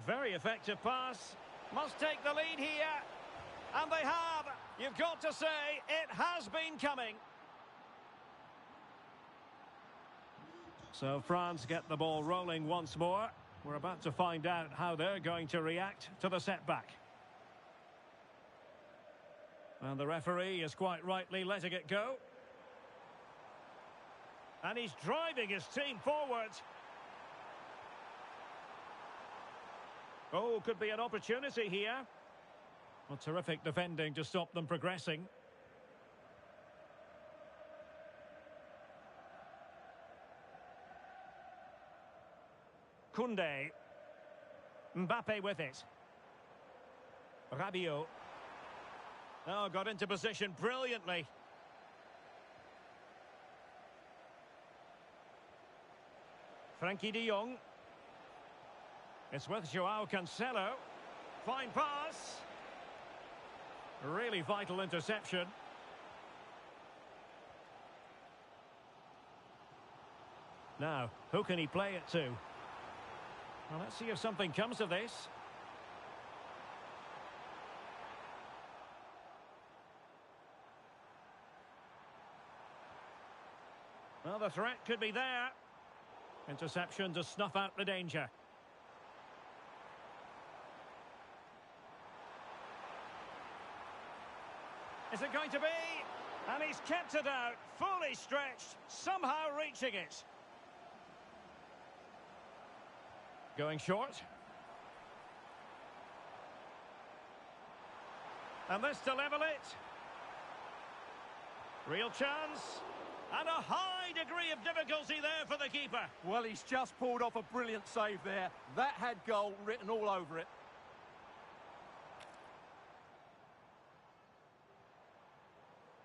Very effective pass. Must take the lead here. And they have. You've got to say, it has been coming. So France get the ball rolling once more. We're about to find out how they're going to react to the setback. And the referee is quite rightly letting it go. And he's driving his team forward. Oh, could be an opportunity here. Well, terrific defending to stop them progressing. Koundé. Mbappe with it. Rabiot. Oh, got into position brilliantly. Frankie de Jong. It's with Joao Cancelo. Fine pass. Really vital interception. Now, who can he play it to? Well, let's see if something comes of this. Well, the threat could be there. Interception to snuff out the danger. Is it going to be? And he's kept it out, fully stretched, somehow reaching it. Going short. And this to level it. Real chance. And a high degree of difficulty there for the keeper. Well, he's just pulled off a brilliant save there. That had goal written all over it.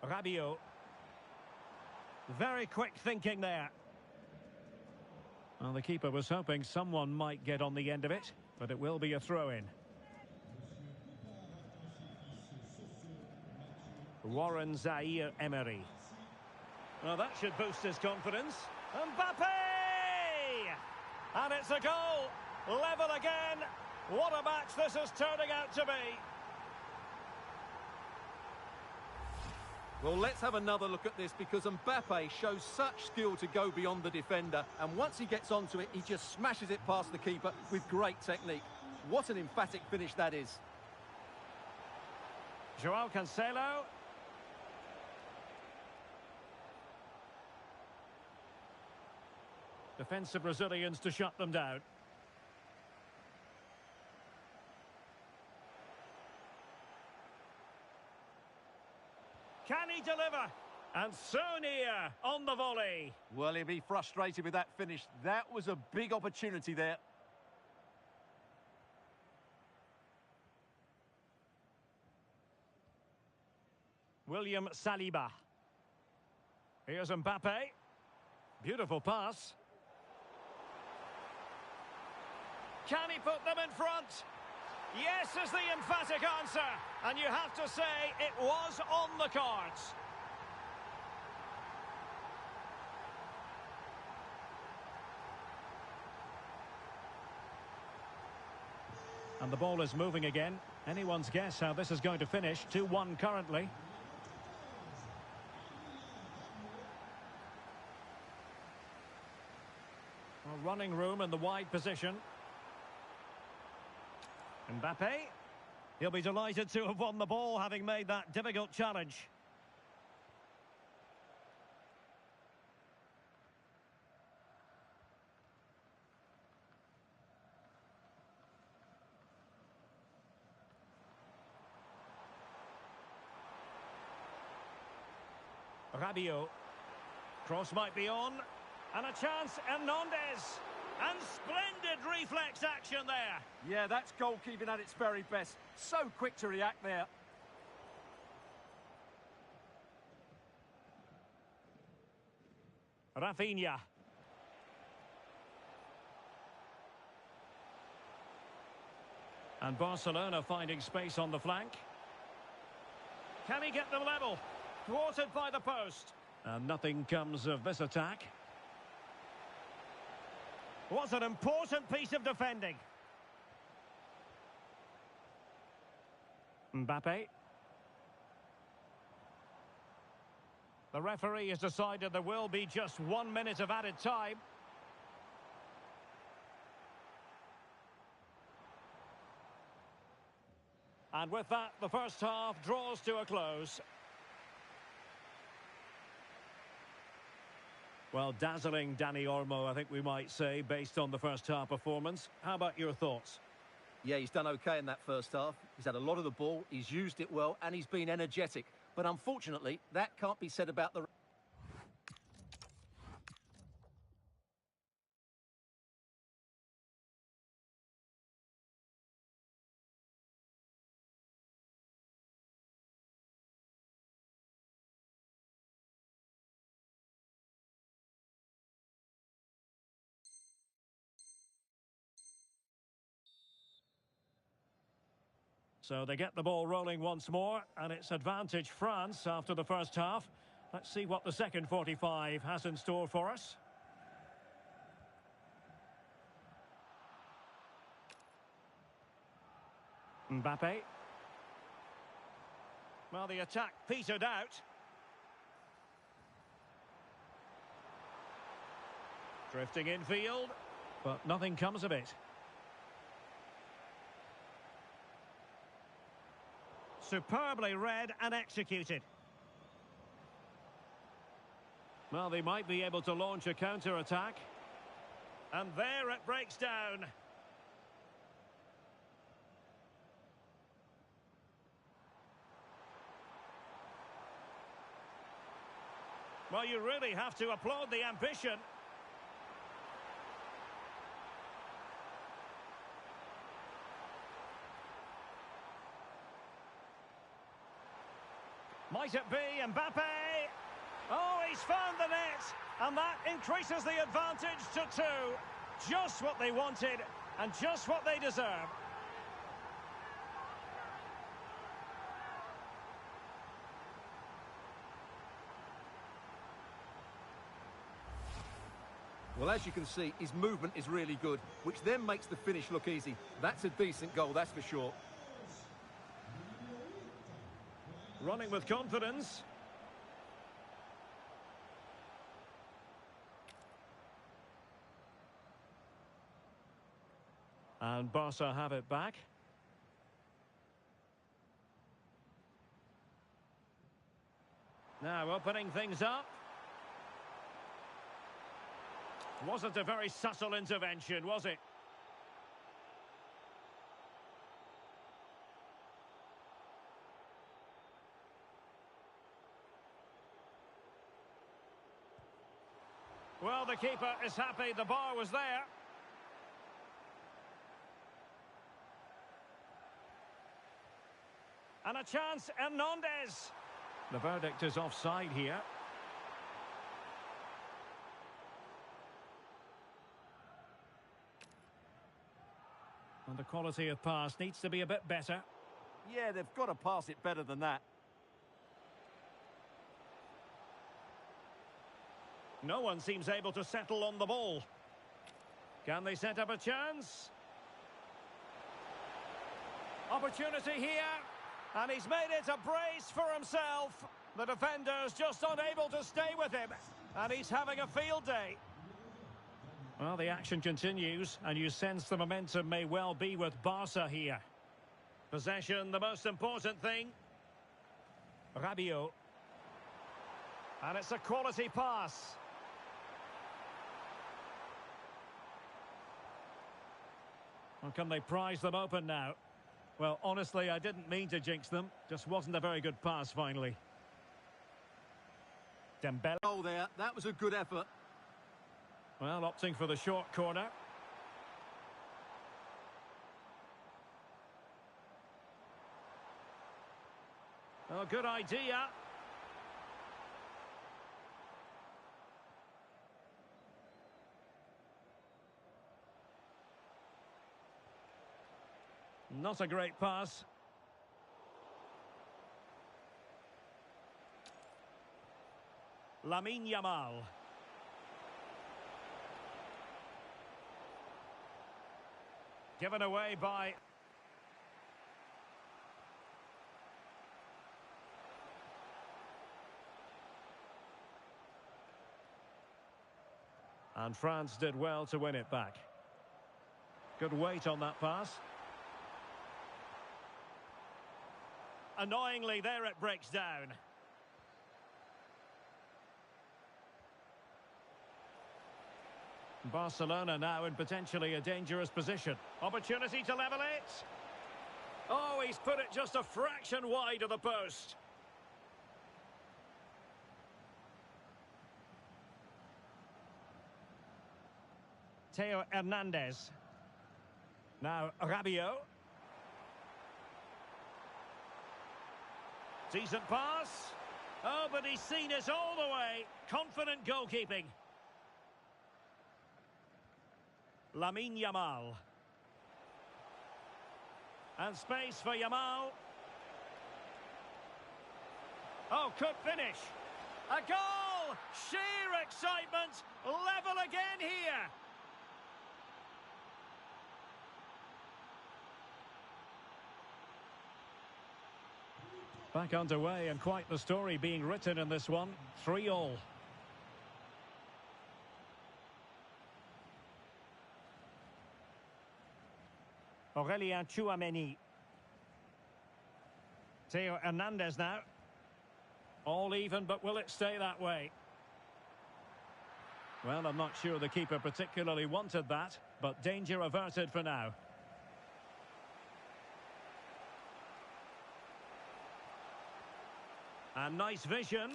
Rabiot. Very quick thinking there. Well, the keeper was hoping someone might get on the end of it, but it will be a throw-in. Warren Zaire-Emery. Well, that should boost his confidence. Mbappe! And it's a goal. Level again. What a match this is turning out to be. Well, let's have another look at this because Mbappe shows such skill to go beyond the defender. And once he gets onto it, he just smashes it past the keeper with great technique. What an emphatic finish that is. Joao Cancelo. Defensive Brazilians to shut them down. Can he deliver? And so near on the volley. Well, he'll be frustrated with that finish. That was a big opportunity there. William Saliba. Here's Mbappe. Beautiful pass. Can he put them in front? Yes is the emphatic answer. And you have to say it was on the cards. And the ball is moving again. Anyone's guess how this is going to finish. 2-1 currently. Well, running room in the wide position. Mbappe. He'll be delighted to have won the ball, having made that difficult challenge. Rabiot. Cross might be on. And a chance, Hernandez. And splendid reflex action there. Yeah, that's goalkeeping at its very best. So quick to react there. Rafinha. And Barcelona finding space on the flank. Can he get them level? Thwarted by the post. And nothing comes of this attack. What an important piece of defending. Mbappe. The referee has decided there will be just 1 minute of added time. And with that, the first half draws to a close. Well, dazzling Dani Olmo, I think we might say, based on the first half performance. How about your thoughts? Yeah, he's done okay in that first half. He's had a lot of the ball, he's used it well, and he's been energetic. But unfortunately, that can't be said about the... So they get the ball rolling once more, and it's advantage France after the first half. Let's see what the second 45 has in store for us. Mbappe. Well, the attack petered out. Drifting infield, but nothing comes of it. Superbly read and executed. Well, they might be able to launch a counter-attack. And there it breaks down. Well, you really have to applaud the ambition. Might it be Mbappe? Oh, he's found the net, and that increases the advantage to 2. Just what they wanted, and just what they deserve. Well, as you can see, his movement is really good, which then makes the finish look easy. That's a decent goal, that's for sure. Running with confidence. And Barca have it back. Now opening things up. Wasn't a very subtle intervention, was it? Well, the keeper is happy the bar was there. And a chance, Hernandez. The verdict is offside here. And the quality of pass needs to be a bit better. Yeah, they've got to pass it better than that. No one seems able to settle on the ball. Can they set up a chance? Opportunity here. And he's made it a brace for himself. The defender's just unable to stay with him. And he's having a field day. Well, the action continues, and you sense the momentum may well be with Barca here. Possession, the most important thing. Rabiot. And it's a quality pass. Well, can they prize them open now? Well, honestly, I didn't mean to jinx them. Just wasn't a very good pass, finally. Dembele. Oh, there. That was a good effort. Well, opting for the short corner. Oh, good idea. Not a great pass. Lamine Yamal. Given away by... And France did well to win it back. Good weight on that pass. Annoyingly, there it breaks down. Barcelona now in potentially a dangerous position. Opportunity to level it. Oh, he's put it just a fraction wide of the post. Theo Hernandez. Now Rabiot. Decent pass. Oh, but he's seen it all the way. Confident goalkeeping. Lamine Yamal. And space for Yamal. Oh, could finish. A goal! Sheer excitement. Level again here. Back underway, and quite the story being written in this one. 3-3. Aurelien Tchouameni. Theo Hernandez now. All even, but will it stay that way? Well, I'm not sure the keeper particularly wanted that, but danger averted for now. And nice vision.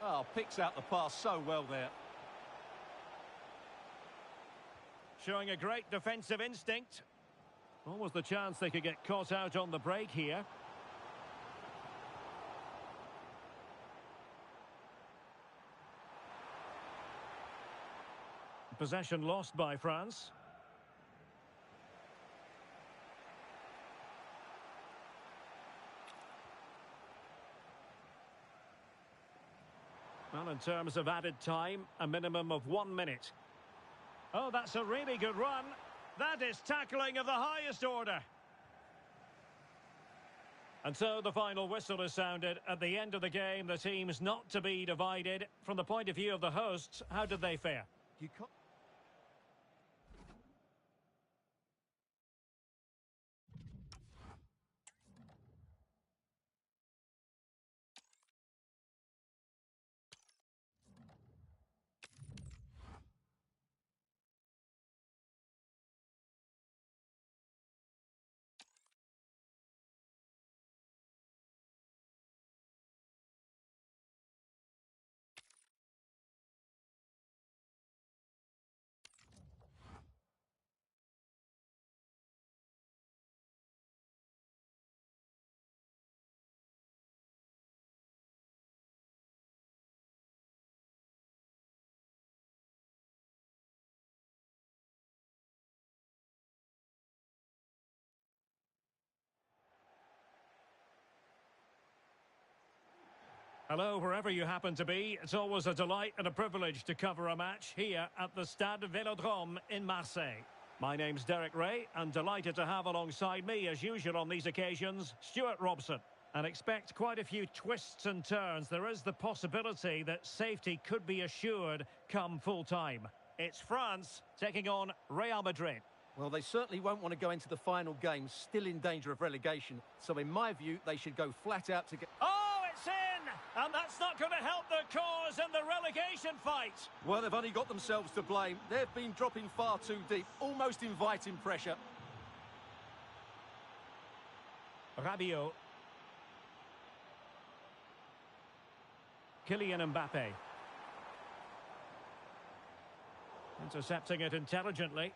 Oh, picks out the pass so well there. Showing a great defensive instinct. What was the chance they could get caught out on the break here? Possession lost by France. Well, in terms of added time, a minimum of 1 minute. Oh, that's a really good run. That is tackling of the highest order. And so the final whistle is sounded. At the end of the game, the team's not to be divided. From the point of view of the hosts, how did they fare? You can't... Hello, wherever you happen to be. It's always a delight and a privilege to cover a match here at the Stade Vélodrome in Marseille. My name's Derek Ray, and delighted to have alongside me, as usual on these occasions, Stuart Robson. And expect quite a few twists and turns. There is the possibility that safety could be assured come full time. It's France taking on Real Madrid. Well, they certainly won't want to go into the final game still in danger of relegation. So in my view, they should go flat out to get... Oh, it's in! And that's not going to help their cause in the relegation fight. Well, they've only got themselves to blame. They've been dropping far too deep, almost inviting pressure. Rabiot. Kylian Mbappe. Intercepting it intelligently.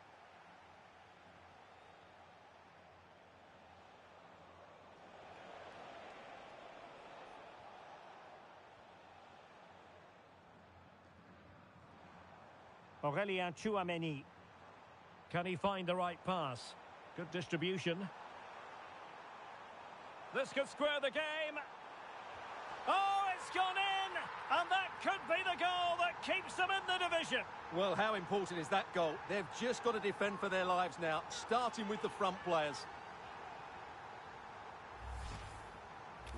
Aurelien Tchouameni. Can he find the right pass? Good distribution. This could square the game. Oh, it's gone in! And that could be the goal that keeps them in the division. Well, how important is that goal? They've just got to defend for their lives now, starting with the front players.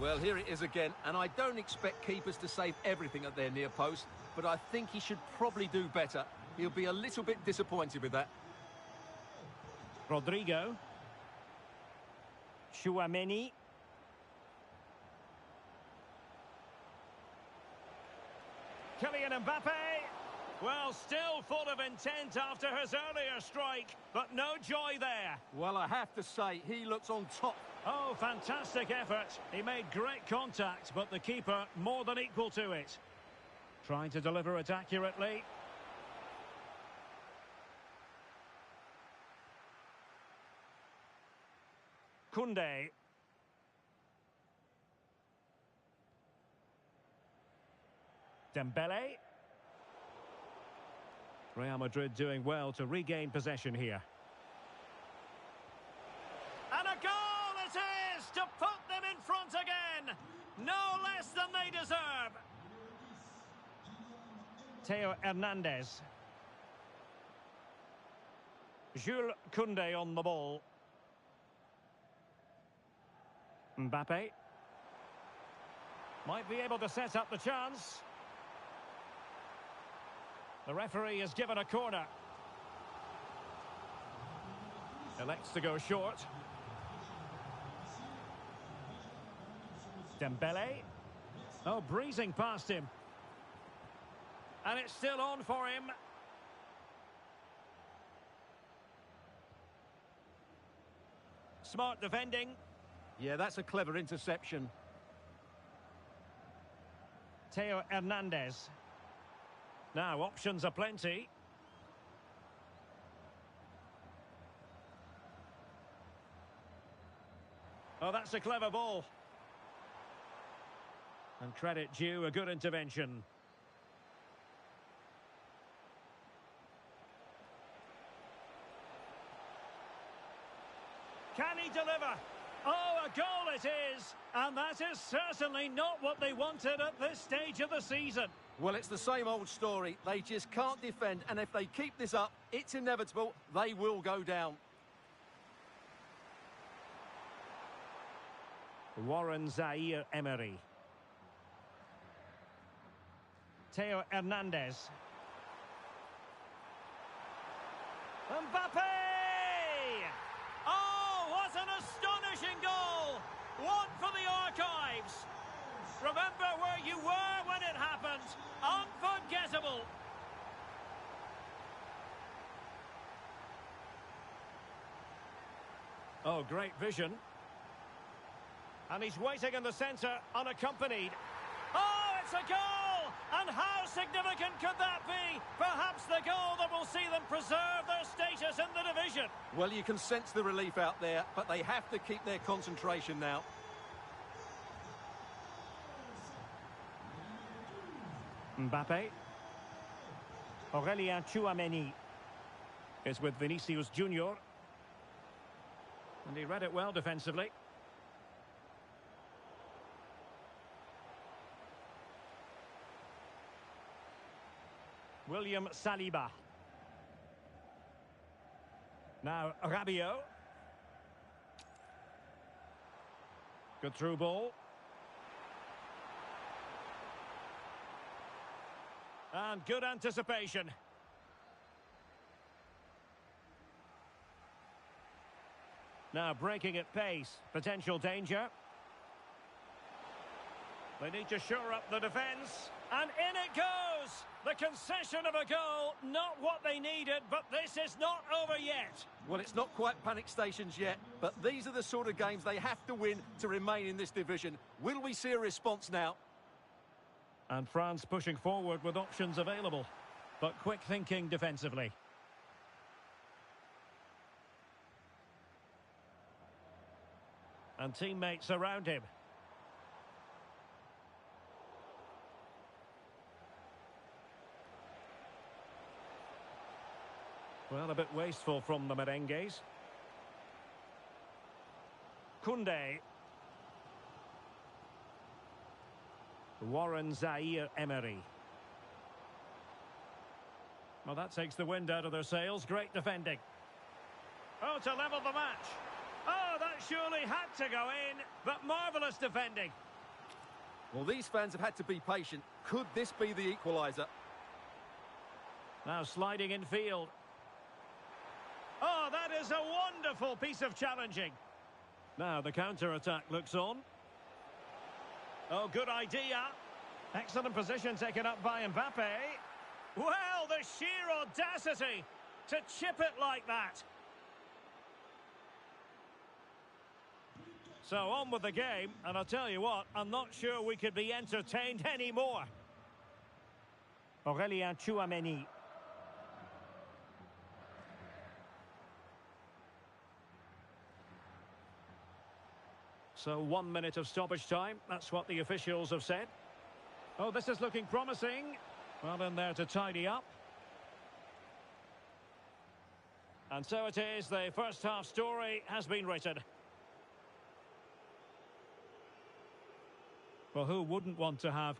Well, here it is again, and I don't expect keepers to save everything at their near post, but I think he should probably do better. He'll be a little bit disappointed with that. Rodrigo. Tchouameni. Kylian Mbappe. Well, still full of intent after his earlier strike, but no joy there. Well, I have to say, he looks on top. Oh, fantastic effort. He made great contact, but the keeper more than equal to it. Trying to deliver it accurately. Koundé. Dembele. Real Madrid doing well to regain possession here. And a goal, deserve. Theo Hernandez. Jules Koundé on the ball. Mbappe. Might be able to set up the chance. The referee has given a corner. Elects to go short. Dembele. Oh, breezing past him. And it's still on for him. Smart defending. Yeah, that's a clever interception. Theo Hernandez. Now, options are plenty. Oh, that's a clever ball. And credit due, a good intervention. Can he deliver? Oh, a goal it is! And that is certainly not what they wanted at this stage of the season. Well, it's the same old story. They just can't defend, and if they keep this up, it's inevitable. They will go down. Warren Zaïre-Emery. Theo Hernandez. Mbappe! Oh, what an astonishing goal! One for the archives. Remember where you were when it happened. Unforgettable. Oh, great vision. And he's waiting in the centre, unaccompanied. Oh, it's a goal! And how significant could that be? Perhaps the goal that will see them preserve their status in the division. Well, you can sense the relief out there, but they have to keep their concentration now. Mbappe. Aurélien Tchouameni is with Vinicius Junior. And he read it well defensively. William Saliba. Now Rabiot. Good through ball. And good anticipation. Now breaking at pace. Potential danger. They need to shore up the defence. And in it goes! The concession of a goal, not what they needed, but this is not over yet. Well, it's not quite panic stations yet, but these are the sort of games they have to win to remain in this division. Will we see a response now? And France pushing forward with options available, but quick thinking defensively. And teammates around him. Well, a bit wasteful from the merengues. Koundé. Warren Zaïre-Emery. Well, that takes the wind out of their sails. Great defending. Oh, to level the match. Oh, that surely had to go in, but marvellous defending. Well, these fans have had to be patient. Could this be the equaliser? Now sliding in field. Oh, that is a wonderful piece of challenging. Now the counter-attack looks on. Oh, good idea. Excellent position taken up by Mbappe. Well, the sheer audacity to chip it like that. So on with the game, and I'll tell you what, I'm not sure we could be entertained anymore. Aurélien Tchouameni. So 1 minute of stoppage time. That's what the officials have said. Oh, this is looking promising. Well in there to tidy up. And so it is. The first half story has been written. Well, who wouldn't want to have...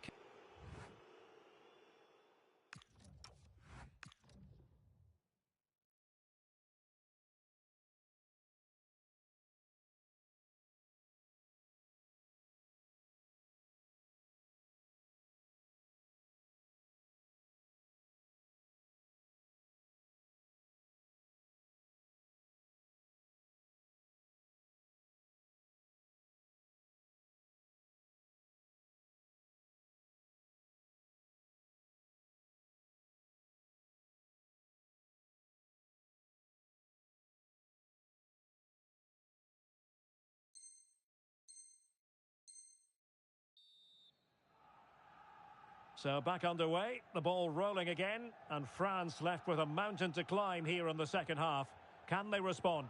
So back underway, the ball rolling again, and France left with a mountain to climb here in the second half. Can they respond?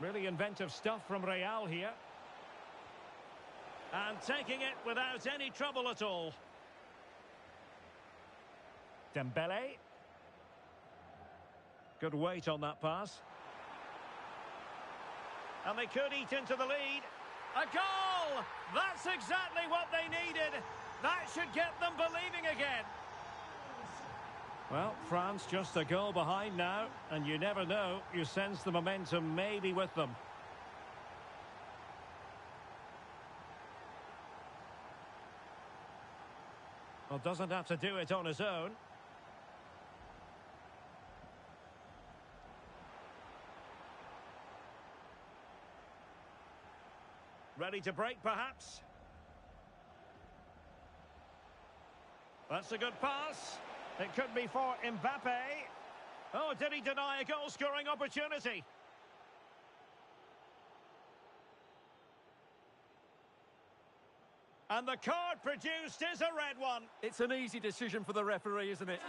Really inventive stuff from Real here. And taking it without any trouble at all. Dembele. Good weight on that pass. And they could eat into the lead. A goal! That's exactly what they needed. That should get them believing again. Well, France just a goal behind now, and you never know. You sense the momentum may be with them. Well, doesn't have to do it on his own. Ready to break, perhaps. That's a good pass. It could be for Mbappe. Oh, did he deny a goal-scoring opportunity? And the card produced is a red one. It's an easy decision for the referee, isn't it?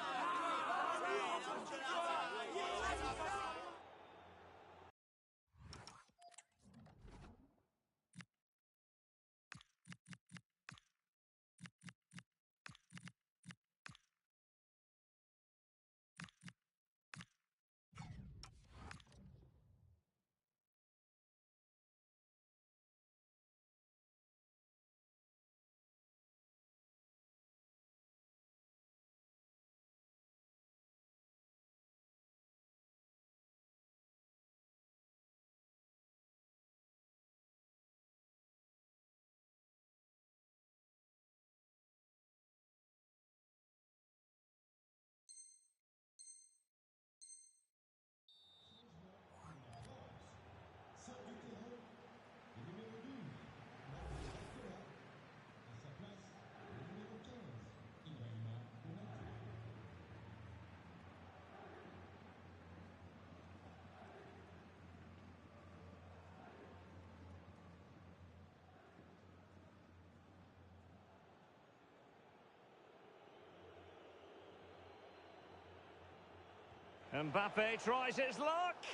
Mbappe tries his luck.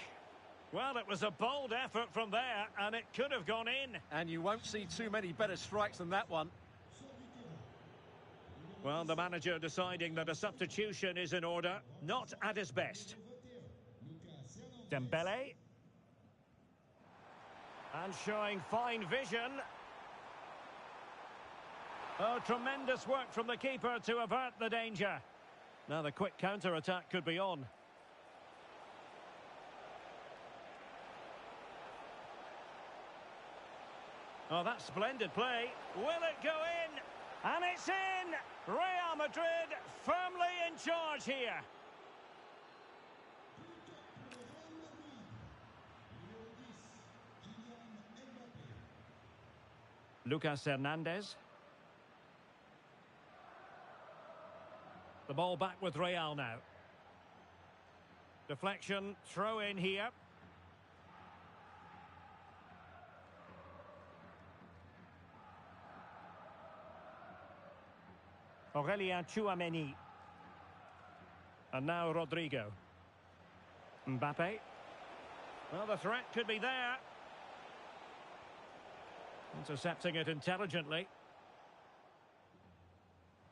Well, it was a bold effort from there, and it could have gone in. And you won't see too many better strikes than that one. Well, the manager deciding that a substitution is in order, not at his best. Dembele. And showing fine vision. Oh, tremendous work from the keeper to avert the danger. Now the quick counter-attack could be on. Oh, that's splendid play. Will it go in? And it's in! Real Madrid firmly in charge here. Lucas Hernandez. The ball back with Real now. Deflection, throw in here. Aurélien Tchouaméni. And now Rodrigo. Mbappe. Well, the threat could be there. Intercepting it intelligently.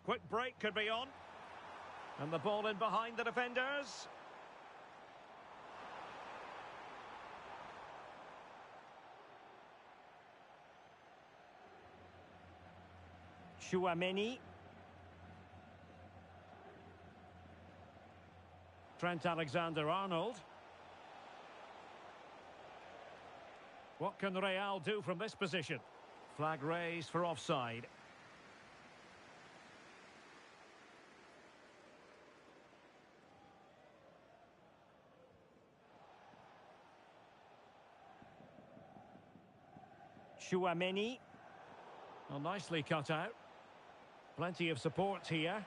Quick break could be on. And the ball in behind the defenders. Chouameni. Trent Alexander-Arnold. What can Real do from this position? Flag raised for offside. Chouameni. Well, nicely cut out. Plenty of support here.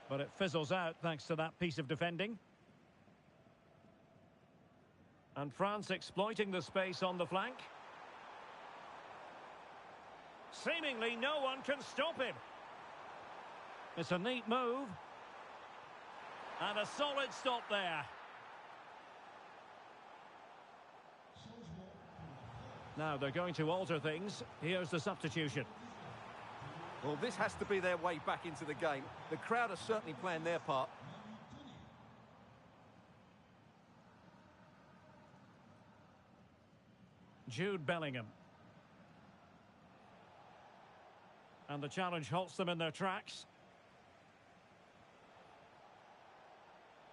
But it fizzles out thanks to that piece of defending. And France exploiting the space on the flank. Seemingly no one can stop him. It's a neat move. And a solid stop there. Now they're going to alter things. Here's the substitution. Well, this has to be their way back into the game. The crowd are certainly playing their part. Jude Bellingham. And the challenge halts them in their tracks.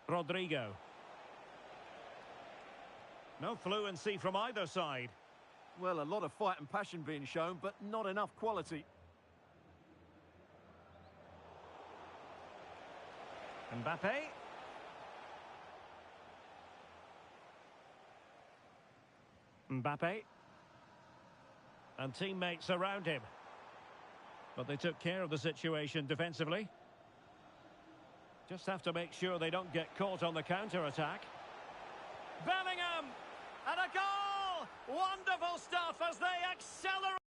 Rodrigo. No fluency from either side. Well, a lot of fight and passion being shown, but not enough quality. Mbappe. Mbappe. And teammates around him. But they took care of the situation defensively. Just have to make sure they don't get caught on the counter-attack. Bellingham! And a goal! Wonderful stuff as they accelerate.